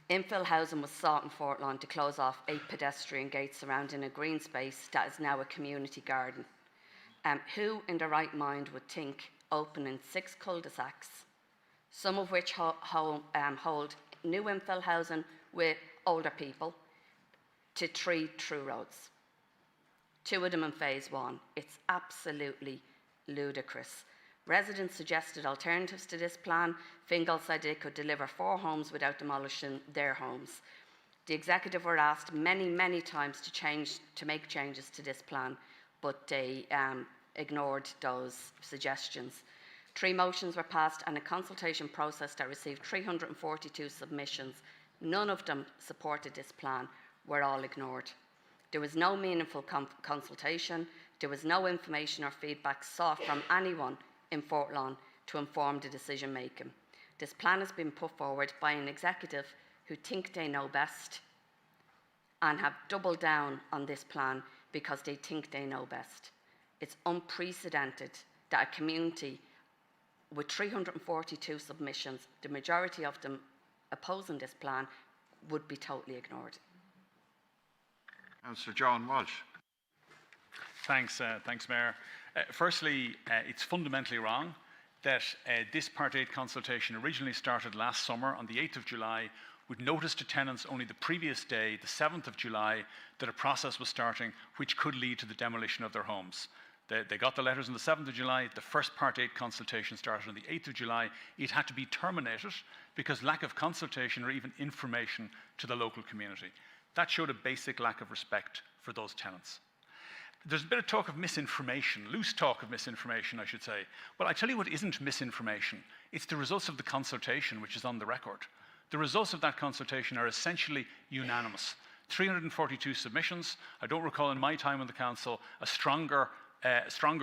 Infill housing was sought in Fort Lawn to close off 8 pedestrian gates surrounding a green space that is now a community garden. Who in their right mind would think opening 6 cul-de-sacs, some of which hold new infill housing with older people, to 3 true roads? 2 of them in phase 1. It's absolutely ludicrous. Residents suggested alternatives to this plan. Fingal said they could deliver 4 homes without demolishing their homes. The executive were asked many, many times to make changes to this plan, but they ignored those suggestions. 3 motions were passed and a consultation process that received 342 submissions. None of them supported this plan, were all ignored. There was no meaningful consultation. There was no information or feedback sought from anyone in Fort Lawn to inform the decision making. This plan has been put forward by an executive who think they know best and have doubled down on this plan because they think they know best. It's unprecedented that a community with 342 submissions, the majority of them opposing this plan would be totally ignored. Councillor John Walsh. Thanks, Mayor. Firstly, it's fundamentally wrong that this Part 8 consultation originally started last summer on the 8th of July with notice to tenants only the previous day, the 7th of July, that a process was starting which could lead to the demolition of their homes. They got the letters on the 7th of July. The first Part 8 consultation started on the 8th of July. It had to be terminated because lack of consultation or even information to the local community. That showed a basic lack of respect for those tenants. There's a bit of talk of misinformation, loose talk of misinformation, I should say. Well, I tell you what isn't misinformation. It's the results of the consultation, which is on the record. The results of that consultation are essentially unanimous. 342 submissions. I don't recall in my time on the council a stronger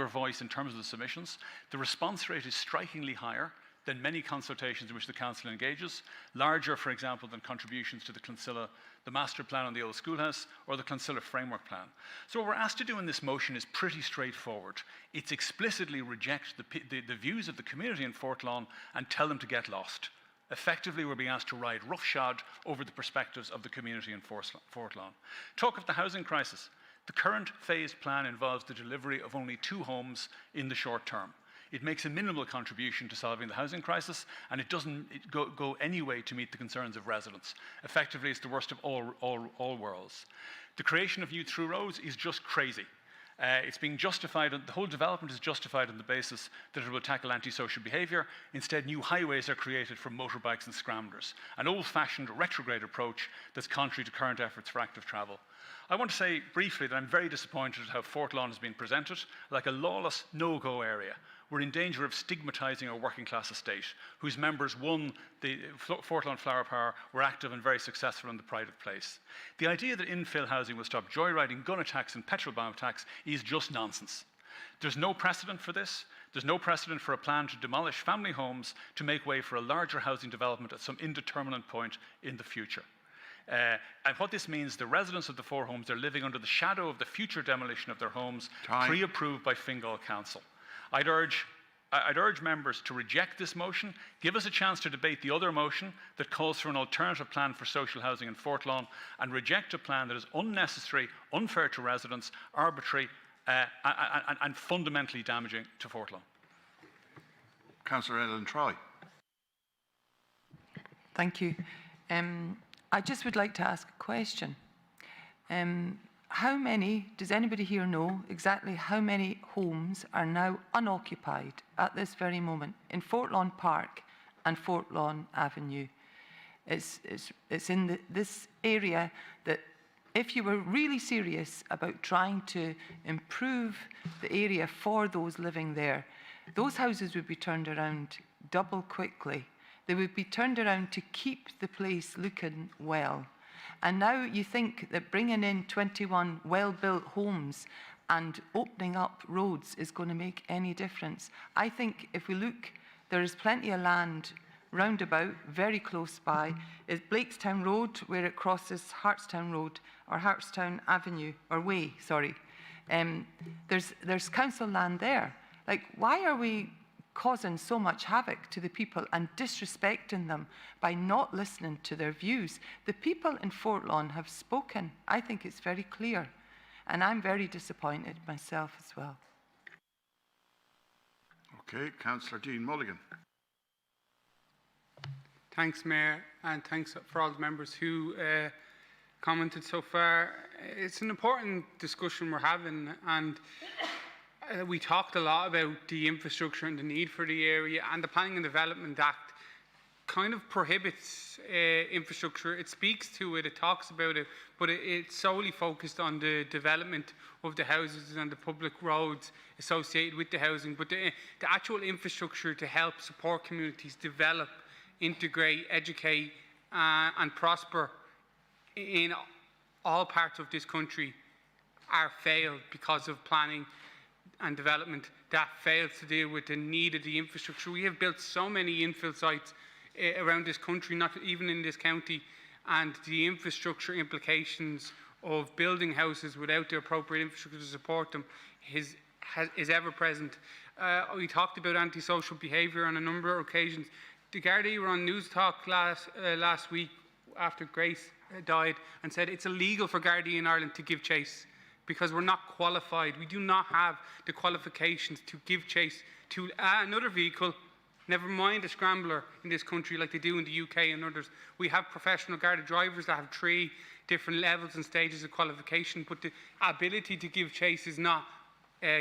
voice in terms of the submissions. The response rate is strikingly higher than many consultations in which the council engages, larger, for example, than contributions to the Clonsilla, the master plan on the old schoolhouse, or the Clonsilla framework plan. So what we're asked to do in this motion is pretty straightforward. It's explicitly reject the views of the community in Fortlawn and tell them to get lost. Effectively, we're being asked to ride roughshod over the perspectives of the community in Fortlawn. Talk of the housing crisis. The current phased plan involves the delivery of only 2 homes in the short term. It makes a minimal contribution to solving the housing crisis, and it doesn't go any way to meet the concerns of residents. Effectively, it's the worst of all worlds. The creation of new through roads is just crazy. It's being justified, the whole development is justified on the basis that it will tackle antisocial behaviour. Instead, new highways are created for motorbikes and scramblers, an old-fashioned retrograde approach that's contrary to current efforts for active travel. I want to say briefly that I'm very disappointed at how Fortlawn has been presented, like a lawless no-go area. We're in danger of stigmatising our working class estate, whose members won the Fortlawn Flower Power, were active and very successful in the pride of place. The idea that infill housing will stop joyriding, gun attacks and petrol bomb attacks is just nonsense. There's no precedent for this. There's no precedent for a plan to demolish family homes to make way for a larger housing development at some indeterminate point in the future. And what this means, the residents of the 4 homes are living under the shadow of the future demolition of their homes, pre-approved by Fingal Council. I'd urge members to reject this motion, give us a chance to debate the other motion that calls for an alternative plan for social housing in Fortlawn, and reject a plan that is unnecessary, unfair to residents, arbitrary, and fundamentally damaging to Fortlawn. Councillor Ellen Troy. Thank you. I just would like to ask a question. How many, does anybody here know exactly how many homes are now unoccupied at this very moment in Fortlawn Park and Fortlawn Avenue? It's in this area that if you were really serious about trying to improve the area for those living there, those houses would be turned around double quickly. They would be turned around to keep the place looking well. And now you think that bringing in 21 well-built homes and opening up roads is going to make any difference. I think if we look, there is plenty of land roundabout, very close by, is Blakestown Road, where it crosses Hartstown Road, or Hartstown Avenue, or Way, sorry. There's council land there. Like, why are we causing so much havoc to the people and disrespecting them by not listening to their views? The people in Fortlawn have spoken. I think it's very clear. And I'm very disappointed myself as well. Okay, Councillor Dean Mulligan. Thanks, Mayor, and thanks for all the members who commented so far. It's an important discussion we're having, and we talked a lot about the infrastructure and the need for the area, and the Planning and Development Act kind of prohibits infrastructure. It speaks to it, it talks about it, but it's solely focused on the development of the houses and the public roads associated with the housing. But the actual infrastructure to help support communities develop, integrate, educate and prosper in all parts of this country are failed because of planning and development that fails to deal with the need of the infrastructure. We have built so many infill sites around this country, not even in this county, and the infrastructure implications of building houses without the appropriate infrastructure to support them is ever present. We talked about antisocial behaviour on a number of occasions. The Gardaí were on News Talk last week after Grace died and said it's illegal for Gardaí in Ireland to give chase because we're not qualified. We do not have the qualifications to give chase to another vehicle, never mind a scrambler in this country like they do in the UK and others. We have professional Garda drivers that have 3 different levels and stages of qualification, but the ability to give chase is not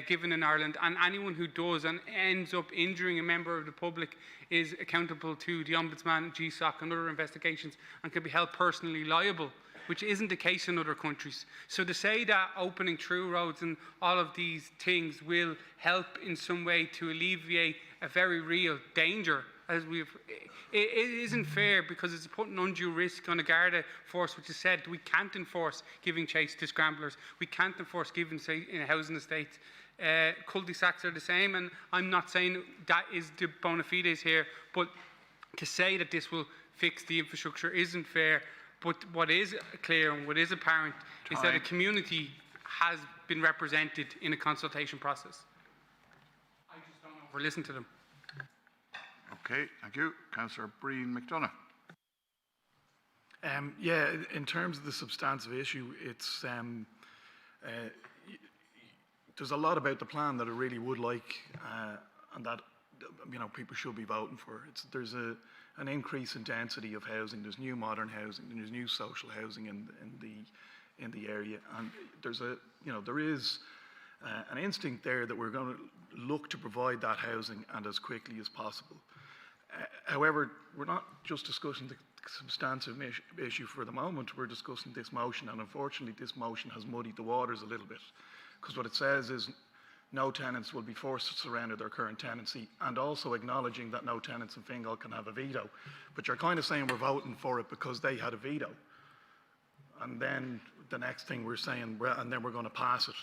given in Ireland, and anyone who does and ends up injuring a member of the public is accountable to the Ombudsman, GSOC and other investigations and can be held personally liable, which isn't the case in other countries. So to say that opening through roads and all of these things will help in some way to alleviate a very real danger, as it isn't fair, because it's putting undue risk on a Garda force which has said we can't enforce giving chase to scramblers, we can't enforce giving say in a housing estate. Cul-de-sacs are the same, and I'm not saying that is the bona fides here, but to say that this will fix the infrastructure isn't fair. But what is clear and what is apparent is that a community has been represented in a consultation process. I just don't know if we're listening to them. Okay, thank you. Councillor Breen McDonough. Yeah, in terms of the substantive issue, it's there's a lot about the plan that I really would like, and that people should be voting for. There's an increase in density of housing. There's new modern housing. There's new social housing in the area, and there is an instinct there that we're going to look to provide that housing and as quickly as possible. However, we're not just discussing the substantive issue for the moment. We're discussing this motion, and unfortunately, this motion has muddied the waters a little bit, because what it says is no tenants will be forced to surrender their current tenancy, and also acknowledging that no tenants in Fingal can have a veto. But you're kind of saying we're voting for it because they had a veto. And then the next thing we're saying, and then we're going to pass it.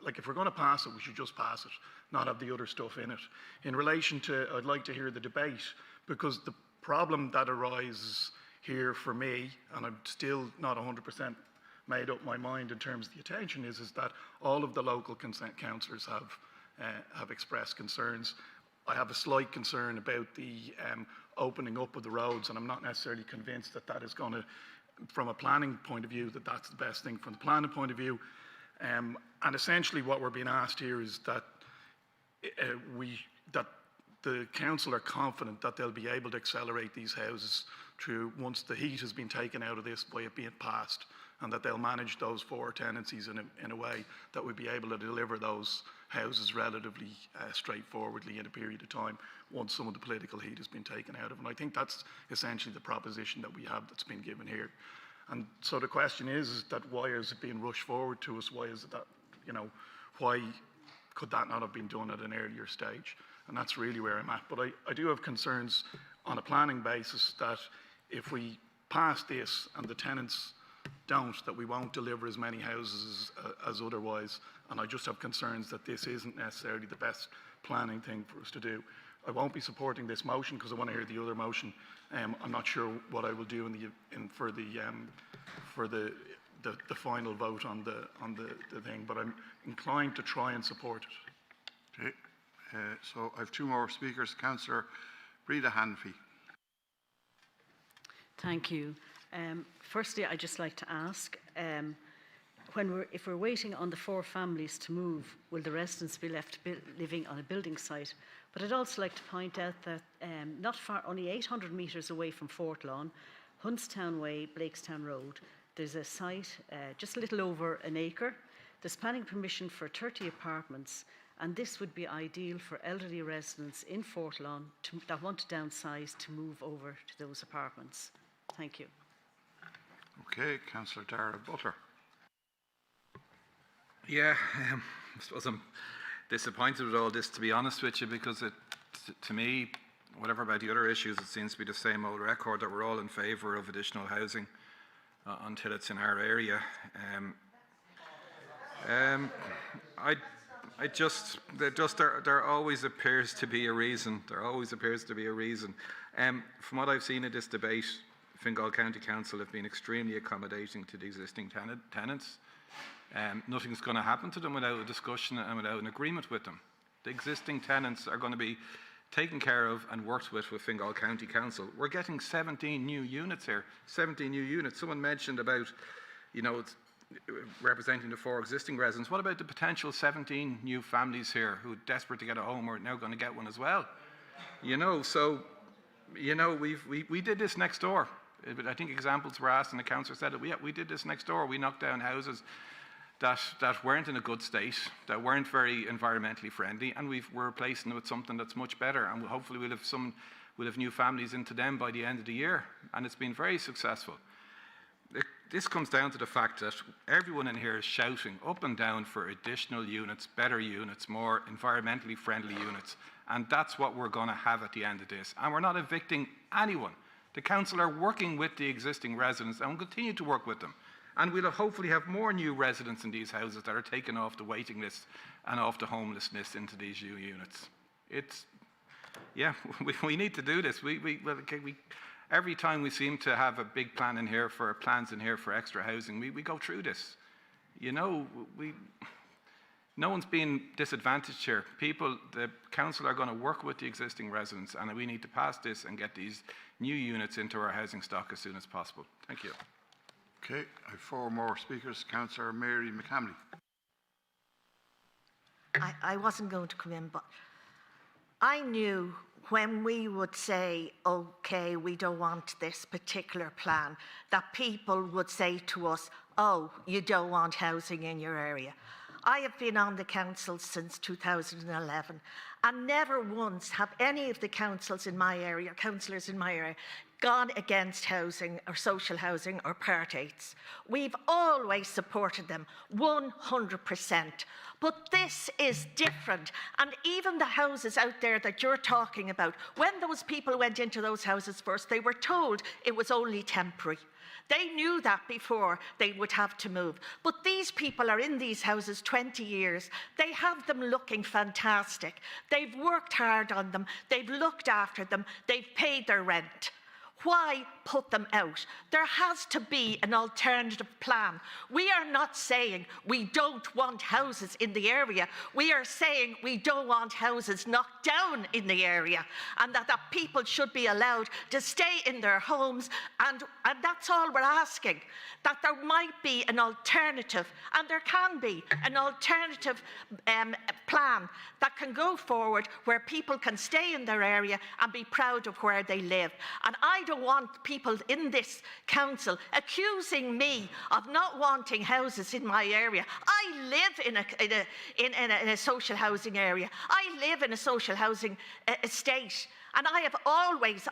Like, if we're going to pass it, we should just pass it, not have the other stuff in it. In relation to, I'd like to hear the debate, because the problem that arises here for me, and I'm still not 100% made up my mind in terms of the attention, is that all of the local councillors have expressed concerns. I have a slight concern about the opening up of the roads, and I'm not necessarily convinced that that is going to, from a planning point of view, that that's the best thing from the planning point of view. And essentially what we're being asked here is that that the council are confident that they'll be able to accelerate these houses through, once the heat has been taken out of this by it being passed, and that they'll manage those 4 tenancies in a way that would be able to deliver those houses relatively straightforwardly in a period of time once some of the political heat has been taken out of it. And I think that's essentially the proposition that we have that's been given here. And so the question is that why is it being rushed forward to us? Why is it that, why could that not have been done at an earlier stage? And that's really where I'm at. But I do have concerns on a planning basis that if we pass this and the tenants don't, that we won't deliver as many houses as otherwise. And I just have concerns that this isn't necessarily the best planning thing for us to do. I won't be supporting this motion because I want to hear the other motion. I'm not sure what I will do for the final vote on the thing, but I'm inclined to try and support it. Okay. So I have 2 more speakers. Councillor Breda Hanfey. Thank you. Firstly, I'd just like to ask, if we're waiting on the 4 families to move, will the residents be left living on a building site? But I'd also like to point out that not far, only 800 metres away from Fort Lawn, Huntstown Way, Blakestown Road, there's a site just a little over an acre. There's planning permission for 30 apartments, and this would be ideal for elderly residents in Fort Lawn that want to downsize to move over to those apartments. Thank you. Okay, Councillor Dara Butler. Yeah, I suppose I'm disappointed with all this, to be honest with you, because to me, whatever about the other issues, it seems to be the same old record that we're all in favour of additional housing until it's in our area. There always appears to be a reason. There always appears to be a reason. From what I've seen in this debate, Fingal County Council have been extremely accommodating to the existing tenants. Nothing's going to happen to them without a discussion and without an agreement with them. The existing tenants are going to be taken care of and worked with Fingal County Council. We're getting 17 new units here, 17 new units. Someone mentioned about, it's representing the 4 existing residents. What about the potential 17 new families here who are desperate to get a home or are now going to get one as well? We did this next door. I think examples were asked and the councillor said it. We did this next door. We knocked down houses that weren't in a good state, that weren't very environmentally friendly, and we're replacing them with something that's much better. And hopefully we'll have new families into them by the end of the year. And it's been very successful. This comes down to the fact that everyone in here is shouting up and down for additional units, better units, more environmentally friendly units. And that's what we're going to have at the end of this. And we're not evicting anyone. The council are working with the existing residents and will continue to work with them. And we'll hopefully have more new residents in these houses that are taken off the waiting list and off the homelessness into these new units. We need to do this. Every time we seem to have a big plans in here for extra housing, we go through this. No one's being disadvantaged here. The council are going to work with the existing residents, and we need to pass this and get these new units into our housing stock as soon as possible. Thank you. Okay, I have 4 more speakers. Councillor Mary McCamley. I wasn't going to come in, but I knew when we would say, okay, we don't want this particular plan, that people would say to us, oh, you don't want housing in your area. I have been on the council since 2011, and never once have any of the councillors in my area, gone against housing or social housing or Part 8s. We've always supported them 100%. But this is different. And even the houses out there that you're talking about, when those people went into those houses first, they were told it was only temporary. They knew that before they would have to move. But these people are in these houses 20 years. They have them looking fantastic. They've worked hard on them. They've looked after them. They've paid their rent. Why put them out? There has to be an alternative plan. We are not saying we don't want houses in the area. We are saying we don't want houses knocked down in the area, and that people should be allowed to stay in their homes, and that's all we're asking. That there might be an alternative, and there can be an alternative plan that can go forward where people can stay in their area and be proud of where they live. And I don't want people in this council accusing me of not wanting houses in my area. I live in a social housing area. I live in a social housing estate. And I have always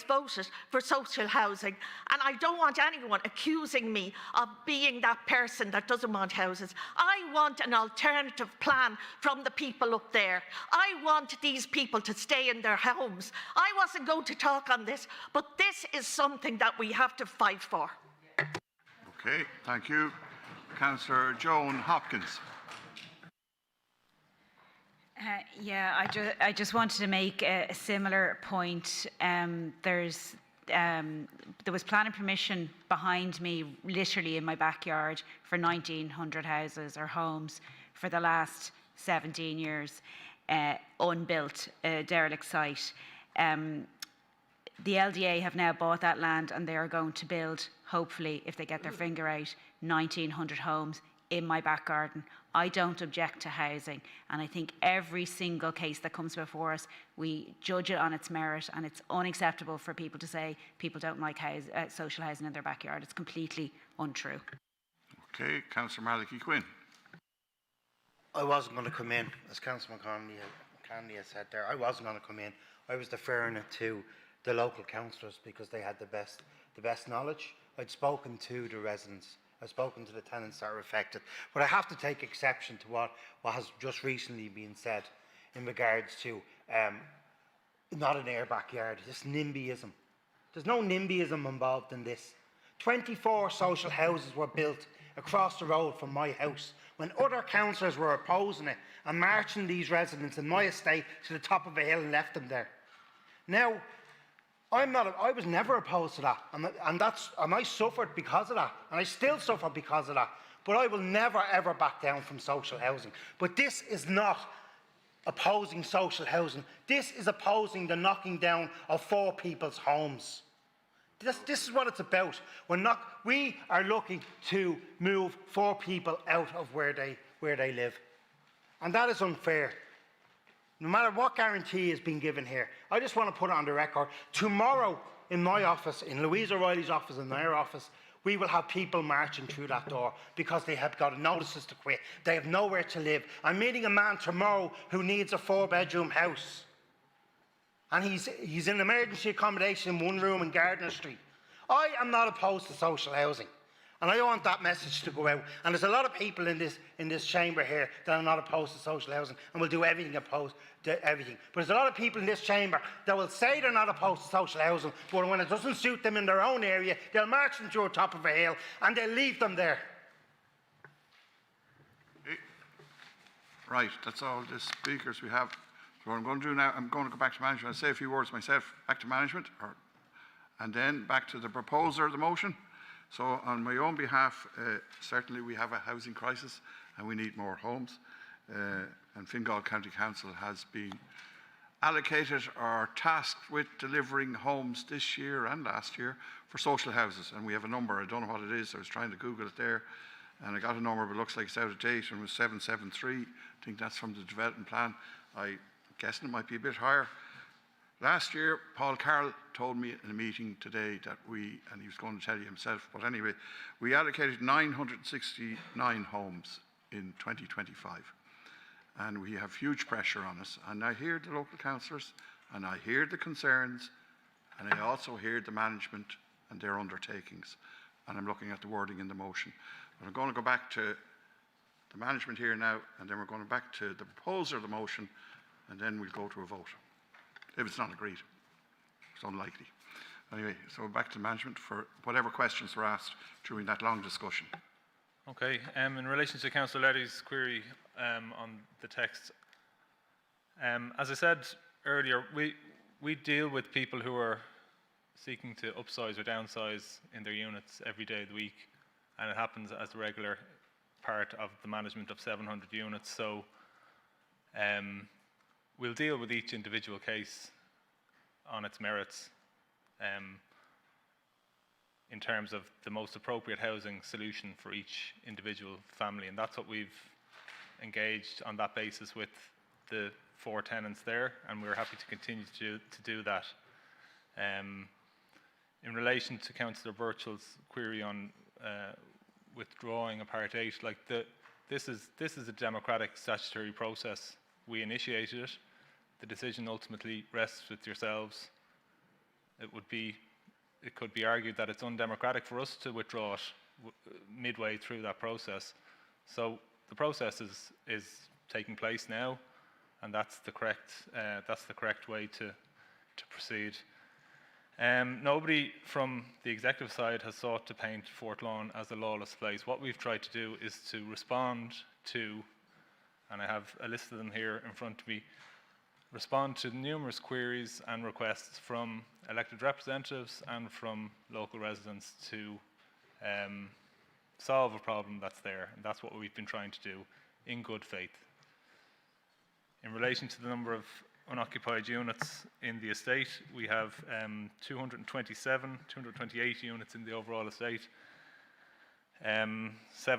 voted for social housing. And I don't want anyone accusing me of being that person that doesn't want houses. I want an alternative plan from the people up there. I want these people to stay in their homes. I wasn't going to talk on this, but this is something that we have to fight for. Okay, thank you. Councillor Joan Hopkins. I just wanted to make a similar point. There was planning permission behind me, literally in my backyard, for 1,900 houses or homes for the last 17 years, unbuilt, derelict site. The LDA have now bought that land, and they are going to build, hopefully, if they get their finger out, 1,900 homes in my back garden. I don't object to housing, and I think every single case that comes before us, we judge it on its merit, and it's unacceptable for people to say people don't like social housing in their backyard. It's completely untrue. Okay, Councillor Malachy Quinn. I wasn't going to come in, as Councillor McCanley has said there. I wasn't going to come in. I was deferring it to the local councillors because they had the best knowledge. I'd spoken to the residents. I've spoken to the tenants that are affected. But I have to take exception to what has just recently been said in regards to not in their backyard, this NIMBYism. There's no NIMBYism involved in this. 24 social houses were built across the road from my house when other councillors were opposing it and marching these residents in my estate to the top of a hill and left them there. Now, I was never opposed to that, and I suffered because of that, and I still suffer because of that. But I will never ever back down from social housing. But this is not opposing social housing. This is opposing the knocking down of 4 people's homes. This is what it's about. We are looking to move 4 people out of where they live. And that is unfair. No matter what guarantee is being given here, I just want to put it on the record. Tomorrow, in my office, in Louise O'Reilly's office, in their office, we will have people marching through that door because they have got notices to quit. They have nowhere to live. I'm meeting a man tomorrow who needs a 4-bedroom house. And he's in emergency accommodation in 1 room in Gardner Street. I am not opposed to social housing. And I want that message to go out. And there's a lot of people in this chamber here that are not opposed to social housing and will do everything opposed to everything. But there's a lot of people in this chamber that will say they're not opposed to social housing, but when it doesn't suit them in their own area, they'll march them through the top of a hill and they'll leave them there. Right, that's all the speakers we have. So what I'm going to do now, I'm going to go back to management and say a few words myself. Back to management, and then back to the proposer of the motion. So on my own behalf, certainly we have a housing crisis and we need more homes. And Fingal County Council has been allocated or tasked with delivering homes this year and last year for social houses. And we have a number, I don't know what it is, I was trying to Google it there. And I got a number, but it looks like it's out of date, and it was 773. I think that's from the development plan. I'm guessing it might be a bit higher. Last year, Paul Carroll told me in a meeting today that and he was going to tell you himself, but anyway, we allocated 969 homes in 2025. And we have huge pressure on us. And I hear the local councillors, and I hear the concerns, and I also hear the management and their undertakings. And I'm looking at the wording in the motion. But I'm going to go back to the management here now, and then we're going back to the proposer of the motion, and then we'll go to a vote. If it's not agreed. It's unlikely. Anyway, so back to management for whatever questions were asked during that long discussion. Okay, in relation to Councillor Letty's query on the text, as I said earlier, we deal with people who are seeking to upsize or downsize in their units every day of the week, and it happens as a regular part of the management of 700 units. So we'll deal with each individual case on its merits in terms of the most appropriate housing solution for each individual family. And that's what we've engaged on that basis with the 4 tenants there, and we're happy to continue to do that. In relation to Councillor Birchall's query on withdrawing a Part 8, this is a democratic statutory process. We initiated it. The decision ultimately rests with yourselves. It could be argued that it's undemocratic for us to withdraw it midway through that process. So the process is taking place now, and that's the correct way to proceed. Nobody from the executive side has sought to paint Fort Lawn as a lawless place. What we've tried to do is to respond to, and I have a list of them here in front of me, respond to numerous queries and requests from elected representatives and from local residents to solve a problem that's there. And that's what we've been trying to do in good faith. In relation to the number of unoccupied units in the estate, we have 228 units in the overall estate, 7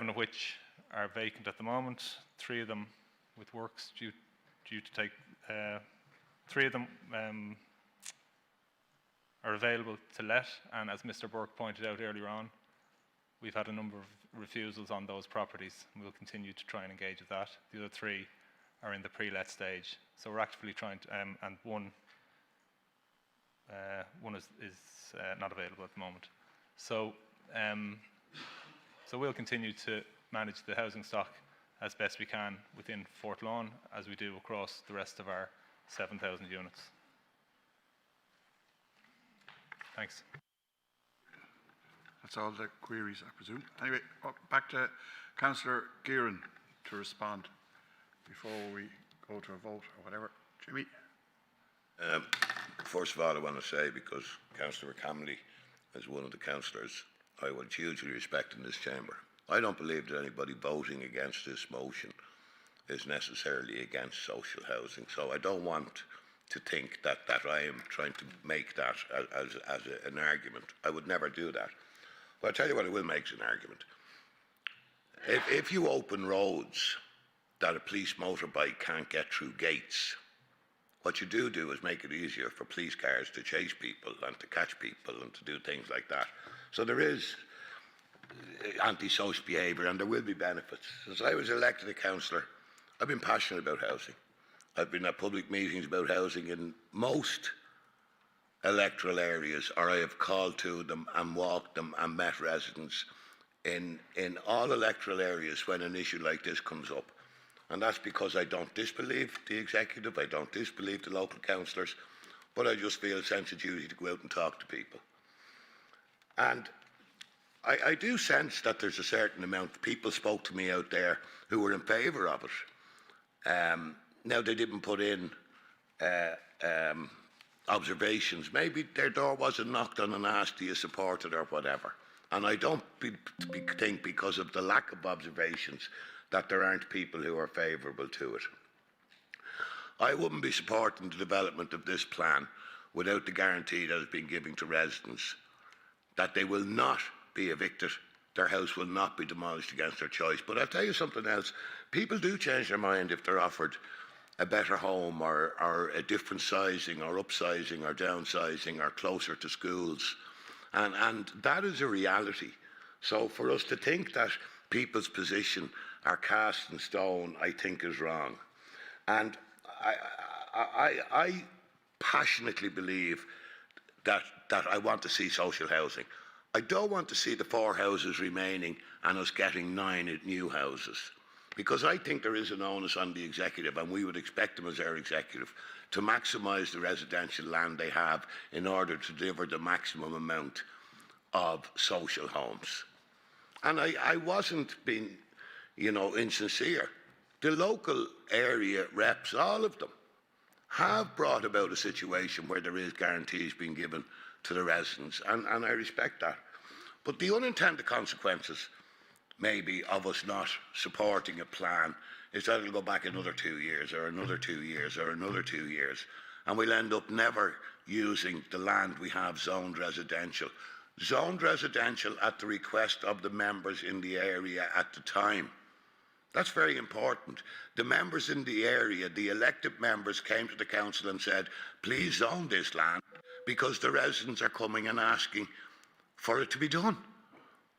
of which are vacant at the moment, 3 of them with works due to take, 3 of them are available to let, and as Mr. Burke pointed out earlier on, we've had a number of refusals on those properties, and we'll continue to try and engage with that. The other 3 are in the pre-let stage, so we're actively trying to, and one is not available at the moment. So, so we'll continue to manage the housing stock as best we can within Fort Lawn, as we do across the rest of our 7,000 units. Thanks. That's all the queries, I presume. Anyway, back to Councillor Gearan to respond before we go to a vote or whatever. Jimmy? First of all, I want to say, because Councillor Camley is one of the councillors I would hugely respect in this chamber, I don't believe that anybody voting against this motion is necessarily against social housing. So I don't want to think that I am trying to make that as an argument. I would never do that. But I'll tell you what I will make as an argument. If you open roads that a police motorbike can't get through gates, what you do is make it easier for police cars to chase people and to catch people and to do things like that. So there is antisocial behaviour and there will be benefits. Since I was elected a councillor, I've been passionate about housing. I've been at public meetings about housing in most electoral areas, or I have called to them and walked them and met residents in all electoral areas when an issue like this comes up. And that's because I don't disbelieve the executive, I don't disbelieve the local councillors, but I just feel a sense of duty to go out and talk to people. And I do sense that there's a certain amount of people spoke to me out there who were in favour of it. Now, they didn't put in observations. Maybe their door wasn't knocked on and asked, do you support it or whatever. And I don't think because of the lack of observations that there aren't people who are favourable to it. I wouldn't be supporting the development of this plan without the guarantee that has been given to residents that they will not be evicted, their house will not be demolished against their choice. But I'll tell you something else. People do change their mind if they're offered a better home or a different sizing or upsizing or downsizing or closer to schools. And that is a reality. So for us to think that people's position are cast in stone, I think is wrong. And I passionately believe that I want to see social housing. I don't want to see the 4 houses remaining and us getting 9 new houses. Because I think there is an onus on the executive, and we would expect them as our executive, to maximise the residential land they have in order to deliver the maximum amount of social homes. And I wasn't being, insincere. The local area reps, all of them, have brought about a situation where there is guarantees being given to the residents, and I respect that. But the unintended consequences, maybe, of us not supporting a plan is that it'll go back another 2 years or another 2 years or another 2 years, and we'll end up never using the land we have zoned residential. Zoned residential at the request of the members in the area at the time. That's very important. The members in the area, the elected members, came to the council and said, please zone this land because the residents are coming and asking for it to be done.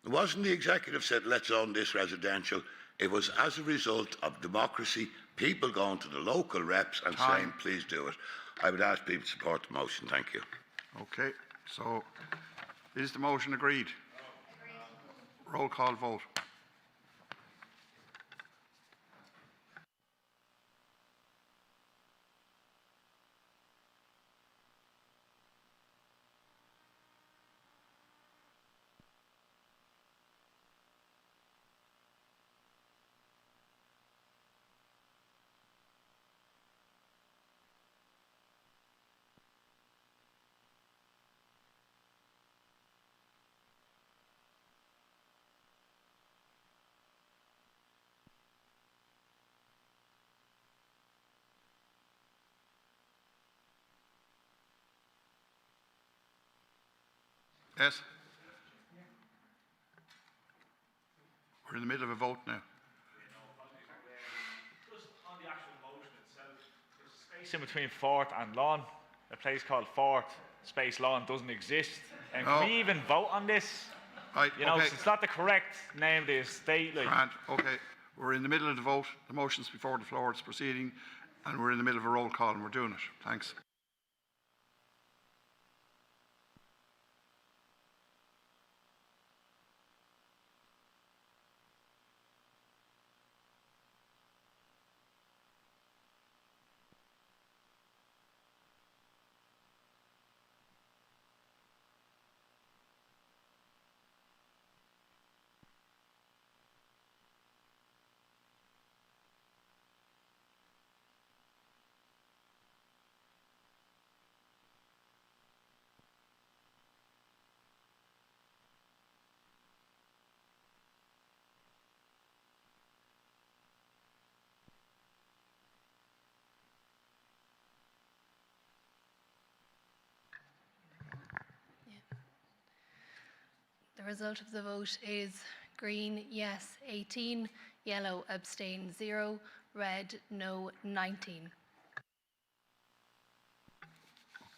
It wasn't the executive said, let's zone this residential. It was as a result of democracy, people going to the local reps and saying, please do it. I would ask people to support the motion. Thank you. Okay, so is the motion agreed? Roll call vote. Yes? We're in the middle of a vote now. Just on the actual motion itself, there's space in between Fort and Lawn. A place called Fort Space Lawn doesn't exist. And can we even vote on this? It's not the correct name of the estate. Grant, okay. We're in the middle of the vote. The motion's before the floor. It's proceeding. And we're in the middle of a roll call and we're doing it. Thanks. The result of the vote is green, yes, 18, yellow, abstain, 0, red, no, 19.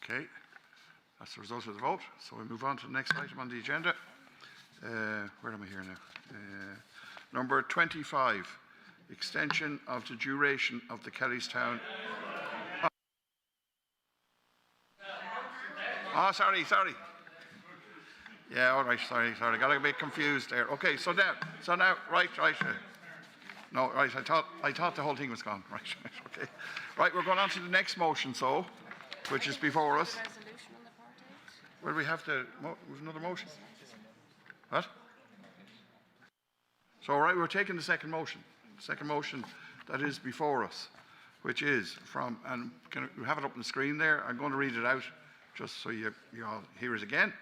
Okay, that's the result of the vote. So we move on to the next item on the agenda. Where am I here now? Number 25, extension of the duration of the Kellystown. Oh, sorry. Yeah, all right, sorry. Got a bit confused there. Okay, so now, right. No, right, I thought the whole thing was gone. Right, okay. Right, we're going on to the next motion, so, which is before us. Well, we have another motion. What? So, right, we're taking the second motion. The second motion that is before us, which is from, and can you have it up on the screen there? I'm going to read it out just so you all hear it again.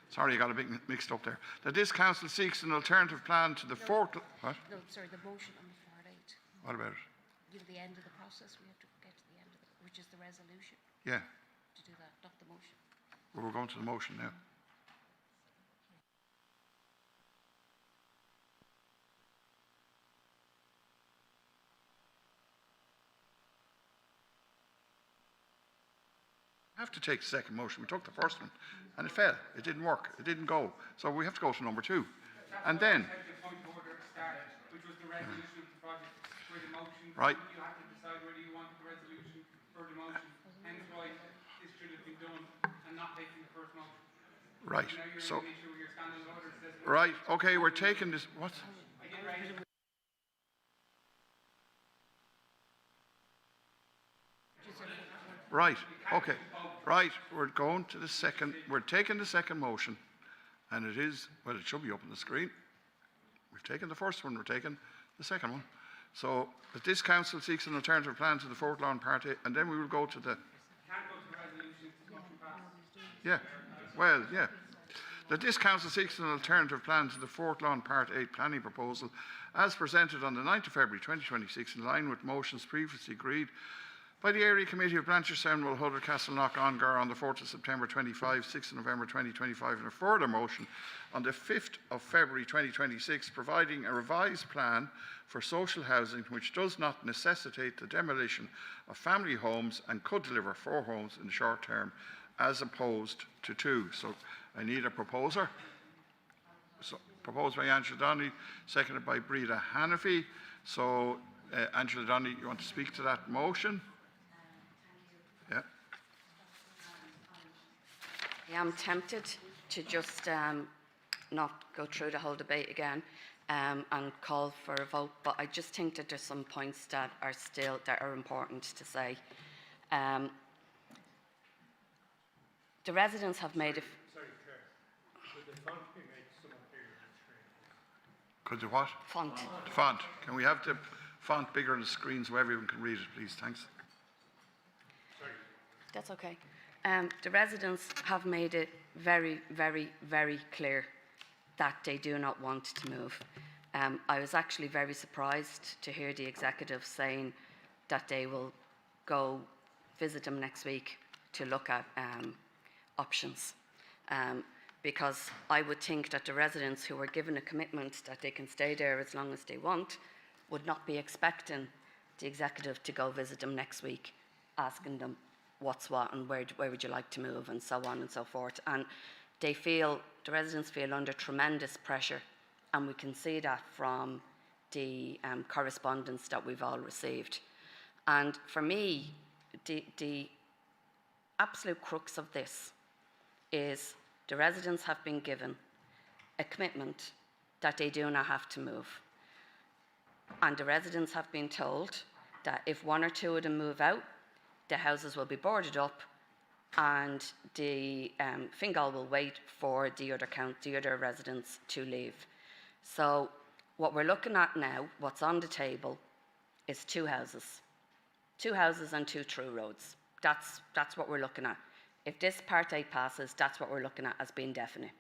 Sorry, I got a bit mixed up there. That this council seeks an alternative plan to the fourth. What? No, sorry, the motion on the part 8. What about it? The end of the process, we have to get to the end of it, which is the resolution. Yeah. To do that, not the motion. Well, we're going to the motion now. We have to take the second motion. We took the first one and it fell. It didn't work. It didn't go. So we have to go to number 2. And then. Right. You have to decide whether you want the resolution or the motion. Hence why this should have been done and not taking the first motion. Right. Now you're So. in an issue where your standing order says. Right. Okay. We're taking this. What? I did raise it. Right. Okay. Right. We're going to the second. We're taking the second motion, and it is. Well, it should be up on the screen. We've taken the first one. We're taking the second one. So that this council seeks an alternative plan to the Fort Lawn Part 8, and then we will go to the. Can't go to the resolution if the motion passes. Yeah. Well, yeah. That this council seeks an alternative plan to the Fort Lawn Part 8 planning proposal as presented on the 9th of February 2026 in line with motions previously agreed by the Area Committee of Blanchardstown, Mulhuddle, Castleknock, Ongar on the 4th of September 25, 6th of November 2025 and a further motion on the 5th of February 2026 providing a revised plan for social housing which does not necessitate the demolition of family homes and could deliver 4 homes in the short term as opposed to 2. So I need a proposer. So, proposed by Angela Donnelly, seconded by Breda Hannafy. So Angela Donnelly, you want to speak to that motion? Yeah. I am tempted to just not go through the whole debate again and call for a vote, but I just think that there's some points that are important to say. The residents have made a... Sorry, Chair. Could the font be made somewhat bigger than the screen? Could the what? Font. The font. Can we have the font bigger on the screen so everyone can read it, please? Thanks. Sorry. That's okay. The residents have made it very, very, very clear that they do not want to move. I was actually very surprised to hear the executive saying that they will go visit them next week to look at options. Because I would think that the residents who were given a commitment that they can stay there as long as they want would not be expecting the executive to go visit them next week, asking them what's what and where would you like to move and so on and so forth. And the residents feel under tremendous pressure, and we can see that from the correspondence that we've all received. And for me, the absolute crux of this is the residents have been given a commitment that they do not have to move. And the residents have been told that if 1 or 2 of them move out, the houses will be boarded up and the Fingal will wait for the other residents to leave. So what we're looking at now, what's on the table, is 2 houses. 2 houses and 2 through roads. That's what we're looking at. If this Part 8 passes, that's what we're looking at as being definite.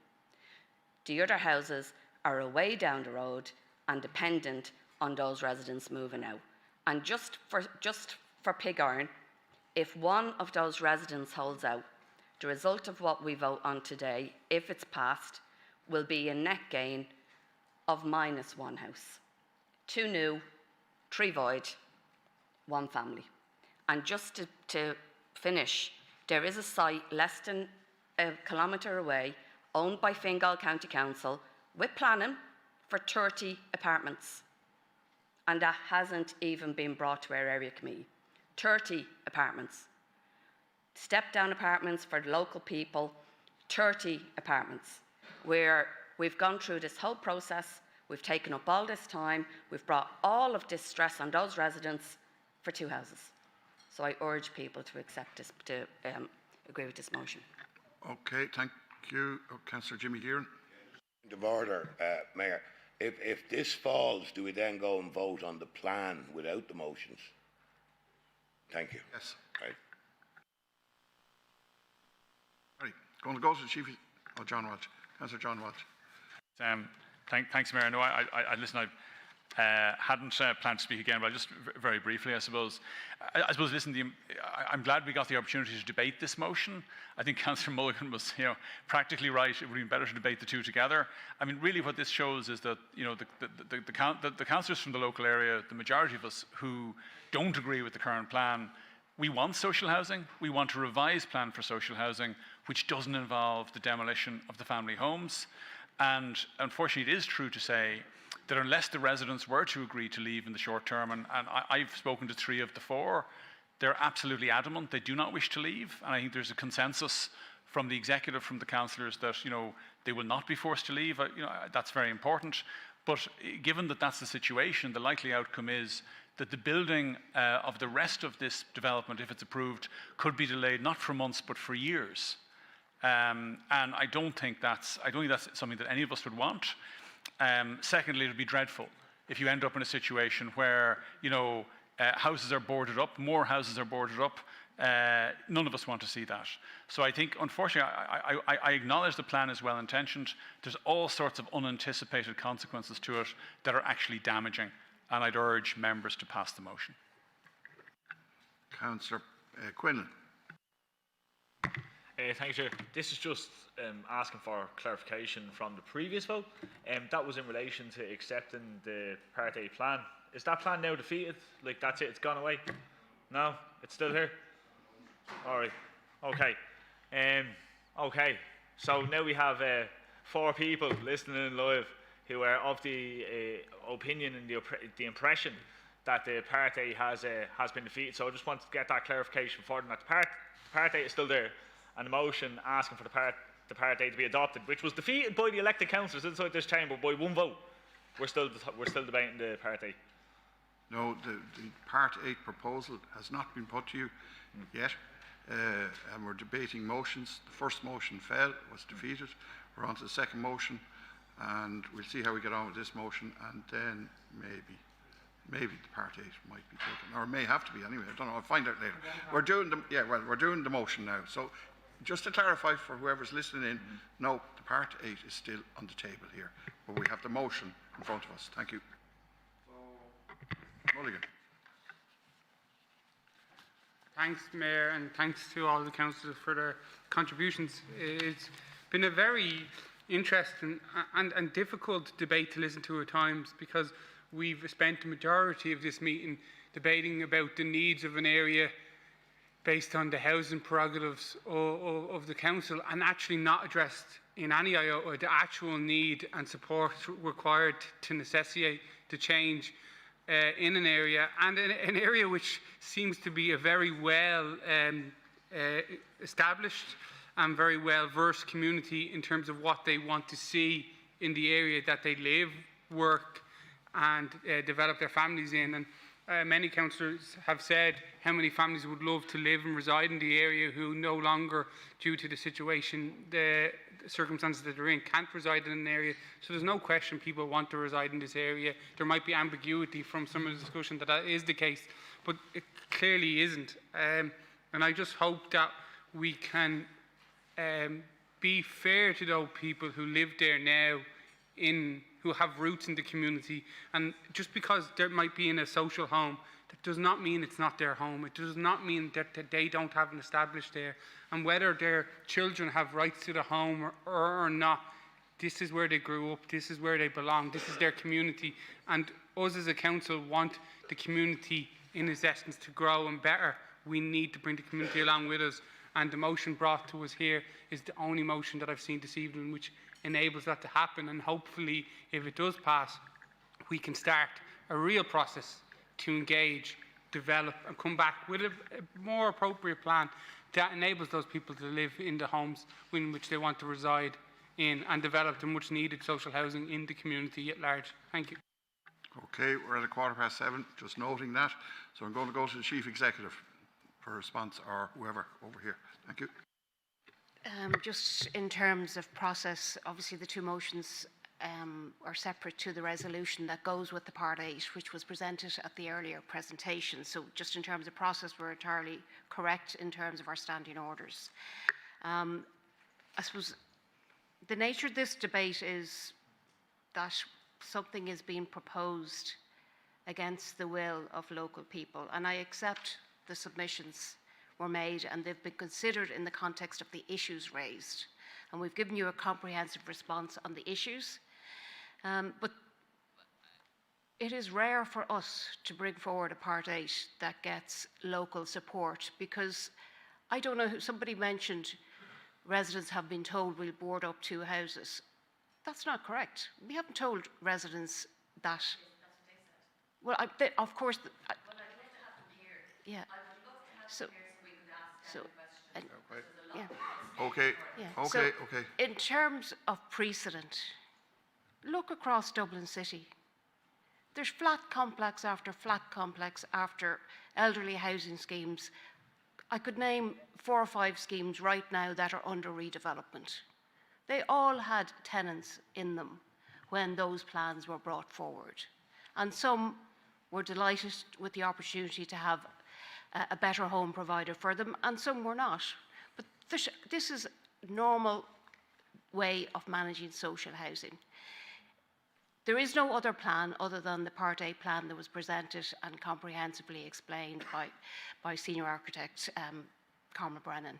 The other houses are away down the road and dependent on those residents moving out. And just for pig iron, if one of those residents holds out, the result of what we vote on today, if it's passed, will be a net gain of -1 house. 2 new, 3 void, 1 family. And just to finish, there is a site less than a kilometre away, owned by Fingal County Council, with planning for 30 apartments. And that hasn't even been brought to our area committee. 30 apartments. Step-down apartments for the local people, 30 apartments, where we've gone through this whole process, we've taken up all this time, we've brought all of this stress on those residents for 2 houses. So I urge people to accept this, to agree with this motion. Okay, thank you. Councillor Jimmy Gearan. Point of order, Mayor. If this falls, do we then go and vote on the plan without the motions? Thank you. Yes. Right. Right. Going to go to the Chief. Oh, John Walsh. Councillor John Walsh. Thanks, Mayor. No, listen, I hadn't planned to speak again, but just very briefly, I suppose. Listen, I'm glad we got the opportunity to debate this motion. I think Councillor Mulligan was, practically right. It would have been better to debate the two together. I mean, really, what this shows is that, the councillors from the local area, the majority of us who don't agree with the current plan, we want social housing. We want a revised plan for social housing, which doesn't involve the demolition of the family homes. And unfortunately, it is true to say that unless the residents were to agree to leave in the short term, and I've spoken to 3 of the 4, they're absolutely adamant they do not wish to leave. And I think there's a consensus from the executive, from the councillors, that they will not be forced to leave. That's very important. But given that that's the situation, the likely outcome is that the building of the rest of this development, if it's approved, could be delayed not for months but for years. And I don't think that's something that any of us would want. Secondly, it would be dreadful if you end up in a situation where houses are boarded up, more houses are boarded up. None of us want to see that. So I think, unfortunately, I acknowledge the plan is well intentioned. There's all sorts of unanticipated consequences to it that are actually damaging, and I'd urge members to pass the motion. Councillor Quinlan. Thank you, Chair. This is just asking for clarification from the previous vote. That was in relation to accepting the Part A plan. Is that plan now defeated? Like, that's it, it's gone away? No? It's still here? All right. Okay. Okay. So now we have 4 people listening in live who are of the opinion and the impression that the Part A has been defeated. So I just want to get that clarification for them, that the Part A is still there, and the motion asking for the Part A to be adopted, which was defeated by the elected councillors inside this chamber by 1 vote. We're still debating the Part A. No, the Part 8 proposal has not been put to you yet, and we're debating motions. The first motion fell, was defeated. We're on to the second motion, and we'll see how we get on with this motion, and then maybe the Part 8 might be taken, or it may have to be anyway. I don't know. I'll find out later. We're doing the motion now. So, just to clarify for whoever's listening in, no, the Part 8 is still on the table here, but we have the motion in front of us. Thank you. Mulligan. Thanks, Mayor, and thanks to all the councillors for their contributions. It's been a very interesting and difficult debate to listen to at times, because we've spent the majority of this meeting debating about the needs of an area based on the housing prerogatives of the council, and actually not addressed in any iota the actual need and support required to necessitate the change in an area, and in an area which seems to be a very well established and very well versed community in terms of what they want to see in the area that they live, work and develop their families in. And many councillors have said how many families would love to live and reside in the area who no longer, due to the situation, the circumstances that they're in, can't reside in an area. So there's no question people want to reside in this area. There might be ambiguity from some of the discussion that is the case, but it clearly isn't. And I just hope that we can be fair to those people who live there now, who have roots in the community. And just because they might be in a social home, that does not mean it's not their home. It does not mean that they don't have an established there. And whether their children have rights to the home or not This is where they grew up, this is where they belong, this is their community, and us as a council want the community in its essence to grow and better. We need to bring the community along with us, and the motion brought to us here is the only motion that I've seen this evening which enables that to happen, and hopefully if it does pass we can start a real process to engage, develop and come back with a more appropriate plan that enables those people to live in the homes in which they want to reside in and develop the much needed social housing in the community at large. Thank you. Okay, we're at 7:15, just noting that. So I'm going to go to the Chief Executive for a response, or whoever over here. Thank you. Just in terms of process, obviously the two motions are separate to the resolution that goes with the Part 8, which was presented at the earlier presentation. So just in terms of process, we're entirely correct in terms of our standing orders. I suppose the nature of this debate is that something is being proposed against the will of local people, and I accept the submissions were made and they've been considered in the context of the issues raised, and we've given you a comprehensive response on the issues, but it is rare for us to bring forward a Part 8 that gets local support, because I don't know, somebody mentioned residents have been told we'll board up 2 houses. That's not correct. We haven't told residents that. Well, of course. Well, I'd love to have them here. Yeah. I would love to have them here so we could ask them questions. Yeah. Okay. Yeah. Okay. So, okay. in terms of precedent, look across Dublin City. There's flat complex after elderly housing schemes. I could name 4 or 5 schemes right now that are under redevelopment. They all had tenants in them when those plans were brought forward. And some were delighted with the opportunity to have a better home provided for them, and some were not. But this is a normal way of managing social housing. There is no other plan other than the Part 8 plan that was presented and comprehensively explained by Senior Architect Cormac Brennan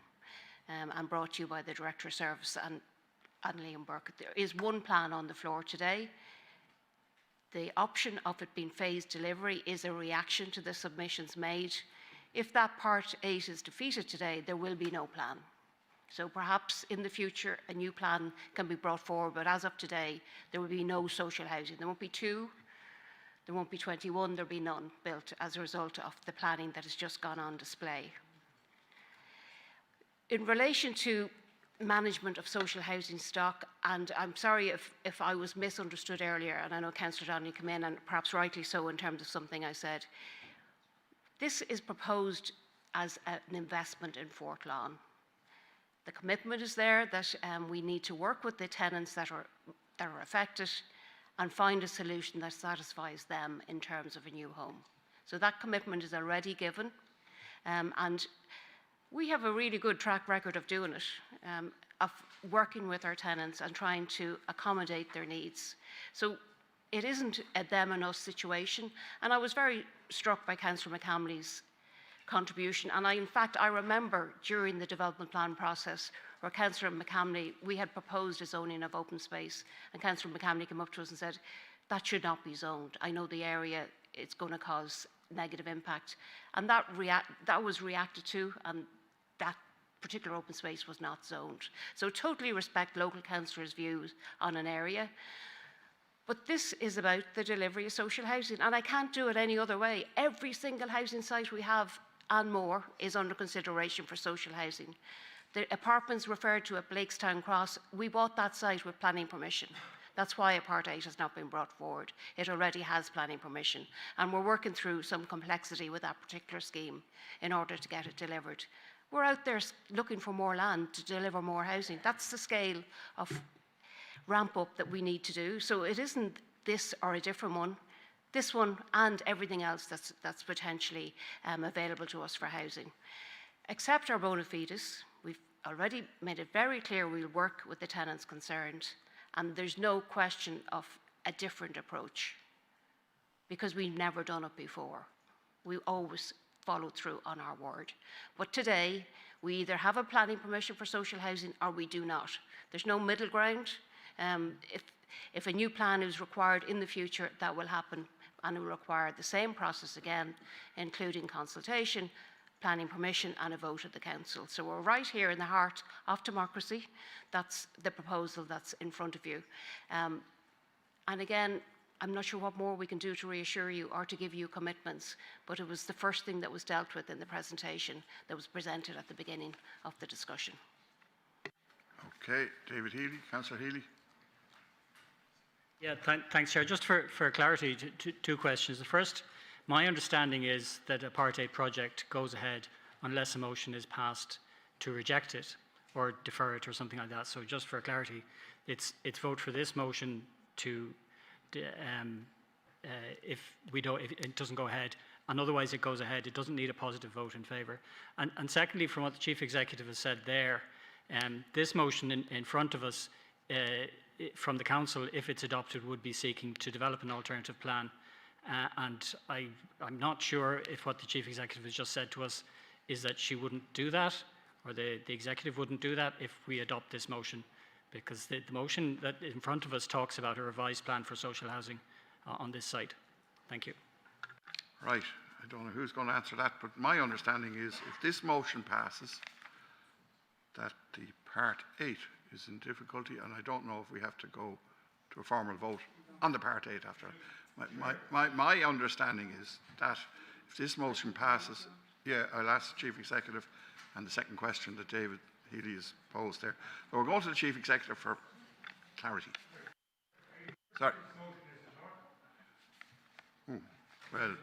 and brought to you by the Director of Service and Liam Burke. There is one plan on the floor today. The option of it being phased delivery is a reaction to the submissions made. If that Part 8 is defeated today, there will be no plan. So perhaps in the future a new plan can be brought forward, but as of today there will be no social housing. There won't be 2, there won't be 21, there'll be none built as a result of the planning that has just gone on display. In relation to management of social housing stock, and I'm sorry if I was misunderstood earlier, and I know Councillor Donnelly came in, and perhaps rightly so in terms of something I said. This is proposed as an investment in Fort Lawn. The commitment is there that we need to work with the tenants that are affected and find a solution that satisfies them in terms of a new home. So that commitment is already given, and we have a really good track record of doing it, of working with our tenants and trying to accommodate their needs. So it isn't a them and us situation. And I was very struck by Councillor McCamley's contribution. And in fact, I remember during the development plan process where Councillor McCamley, we had proposed a zoning of open space, and Councillor McCamley came up to us and said, that should not be zoned. I know the area, it's going to cause negative impact. And that was reacted to, and that particular open space was not zoned. So totally respect local councillors' views on an area. But this is about the delivery of social housing, and I can't do it any other way. Every single housing site we have and more is under consideration for social housing. The apartments referred to at Blakestown Cross, we bought that site with planning permission. That's why a Part 8 has not been brought forward. It already has planning permission. And we're working through some complexity with that particular scheme in order to get it delivered. We're out there looking for more land to deliver more housing. That's the scale of ramp up that we need to do. So it isn't this or a different one. This one and everything else that's potentially available to us for housing. Accept our bona fides. We've already made it very clear we'll work with the tenants concerned, and there's no question of a different approach because we've never done it before. We always follow through on our word. But today, we either have a planning permission for social housing or we do not. There's no middle ground. If a new plan is required in the future, that will happen, and it will require the same process again, including consultation, planning permission and a vote at the council. So we're right here in the heart of democracy. That's the proposal that's in front of you. And again, I'm not sure what more we can do to reassure you or to give you commitments, but it was the first thing that was dealt with in the presentation that was presented at the beginning of the discussion. Okay, David Healy, Councillor Healy. Yeah, thanks, Chair. Just for clarity, two questions. The first, my understanding is that a Part 8 project goes ahead unless a motion is passed to reject it or defer it or something like that. So just for clarity, it's vote for this motion to if it doesn't go ahead, and otherwise it goes ahead. It doesn't need a positive vote in favour. And secondly, from what the Chief Executive has said there, this motion in front of us from the Council, if it's adopted, would be seeking to develop an alternative plan. And I'm not sure if what the Chief Executive has just said to us is that she wouldn't do that, or the Executive wouldn't do that if we adopt this motion, because the motion that in front of us talks about a revised plan for social housing on this site. Thank you. Right. I don't know who's going to answer that, but my understanding is if this motion passes, that the Part 8 is in difficulty, and I don't know if we have to go to a formal vote on the Part 8 after. My understanding is that if this motion passes, yeah, I'll ask the Chief Executive and the second question that David Healy has posed there. But we're going to the Chief Executive for clarity. Sorry. Well,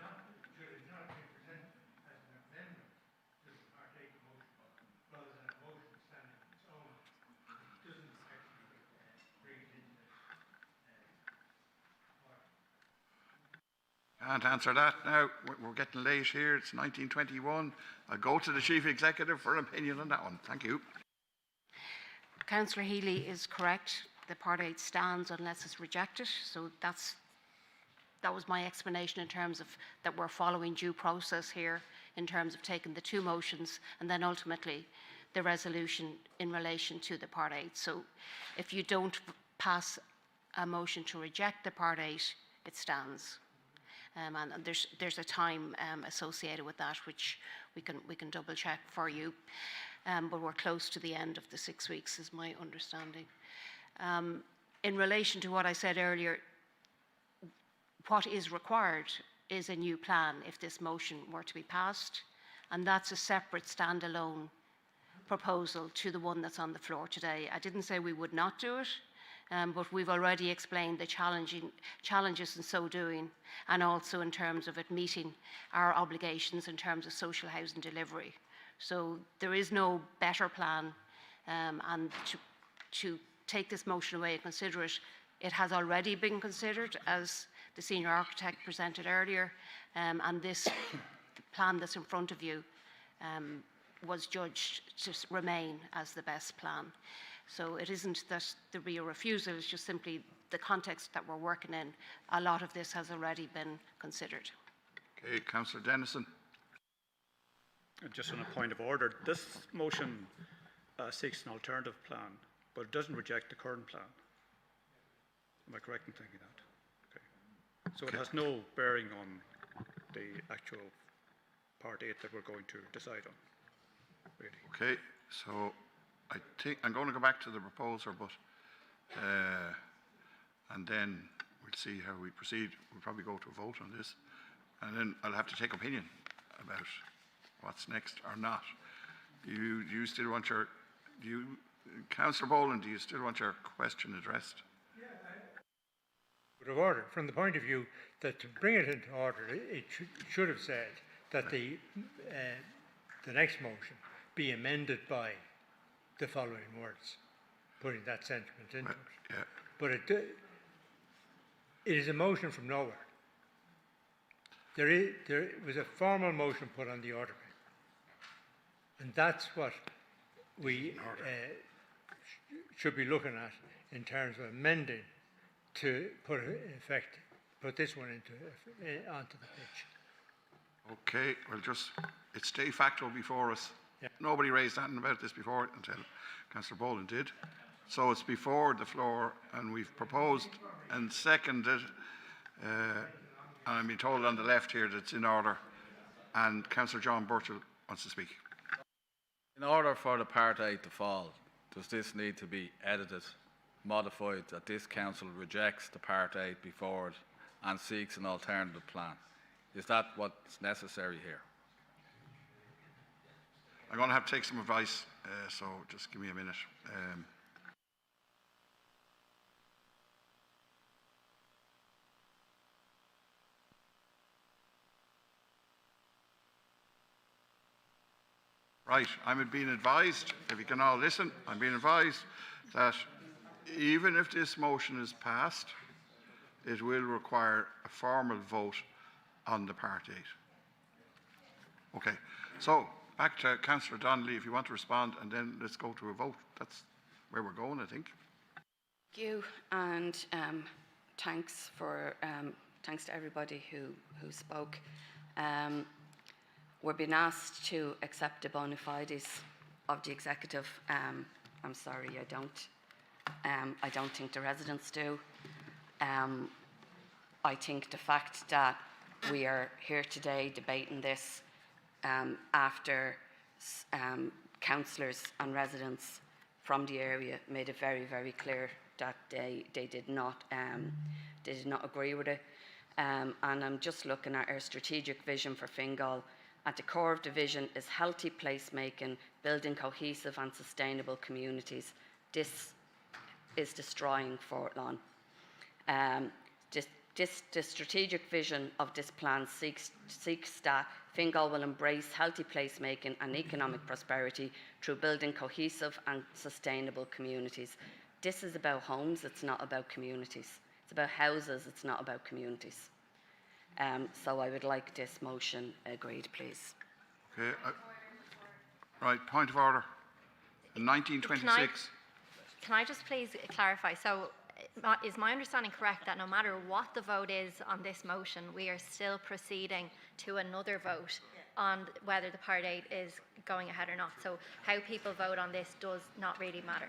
can't answer that now. We're getting late here. It's 1921. I'll go to the Chief Executive for an opinion on that one. Thank you. Councillor Healy is correct. The Part 8 stands unless it's rejected. So that was my explanation in terms of that we're following due process here in terms of taking the two motions and then ultimately the resolution in relation to the Part 8. So if you don't pass a motion to reject the Part 8, it stands. And there's a time associated with that, which we can double check for you. But we're close to the end of the 6 weeks, is my understanding. In relation to what I said earlier, what is required is a new plan if this motion were to be passed, and that's a separate standalone proposal to the one that's on the floor today. I didn't say we would not do it, but we've already explained the challenges in so doing, and also in terms of it meeting our obligations in terms of social housing delivery. So there is no better plan, and to take this motion away and consider it, it has already been considered, as the senior architect presented earlier, and this plan that's in front of you was judged to remain as the best plan. So it isn't that there be a refusal, it's just simply the context that we're working in. A lot of this has already been considered. Okay, Councillor Dennison. Just on a point of order, this motion seeks an alternative plan, but it doesn't reject the current plan. Am I correct in thinking that? Okay. So it has no bearing on the actual Part 8 that we're going to decide on, really. Okay, so I think I'm going to go back to the proposer, but and then we'll see how we proceed. We'll probably go to a vote on this, and then I'll have to take opinion about what's next or not. Do you still want your, Councillor Boland, do you still want your question addressed? Of order, from the point of view that to bring it into order, it should have said that the next motion be amended by the following words, putting that sentiment into it. Yeah. But it is a motion from nowhere. There was a formal motion put on the order, and that's what we should be looking at in terms of amending to put this one onto the pitch. Okay, well, it's de facto before us. Yeah. Nobody raised anything about this before until Councillor Boland did. So it's before the floor, and we've proposed and seconded, and I'm being told on the left here that it's in order, and Councillor John Burchell wants to speak. In order for the Part 8 to fall, does this need to be edited, modified, that this council rejects the Part 8 before it and seeks an alternative plan? Is that what's necessary here? I'm going to have to take some advice, so just give me a minute. Right, I'm being advised, if you can all listen, I'm being advised that even if this motion is passed, it will require a formal vote on the Part 8. Okay, so back to Councillor Donnelly if you want to respond, and then let's go to a vote. That's where we're going, I think. Thank you, and thanks to everybody who spoke. We're being asked to accept the bona fides of the executive. I'm sorry, I don't. I don't think the residents do. I think the fact that we are here today debating this after councillors and residents from the area made it very, very clear that they did not agree with it. And I'm just looking at our strategic vision for Fingal. At the core of the vision is healthy placemaking, building cohesive and sustainable communities. This is destroying Fortlawn. The strategic vision of this plan seeks that Fingal will embrace healthy placemaking and economic prosperity through building cohesive and sustainable communities. This is about homes, it's not about communities. It's about houses, it's not about communities. So I would like this motion agreed, please. Okay. Right, point of order. In 1926. Can I just please clarify? So is my understanding correct that no matter what the vote is on this motion, we are still proceeding to another vote on whether the Part 8 is going ahead or not? So how people vote on this does not really matter.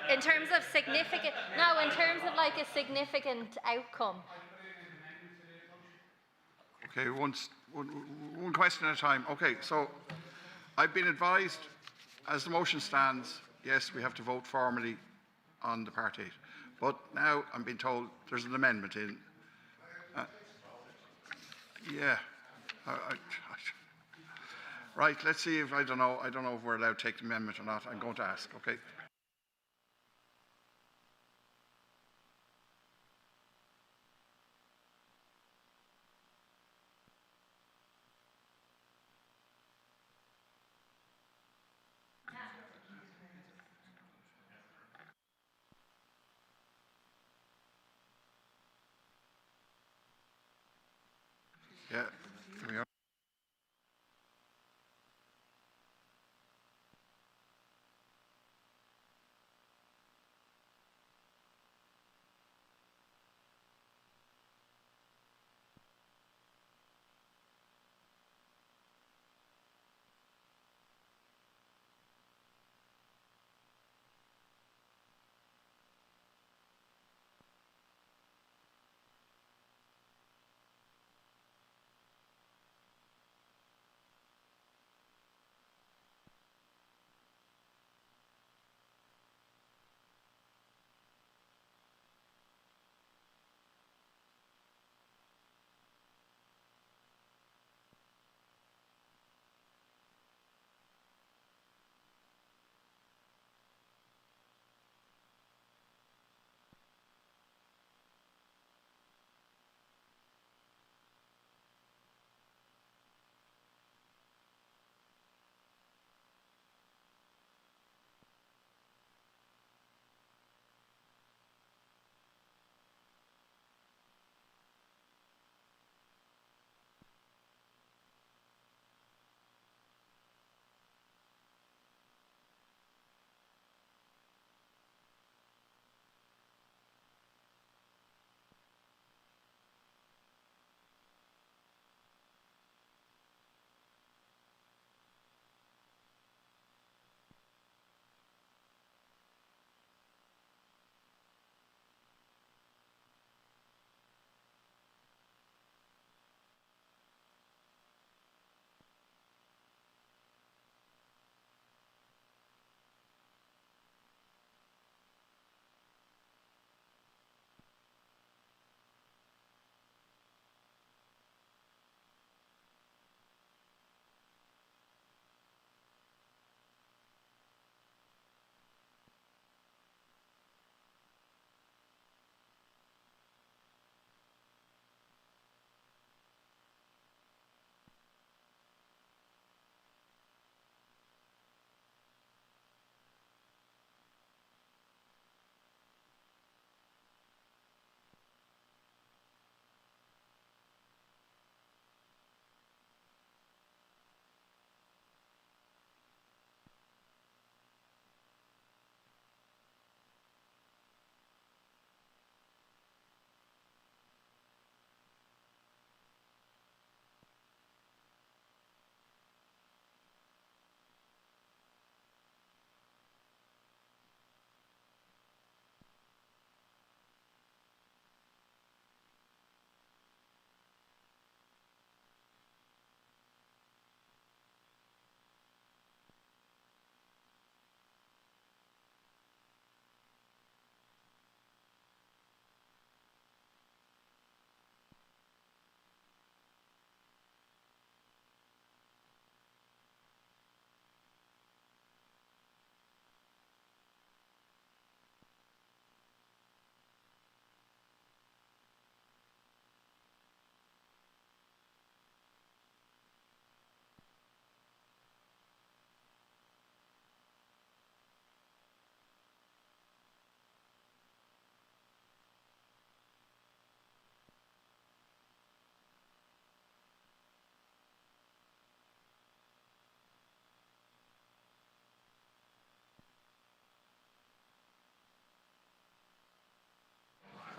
In terms of significant, no, in terms of like a significant outcome. Okay, one question at a time. Okay, so I've been advised, as the motion stands, yes, we have to vote formally on the Part 8. But now I'm being told there's an amendment in. Yeah. Right, let's see if, I don't know if we're allowed to take the amendment or not. I'm going to ask, okay? Yeah, here we are.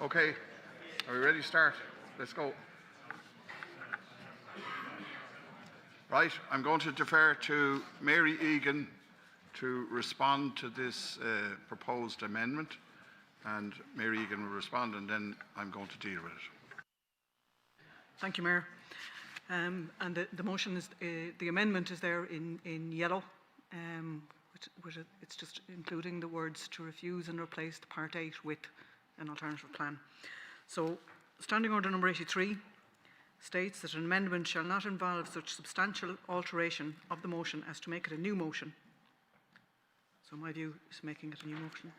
Okay, are we ready to start? Let's go. Right, I'm going to defer to Mary Egan to respond to this proposed amendment, and Mary Egan will respond, and then I'm going to deal with it. Thank you, Mayor. And the motion is, the amendment is there in yellow. It's just including the words to refuse and replace the Part 8 with an alternative plan. So, Standing Order number 83 states that an amendment shall not involve such substantial alteration of the motion as to make it a new motion. So my view is making it a new motion.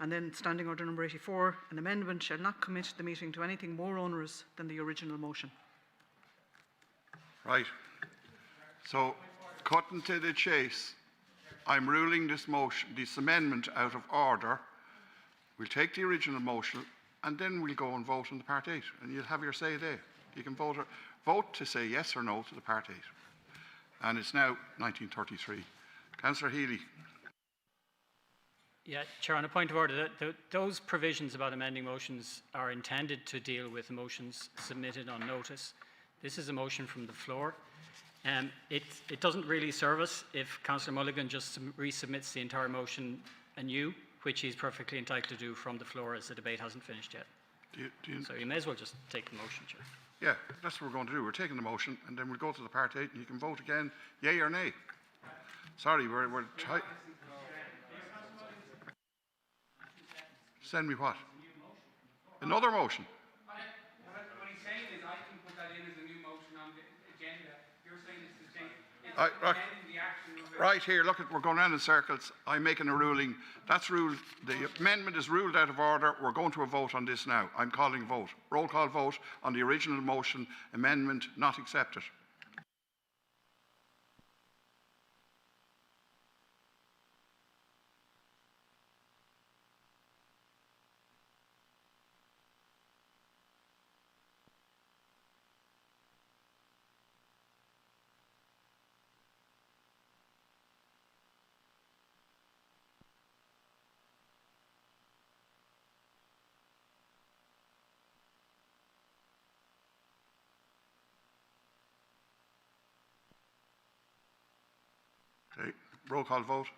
And then Standing Order number 84, an amendment shall not commit the meeting to anything more onerous than the original motion. Right. So, cutting to the chase, I'm ruling this motion, this amendment out of order. We'll take the original motion and then we'll go and vote on the Part 8, and you'll have your say there. You can vote to say yes or no to the Part 8. And it's now 1933. Councillor Healy. Yeah, Chair, on a point of order, those provisions about amending motions are intended to deal with motions submitted on notice. This is a motion from the floor. It doesn't really serve us if Councillor Mulligan just resubmits the entire motion anew, which he's perfectly entitled to do from the floor as the debate hasn't finished yet. So you may as well just take the motion, Chair. Yeah, that's what we're going to do. We're taking the motion and then we'll go to the Part 8 and you can vote again, yay or nay. Sorry, we're tight. Send me what? Another motion? What he's saying is I can put that in as a new motion on the agenda. You're saying it's the amending the action of it. Right here, look, we're going round in circles. I'm making a ruling. That's ruled. The amendment is ruled out of order. We're going to a vote on this now. I'm calling a vote. Roll call vote on the original motion. Amendment not accepted. Okay, roll call vote.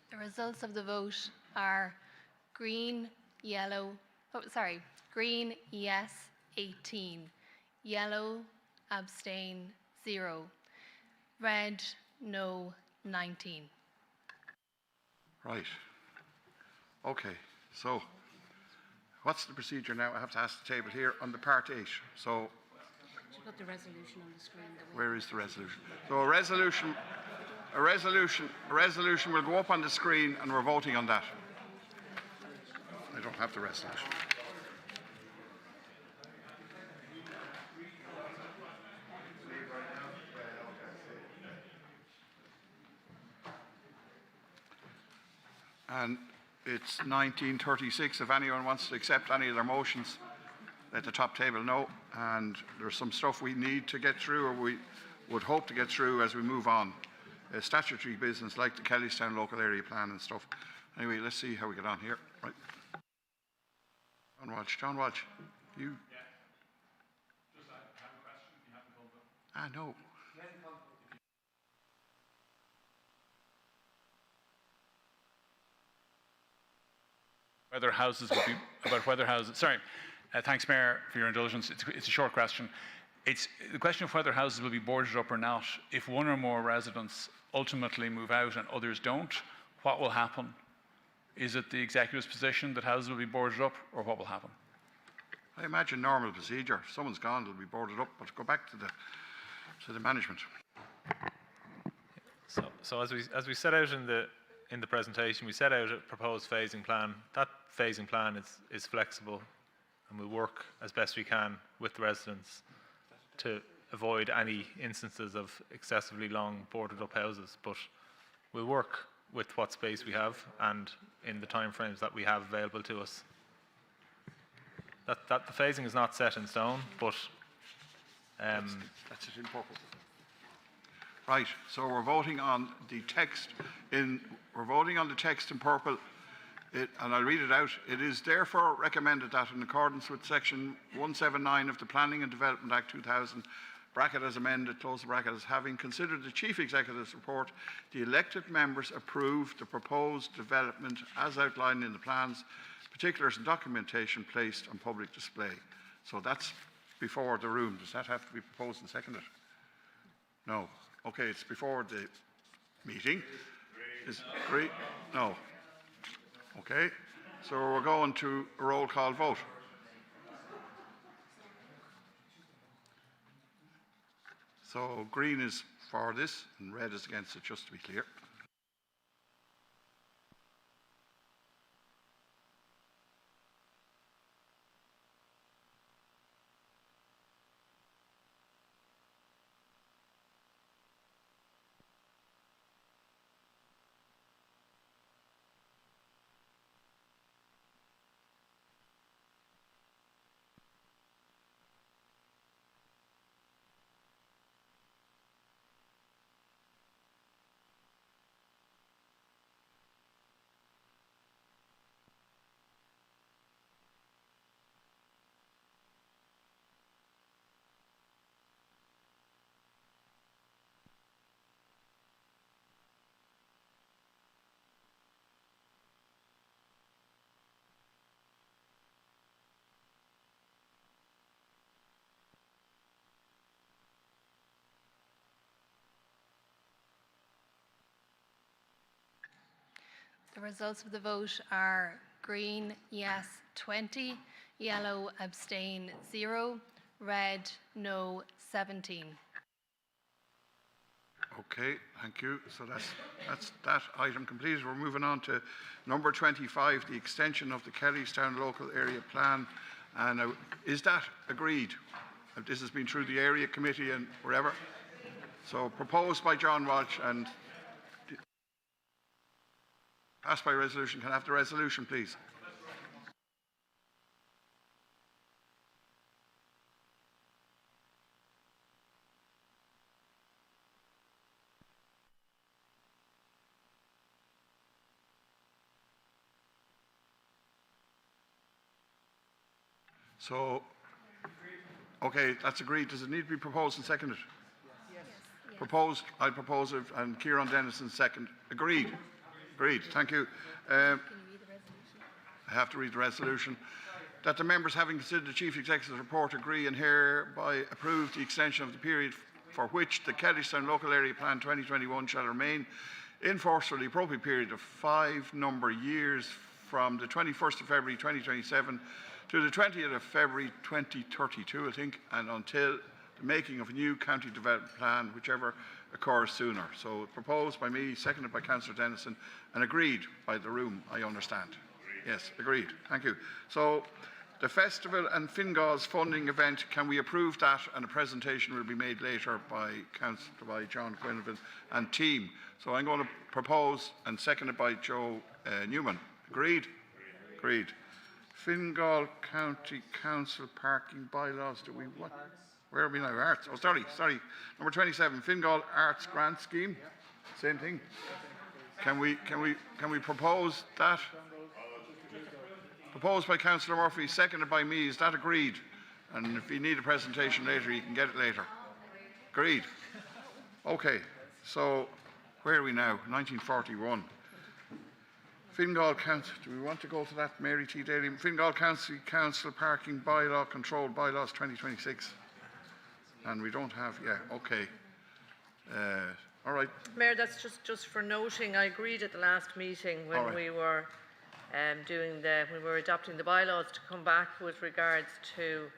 The results of the vote are green, green, yes, 18, yellow, abstain, 0, red, no, 19. Right. Okay, so what's the procedure now? I have to ask the table here on the Part 8. So You've got the resolution on the screen. where is the resolution? So a resolution will go up on the screen and we're voting on that. I don't have the resolution. And it's 1936. If anyone wants to accept any of their motions, let the top table know. And there's some stuff we need to get through, or we would hope to get through as we move on. Statutory business like the Kellystown local area plan and stuff. Anyway, let's see how we get on here. Right. John Walsh, you. Just I have a question. You haven't called No. whether houses will be, sorry, thanks Mayor for your indulgence. It's a short question. It's the question of whether houses will be boarded up or not. If one or more residents ultimately move out and others don't, what will happen? Is it the executive's position that houses will be boarded up, or what will happen? I imagine normal procedure. If someone's gone, they'll be boarded up, but go back to the management. So as we set out in the presentation, we set out a proposed phasing plan. That phasing plan is flexible, and we'll work as best we can with the residents to avoid any instances of excessively long boarded up houses. But we'll work with what space we have and in the timeframes that we have available to us. That the phasing is not set in stone, but that's it in purple. Right. So we're voting on the text in purple. And I'll read it out. It is therefore recommended that in accordance with section 179 of the Planning and Development Act 2000, bracket as amended, close the bracket, as having considered the Chief Executive's report, the elected members approve the proposed development as outlined in the plans, particulars and documentation placed on public display. So that's before the room. Does that have to be proposed and seconded? No. Okay, it's before the meeting. Is great? No. Okay, so we're going to a roll call vote. So green is for this and red is against it, just to be clear. The results of the vote are green, yes, 20, yellow, abstain, 0, red, no, 17. Okay, thank you. So that's that item completed. We're moving on to number 25, the extension of the Kellystown local area plan. And is that agreed? This has been through the area committee and wherever. So proposed by John Walsh and passed by resolution. Can I have the resolution, please? So, okay, that's agreed. Does it need to be proposed and seconded? Yes. Proposed, I propose it, and Kieran Dennison second. Agreed. Agreed. Thank you. Can you read the resolution? I have to read the resolution. That the members, having considered the Chief Executive's report, agree and hereby approve the extension of the period for which the Kellystown Local Area Plan 2021 shall remain in force for the appropriate period of 5 years from the 21st of February 2027 to the 20th of February 2032, I think, and until the making of a new county development plan, whichever occurs sooner. So proposed by me, seconded by Councillor Dennison, and agreed by the room, I understand. Agreed. Yes, agreed. Thank you. So the festival and Fingal's funding event, can we approve that? And a presentation will be made later by John Quinlan and team. So I'm going to propose and seconded by Joe Newman. Agreed? Agreed. Fingal County Council parking bylaws. Do we what? Where are we now? Arts. Oh, sorry. Number 27. Fingal Arts Grant Scheme. Same thing. Can we propose that? Proposed by Councillor Murphy, seconded by me. Is that agreed? And if you need a presentation later, you can get it later. Agreed. Okay. So where are we now? 1941. Fingal Council, do we want to go to that, Mary T. Daly? Fingal County Council Parking Bylaw, Controlled Bylaws 2026. And we don't have, yeah, okay. All right. Mayor, that's just for noting. I agreed at the last meeting when we were when we were adopting the bylaws to come back with regards to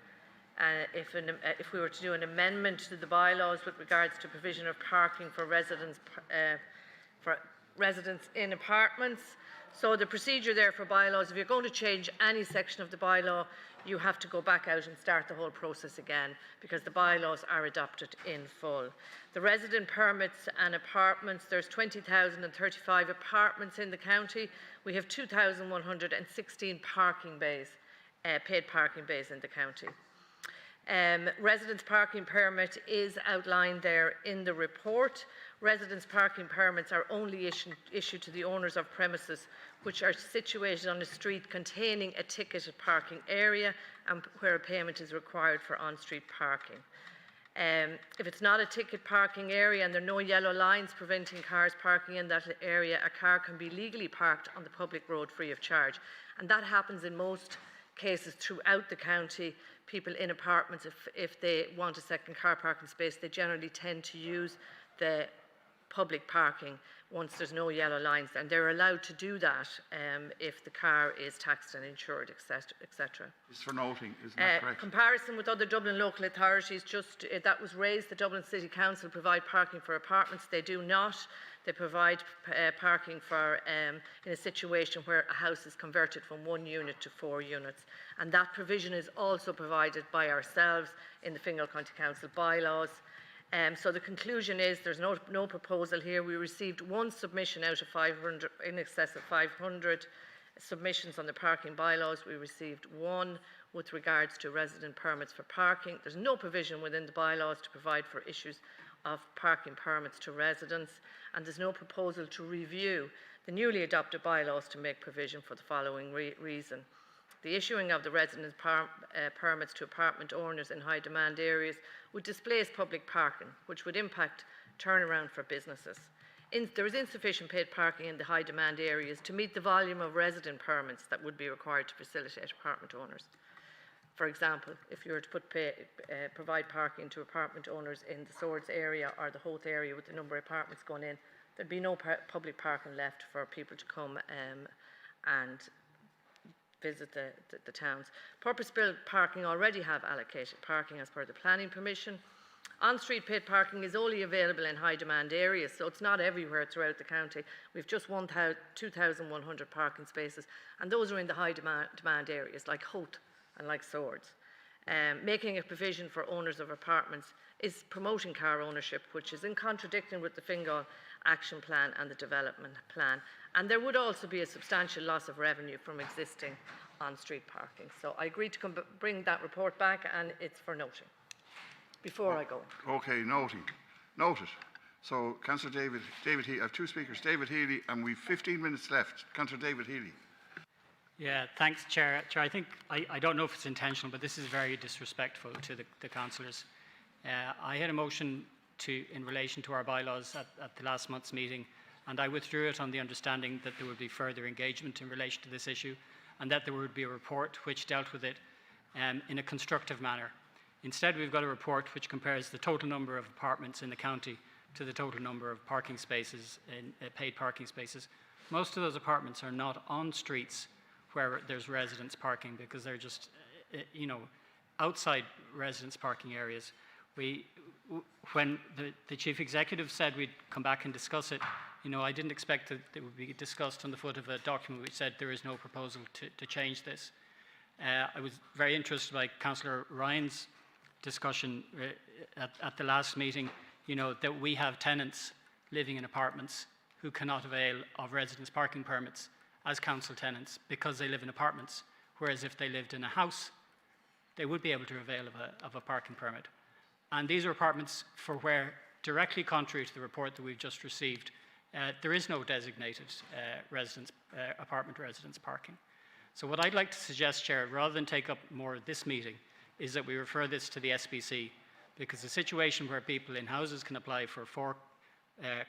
if we were to do an amendment to the bylaws with regards to provision of parking for residents in apartments. So the procedure there for bylaws, if you're going to change any section of the bylaw, you have to go back out and start the whole process again because the bylaws are adopted in full. The resident permits and apartments, there's 20,035 apartments in the county. We have 2,116 parking bays, paid parking bays in the county. Residence parking permit is outlined there in the report. Residence parking permits are only issued to the owners of premises which are situated on a street containing a ticketed parking area and where a payment is required for on-street parking. If it's not a ticket parking area and there are no yellow lines preventing cars parking in that area, a car can be legally parked on the public road free of charge. And that happens in most cases throughout the county. People in apartments, if they want a second car parking space, they generally tend to use the public parking once there's no yellow lines, and they're allowed to do that if the car is taxed and insured, etc. It's for noting, isn't that correct? Comparison with other Dublin local authorities, that was raised. The Dublin City Council provide parking for apartments. They do not. They provide parking for in a situation where a house is converted from 1 unit to 4 units, and that provision is also provided by ourselves in the Fingal County Council bylaws. So the conclusion is there's no proposal here. We received one submission out of 500, in excess of 500 submissions on the parking bylaws. We received one with regards to resident permits for parking. There's no provision within the bylaws to provide for issues of parking permits to residents, and there's no proposal to review the newly adopted bylaws to make provision for the following reason. The issuing of the residence permits to apartment owners in high demand areas would displace public parking, which would impact turnaround for businesses. There is insufficient paid parking in the high demand areas to meet the volume of resident permits that would be required to facilitate apartment owners. For example, if you were to provide parking to apartment owners in the Swords area or the Howth area with the number of apartments going in, there'd be no public parking left for people to come and visit the towns. Purpose-built parking already have allocated parking as per the planning permission. On-street paid parking is only available in high-demand areas, so it's not everywhere throughout the county. We've just 2,100 parking spaces, and those are in the high-demand areas like Howth and like Swords. Making a provision for owners of apartments is promoting car ownership, which is in contradiction with the Fingal Action Plan and the Development Plan. And there would also be a substantial loss of revenue from existing on-street parking. So I agreed to bring that report back, and it's for noting. Before I go. Okay, noted. So, Councillor David Healy, I have two speakers, David Healy, and we've 15 minutes left. Councillor David Healy. Yeah, thanks, Chair. I think, I don't know if it's intentional, but this is very disrespectful to the councillors. I had a motion in relation to our bylaws at the last month's meeting, and I withdrew it on the understanding that there would be further engagement in relation to this issue, and that there would be a report which dealt with it in a constructive manner. Instead, we've got a report which compares the total number of apartments in the county to the total number of parking spaces, paid parking spaces. Most of those apartments are not on streets where there's residence parking, because they're just, outside residence parking areas. When the Chief Executive said we'd come back and discuss it, I didn't expect that it would be discussed on the foot of a document which said there is no proposal to change this. I was very interested by Councillor Ryan's discussion at the last meeting, that we have tenants living in apartments who cannot avail of residence parking permits as council tenants because they live in apartments, whereas if they lived in a house, they would be able to avail of a parking permit. And these are apartments for where, directly contrary to the report that we've just received, there is no designated apartment residence parking. So what I'd like to suggest, Chair, rather than take up more of this meeting, is that we refer this to the SPC, because the situation where people in houses can apply for 4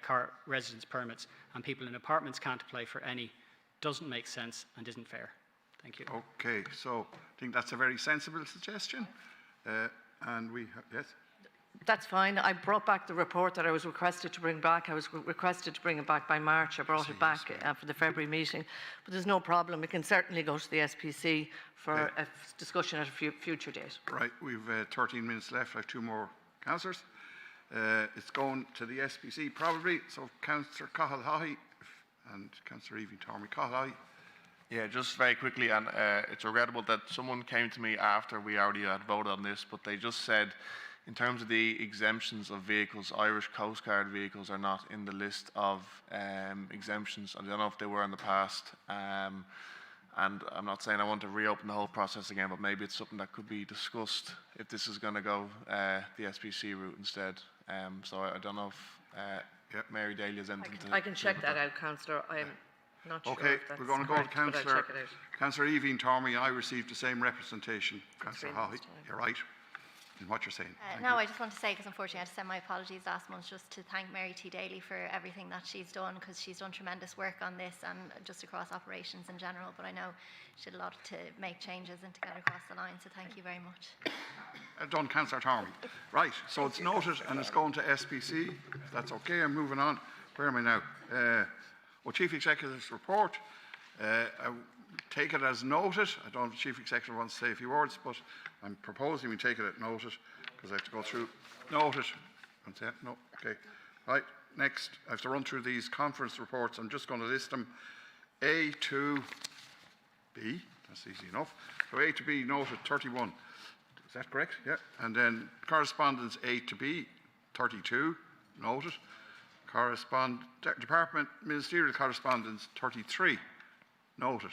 car residence permits and people in apartments can't apply for any doesn't make sense and isn't fair. Thank you. Okay, so I think that's a very sensible suggestion. And we have, yes? That's fine. I brought back the report that I was requested to bring back. I was requested to bring it back by March. I brought it back for the February meeting. But there's no problem. It can certainly go to the SPC for a discussion at a future date. Right, we've 13 minutes left. I have 2 more councillors. It's going to the SPC probably. So Councillor Cahill and Councillor Evie Tormey. Cahill. Yeah, just very quickly, and it's regrettable that someone came to me after we already had voted on this, but they just said, in terms of the exemptions of vehicles, Irish Coast Guard vehicles are not in the list of exemptions. I don't know if they were in the past, and I'm not saying I want to reopen the whole process again, but maybe it's something that could be discussed if this is going to go the SPC route instead. So I don't know if Mary Daly has anything to... I can check that out, Councillor. I'm not sure. Okay, if that's we're going to go to correct, but I'll Councillor check it out. Councillor Evie Tormey. I received the same representation. Councillor Hawley, you're right in what you're saying. No, I just want to say, because unfortunately I had to send my apologies last month, just to thank Mary T. Daly for everything that she's done, because she's done tremendous work on this and just across operations in general. But I know she did a lot to make changes and to get across the line, so thank you very much. Done, Councillor Tormey. Right, so it's noted and it's going to SPC. If that's okay, I'm moving on. Where am I now? Well, Chief Executive's report. I take it as noted. I don't know if the Chief Executive wants to say a few words, but I'm proposing we take it as noted because I have to go through. Noted. No? Okay. Right. Next, I have to run through these conference reports. I'm just going to list them. A to B. That's easy enough. So A to B noted 31. Is that correct? Yeah. And then correspondence A to B 32 noted. Department Ministerial Correspondence 33 noted.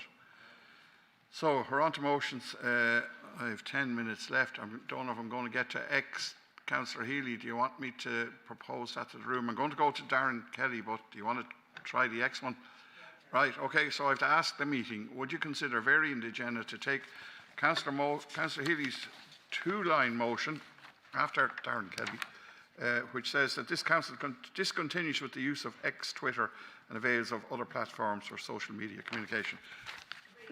So we're on to motions. I have 10 minutes left. I don't know if I'm going to get to X. Councillor Healy, do you want me to propose that to the room? I'm going to go to Darren Kelly, but do you want to try the X one? Right, okay, so I have to ask the meeting, would you consider varying the agenda to take Councillor Healy's 2-line motion after Darren Kelly, which says that this council discontinues with the use of X, Twitter, and avails of other platforms for social media communication.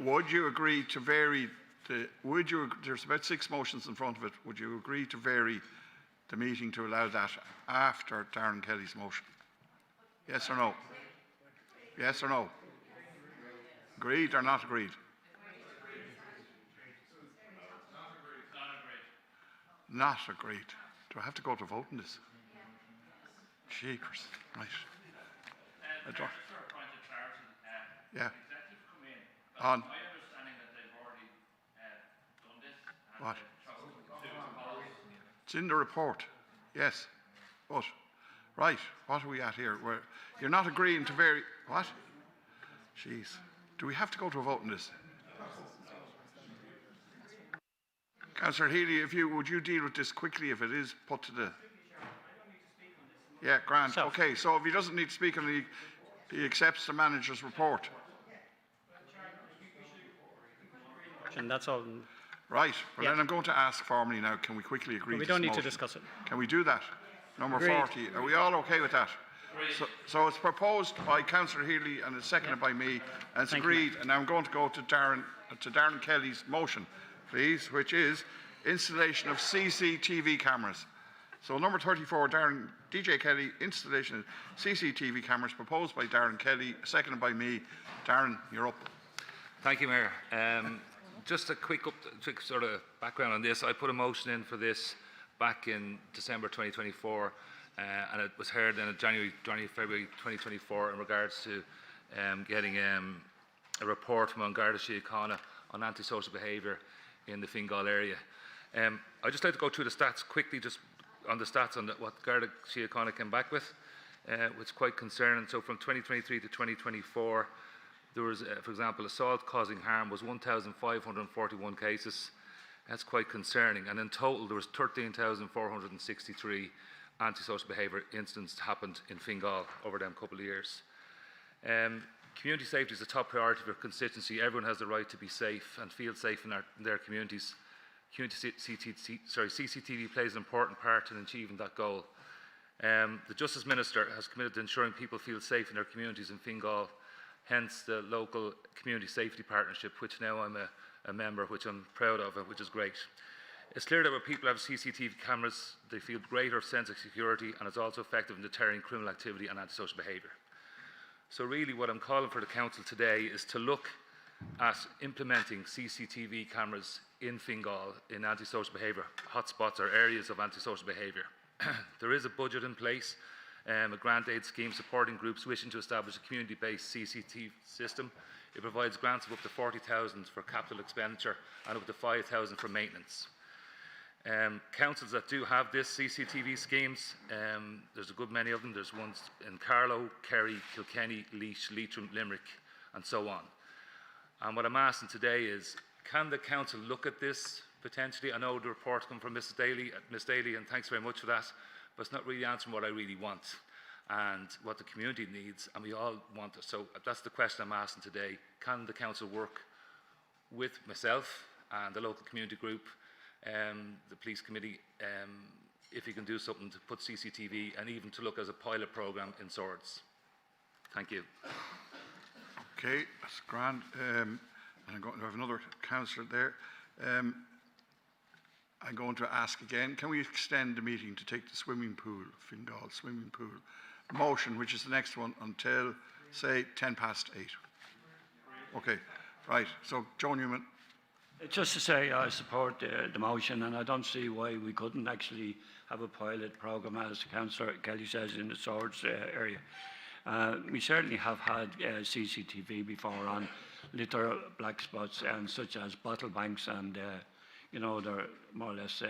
Would you agree to vary there's about 6 motions in front of it. Would you agree to vary the meeting to allow that after Darren Kelly's motion? Yes or no? Yes or no? Agreed or not agreed? Not agreed. Do I have to go to vote on this? Jeepers. Right. Yeah. On. What? It's in the report. Yes. But, right, what are we at here? You're not agreeing to vary. What? Jeez. Do we have to go to a vote on this? Councillor Healy, would you deal with this quickly if it is put to the... Yeah, Grant. Okay, so if he doesn't need to speak on it, he accepts the manager's report. And that's all. Right. Well, then I'm going to ask formally now, can we quickly agree? We don't need to discuss it. Can we do that? Number Agreed. 40. Are we all okay with that? So it's proposed by Councillor Healy and it's seconded by me, and it's agreed. And now I'm going to go to Darren Kelly's motion, please, which is installation of CCTV cameras. So number 34, DJ Kelly, installation of CCTV cameras, proposed by Darren Kelly, seconded by me. Darren, you're up. Thank you, Mayor. Just a quick sort of background on this. I put a motion in for this back in December 2024, and it was heard in February 2024 in regards to getting a report from Garda Síochána on antisocial behaviour in the Fingal area. I'd just like to go through the stats quickly, just on the stats on what Garda Síochána came back with, which is quite concerning. So from 2023 to 2024, there was, for example, assault causing harm was 1,541 cases. That's quite concerning. And in total, there was 13,463 antisocial behaviour incidents happened in Fingal over them couple of years. Community safety is a top priority for constituency. Everyone has the right to be safe and feel safe in their communities. CCTV plays an important part in achieving that goal. The Justice Minister has committed to ensuring people feel safe in their communities in Fingal. hence the local community safety partnership, which now I'm a member, which I'm proud of, which is great. It's clear that when people have CCTV cameras, they feel greater sense of security, and it's also effective in deterring criminal activity and antisocial behaviour. So really what I'm calling for the Council today is to look at implementing CCTV cameras in Fingal in antisocial behaviour hotspots or areas of antisocial behaviour. There is a budget in place, a grant aid scheme supporting groups wishing to establish a community-based CCTV system. It provides grants of up to 40,000 for capital expenditure and up to 5,000 for maintenance. Councils that do have this CCTV schemes, there's a good many of them. There's ones in Carlow, Kerry, Kilkenny, Laois, Leitrim, Limerick, and so on. And what I'm asking today is, can the Council look at this potentially? I know the report come from Ms Daly, and thanks very much for that, but it's not really answering what I really want and what the community needs, and we all want it. So that's the question I'm asking today. Can the Council work with myself and the local community group, the police committee, if you can do something to put CCTV and even to look as a pilot programme in Swords? Thank you. Okay, that's grand. I'm going to have another councillor there. I'm going to ask again, can we extend the meeting to take the swimming pool, Fingal swimming pool motion, which is the next one, until, say, 8:10. Okay, right. So, Joe Newman. Just to say, I support the motion, and I don't see why we couldn't actually have a pilot programme, as Councillor Kelly says, in the Swords area. We certainly have had CCTV before on litter black spots, and such as bottle banks, and you know, they're more or less.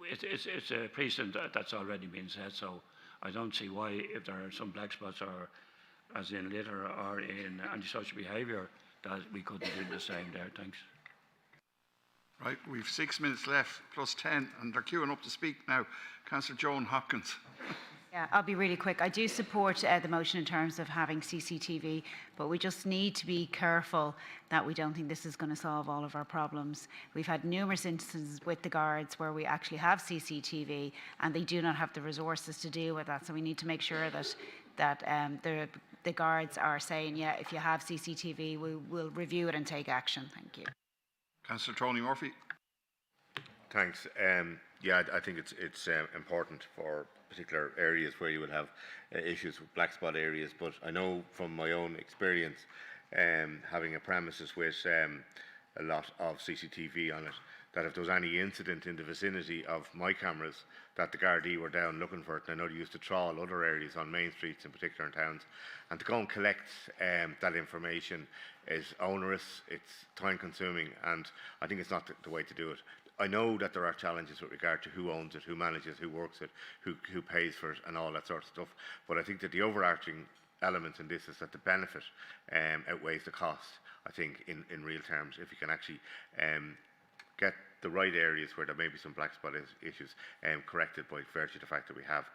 It's a precedent that's already been set, so I don't see why, if there are some black spots, or as in litter or in antisocial behaviour, that we couldn't do the same there. Thanks. Right, we've 6 minutes left, plus 10, and they're queuing up to speak now. Councillor Joan Hopkins. Yeah, I'll be really quick. I do support the motion in terms of having CCTV, but we just need to be careful that we don't think this is going to solve all of our problems. We've had numerous instances with the guards where we actually have CCTV and they do not have the resources to deal with that. So we need to make sure that the guards are saying, yeah, if you have CCTV, we will review it and take action. Thank you. Councillor Tony Murphy. Thanks. Yeah, I think it's important for particular areas where you will have issues with black spot areas, but I know from my own experience, having a premises with a lot of CCTV on it, that if there was any incident in the vicinity of my cameras, that the Gardaí were down looking for it. And I know they used to trawl other areas on main streets, in particular in towns, and to go and collect that information is onerous, it's time consuming, and I think it's not the way to do it. I know that there are challenges with regard to who owns it, who manages, who works it, who pays for it, and all that sort of stuff. But I think that the overarching element in this is that the benefit outweighs the cost, I think, in real terms, if you can actually get the right areas where there may be some black spot issues corrected by virtue of the fact that we have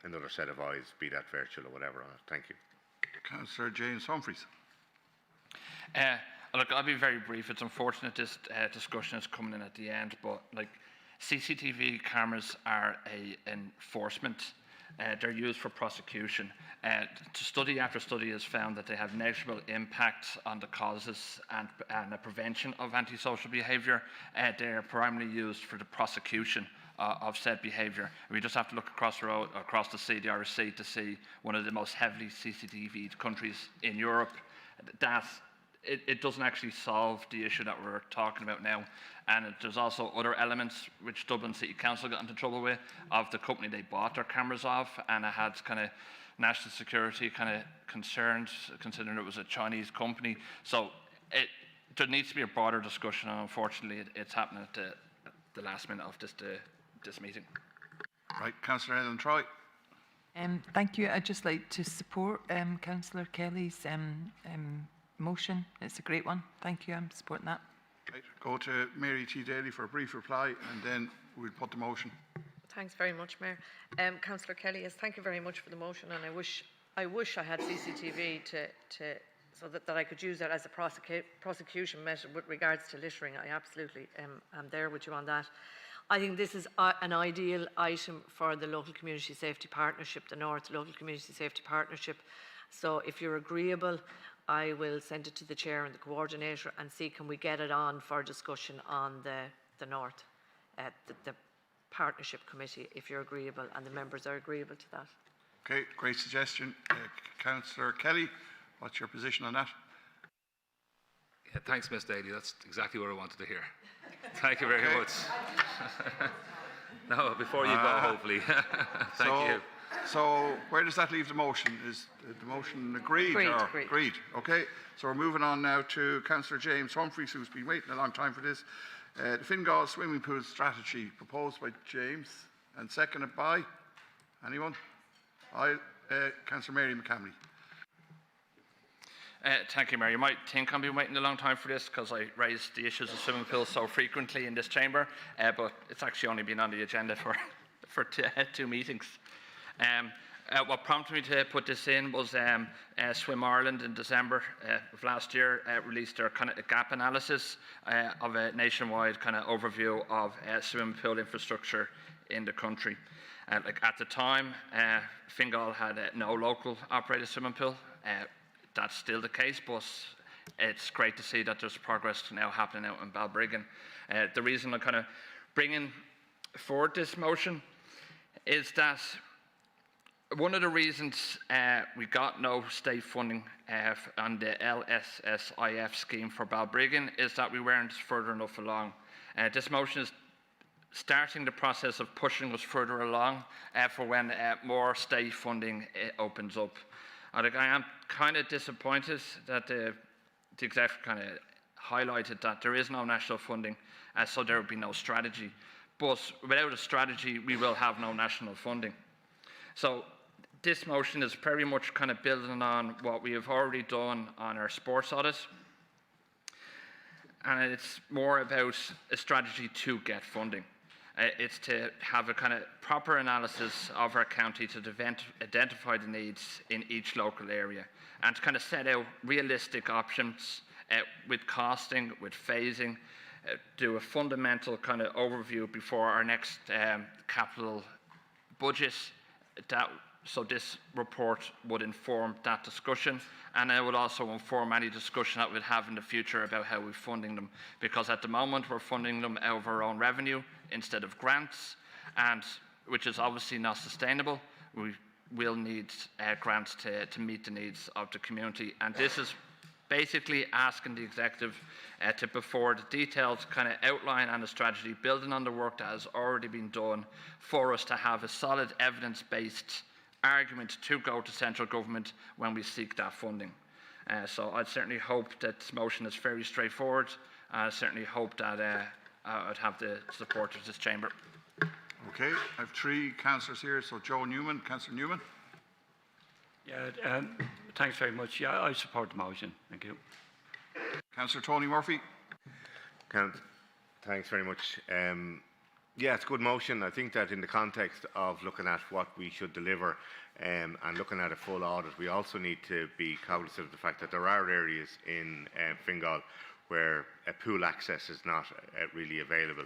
another set of eyes, be that virtual or whatever, on it. Thank you. Councillor James Humphreys. Look, I'll be very brief. It's unfortunate this discussion is coming in at the end, but like CCTV cameras are a enforcement. They're used for prosecution. Study after study has found that they have negligible impact on the causes and the prevention of antisocial behaviour. They are primarily used for the prosecution of said behaviour. We just have to look across the road, across the sea, the Irish Sea, to see one of the most heavily CCTV'd countries in Europe. It doesn't actually solve the issue that we're talking about now. And there's also other elements which Dublin City Council got into trouble with, of the company they bought their cameras of, and it had kind of national security kind of concerns, considering it was a Chinese company. So there needs to be a broader discussion, and unfortunately it's happening at the last minute of this meeting. Right, Councillor Ellen Troy. Thank you. I'd just like to support Councillor Kelly's motion. It's a great one. Thank you. I'm supporting that. Right. Go to Mary T. Daly for a brief reply, and then we'll put the motion. Thanks very much, Mayor. Councillor Kelly, yes, thank you very much for the motion, and I wish I had CCTV so that I could use that as a prosecution method with regards to littering. I absolutely am there with you on that. I think this is an ideal item for the local community safety partnership, the North Local Community Safety Partnership. So if you're agreeable, I will send it to the chair and the coordinator and see can we get it on for discussion on the North, the Partnership Committee, if you're agreeable and the members are agreeable to that. Okay, great suggestion. Councillor Kelly, what's your position on that? Yeah, thanks, Ms. Daly. That's exactly what I wanted to hear. Thank you very much. No, before you go, hopefully. Thank you. So where does that leave the motion? Is the motion agreed? Agreed. Okay, so we're moving on now to Councillor James Humphreys, who's been waiting a long time for this. The Fingal swimming pool strategy proposed by James and seconded by anyone? Councillor Mary McCamley. Thank you, Mayor. You might think I've been waiting a long time for this because I raised the issues of swimming pools so frequently in this chamber, but it's actually only been on the agenda for two meetings. What prompted me to put this in was Swim Ireland in December of last year released their kind of gap analysis of a nationwide kind of overview of swimming pool infrastructure in the country. Like at the time, Fingal had no local operated swimming pool. That's still the case, but it's great to see that there's progress now happening out in Balbriggan. The reason I'm kind of bringing forward this motion is that one of the reasons we got no state funding on the LSSIF scheme for Balbriggan is that we weren't further enough along. This motion is starting the process of pushing us further along for when more state funding opens up. I am kind of disappointed that the exec kind of highlighted that there is no national funding, so there will be no strategy. But without a strategy, we will have no national funding. So this motion is very much kind of building on what we have already done on our sports audit. And it's more about a strategy to get funding. It's to have a kind of proper analysis of our county to identify the needs in each local area and to kind of set out realistic options with costing, with phasing, do a fundamental kind of overview before our next capital budget. So this report would inform that discussion, and it would also inform any discussion that we'd have in the future about how we're funding them, because at the moment we're funding them out of our own revenue instead of grants, and which is obviously not sustainable. We will need grants to meet the needs of the community, and this is basically asking the executive to put forward a detailed kind of outline and a strategy building on the work that has already been done for us to have a solid evidence-based argument to go to central government when we seek that funding. So I certainly hope that this motion is very straightforward. I certainly hope that I'd have the support of this chamber. Okay, I have three councillors here. So Joe Newman, Councillor Newman. Yeah, thanks very much. Yeah, I support the motion. Thank you. Councillor Tony Murphy. Thanks very much. Yeah, it's a good motion. I think that in the context of looking at what we should deliver and looking at a full audit, we also need to be cognizant of the fact that there are areas in Fingal where pool access is not really available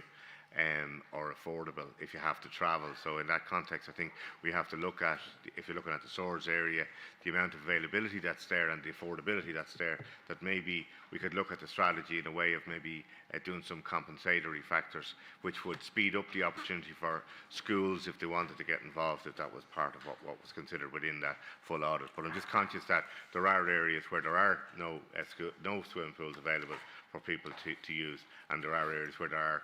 or affordable if you have to travel. So in that context, I think we have to look at, if you're looking at the Swords area, the amount of availability that's there and the affordability that's there, that maybe we could look at the strategy in a way of maybe doing some compensatory factors which would speed up the opportunity for schools if they wanted to get involved, if that was part of what was considered within that full audit. But I'm just conscious that there are areas where there are no swimming pools available for people to use, and there are areas where there are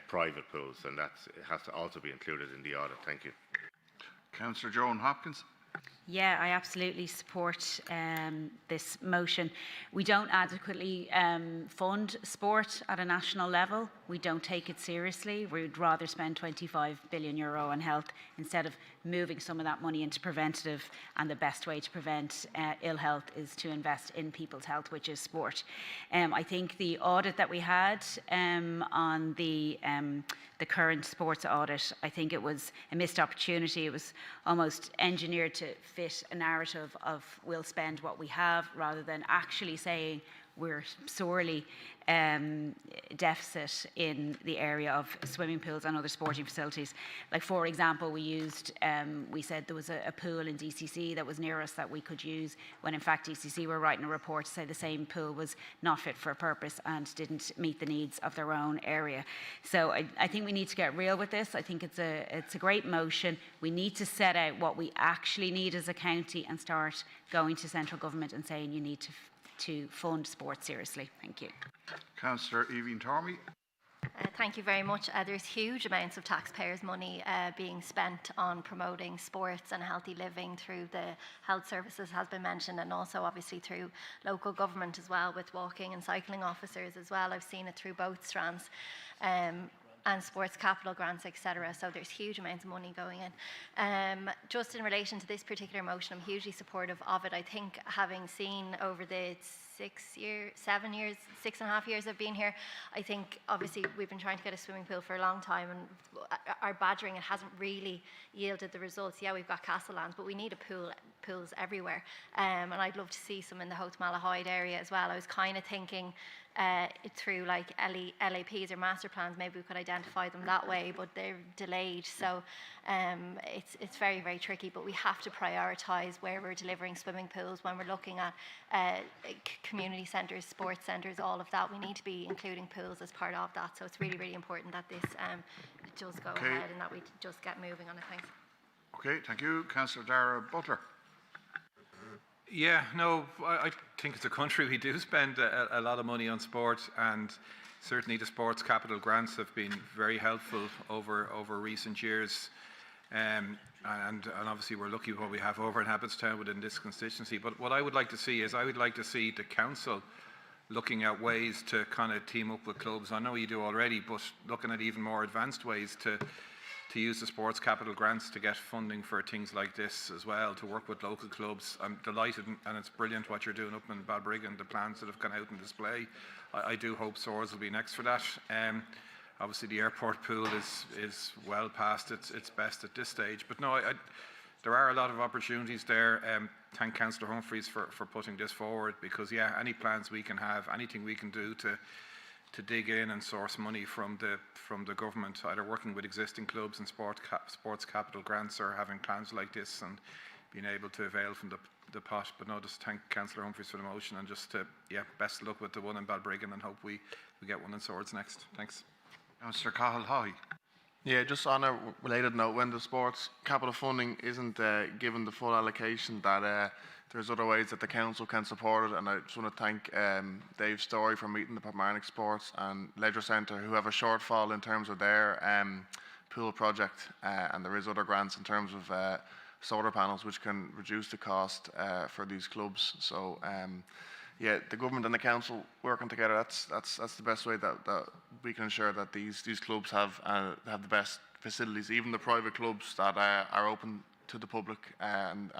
private pools, and it has to also be included in the audit. Thank you. Councillor Joan Hopkins. Yeah, I absolutely support this motion. We don't adequately fund sport at a national level. We don't take it seriously. We'd rather spend €25 billion on health instead of moving some of that money into preventative, and the best way to prevent ill health is to invest in people's health, which is sport. I think the audit that we had on the current sports audit, I think it was a missed opportunity. It was almost engineered to fit a narrative of we'll spend what we have, rather than actually saying we're sorely deficit in the area of swimming pools and other sporting facilities. Like, for example, we said there was a pool in DCC that was near us that we could use, when in fact DCC were writing a report to say the same pool was not fit for a purpose and didn't meet the needs of their own area. So I think we need to get real with this. I think it's a great motion. We need to set out what we actually need as a county and start going to central government and saying you need to fund sport seriously. Thank you. Councillor Evie Tormey. Thank you very much. There's huge amounts of taxpayers' money being spent on promoting sports and healthy living through the health services, has been mentioned, and also obviously through local government as well, with walking and cycling officers as well. I've seen it through both strands. And sports capital grants, etc. So there's huge amounts of money going in. Just in relation to this particular motion, I'm hugely supportive of it. I think, having seen over the 6.5 years I've been here, I think obviously we've been trying to get a swimming pool for a long time, and our badgering, it hasn't really yielded the results. Yeah, we've got Castlelands, but we need pools everywhere. And I'd love to see some in the Hoth Malahide area as well. I was kind of thinking through like LAPs or master plans, maybe we could identify them that way, but they're delayed. So it's very, very tricky, but we have to prioritise where we're delivering swimming pools when we're looking at community centres, sports centres, all of that. We need to be including pools as part of that. So it's really, really important that this does go ahead and that we just get moving on it. Thanks. Okay, thank you. Councillor Dara Butler. Yeah, no, I think as a country we do spend a lot of money on sport, and certainly the sports capital grants have been very helpful over recent years. And obviously we're lucky with what we have over in Abbottstown within this constituency. But what I would like to see is, I would like to see the council looking at ways to kind of team up with clubs. I know you do already, but looking at even more advanced ways to use the sports capital grants to get funding for things like this as well, to work with local clubs. I'm delighted, and it's brilliant what you're doing up in Balbriggan, the plans that have gone out on display. I do hope Swords will be next for that. Obviously the airport pool is well past its best at this stage, but no, there are a lot of opportunities there. Thank Councillor Humphreys for putting this forward, because yeah, any plans we can have, anything we can do to dig in and source money from the government, either working with existing clubs and sports capital grants, or having plans like this and being able to avail from the pot. But no, just thank Councillor Humphreys for the motion, and just best of luck with the one in Balbriggan, and hope we get one in Swords next. Thanks. Councillor Cahill High. Yeah, just on a related note, when the sports capital funding isn't given the full allocation, that there's other ways that the council can support it, and I just want to thank Dave Story for meeting the Kilmarnock Sports and Leisure Centre, who have a shortfall in terms of their pool project, and there is other grants in terms of solar panels, which can reduce the cost for these clubs. So yeah, the government and the council working together, that's the best way that we can ensure that these clubs have the best facilities, even the private clubs that are open to the public, and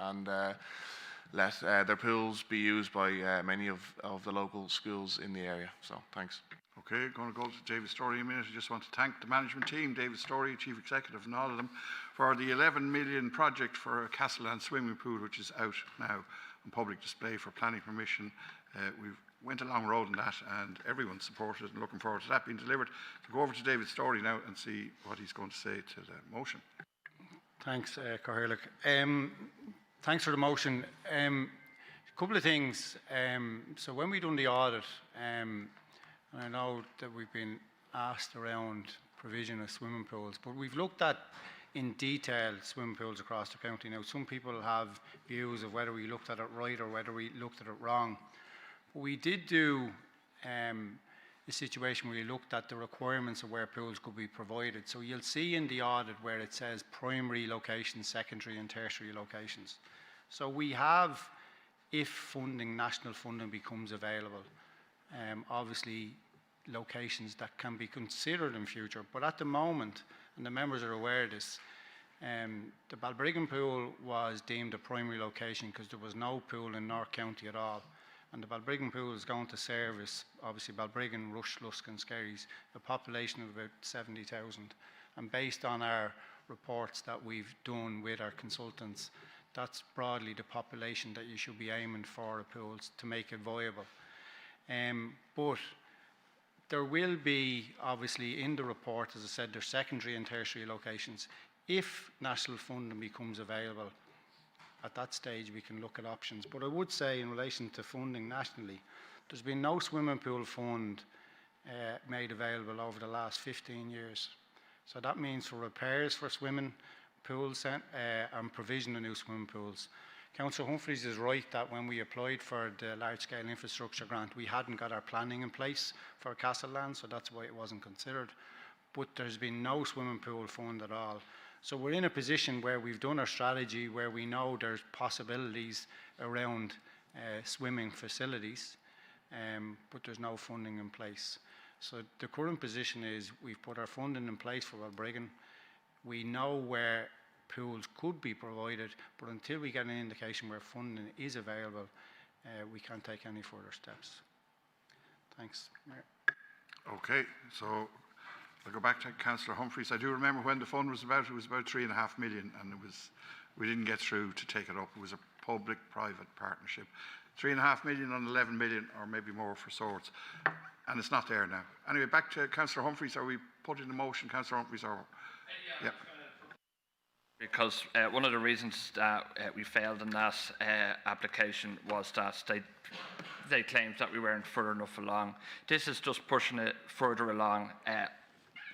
let their pools be used by many of the local schools in the area. So thanks. Okay, going to go to David Story in a minute. I just want to thank the management team, David Story, Chief Executive, and all of them, for the 11 million project for a Castleland swimming pool, which is out now on public display for planning permission. We went a long road on that, and everyone supported it, and looking forward to that being delivered. We'll go over to David Story now and see what he's going to say to the motion. Thanks, Cathaoirleach. Thanks for the motion. A couple of things. So when we done the audit, and I know that we've been asked around provision of swimming pools, but we've looked at in detail swimming pools across the county. Now, some people have views of whether we looked at it right or whether we looked at it wrong. But we did do a situation where we looked at the requirements of where pools could be provided. So you'll see in the audit where it says primary locations, secondary and tertiary locations. So we have, if funding, national funding becomes available, obviously locations that can be considered in future. But at the moment, and the members are aware of this, the Balbriggan pool was deemed a primary location because there was no pool in North County at all. And the Balbriggan pool is going to service, obviously, Balbriggan, Rush, Lusk and Skerries, a population of about 70,000. And based on our reports that we've done with our consultants, that's broadly the population that you should be aiming for a pool to make it viable. But there will be, obviously, in the report, as I said, there's secondary and tertiary locations. If national funding becomes available, at that stage we can look at options. But I would say, in relation to funding nationally, there's been no swimming pool fund made available over the last 15 years. So that means for repairs for swimming pools and provision of new swimming pools. Councillor Humphreys is right that when we applied for the large-scale infrastructure grant, we hadn't got our planning in place for Castle Land, so that's why it wasn't considered. But there's been no swimming pool fund at all. So we're in a position where we've done our strategy, where we know there's possibilities around swimming facilities, but there's no funding in place. So the current position is we've put our funding in place for Balbriggan. We know where pools could be provided, but until we get an indication where funding is available, we can't take any further steps. Thanks, Mayor. Okay, so I'll go back to Councillor Humphreys. I do remember when the fund was about, it was about 3.5 million, and we didn't get through to take it up. It was a public-private partnership. 3.5 million on 11 million, or maybe more for swords, and it's not there now. Anyway, back to Councillor Humphreys. Are we putting the motion, Councillor Humphreys, or? Yeah. Because one of the reasons that we failed in that application was that they claimed that we weren't further enough along. This is just pushing it further along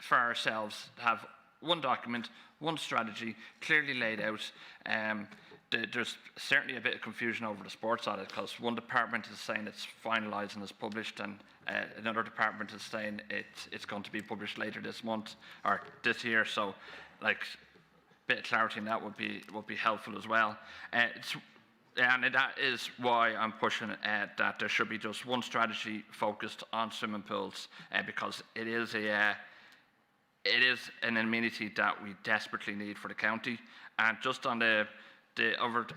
for ourselves to have one document, one strategy, clearly laid out. There's certainly a bit of confusion over the sports audit, because one department is saying it's finalised and is published, and another department is saying it's going to be published later this month or this year. So, like, bit of clarity in that would be helpful as well. And that is why I'm pushing that there should be just one strategy focused on swimming pools, because it is an amenity that we desperately need for the county. And just on over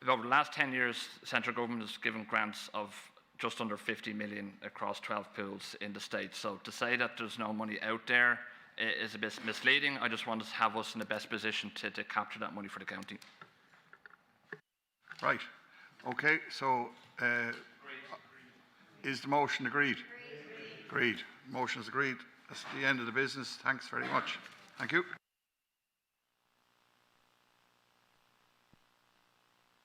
the last 10 years, central government has given grants of just under 50 million across 12 pools in the state. So to say that there's no money out there is a bit misleading. I just want to have us in the best position to capture that money for the county. Right. Okay, so is the motion agreed? Agreed. Motion is agreed. That's the end of the business. Thanks very much. Thank you.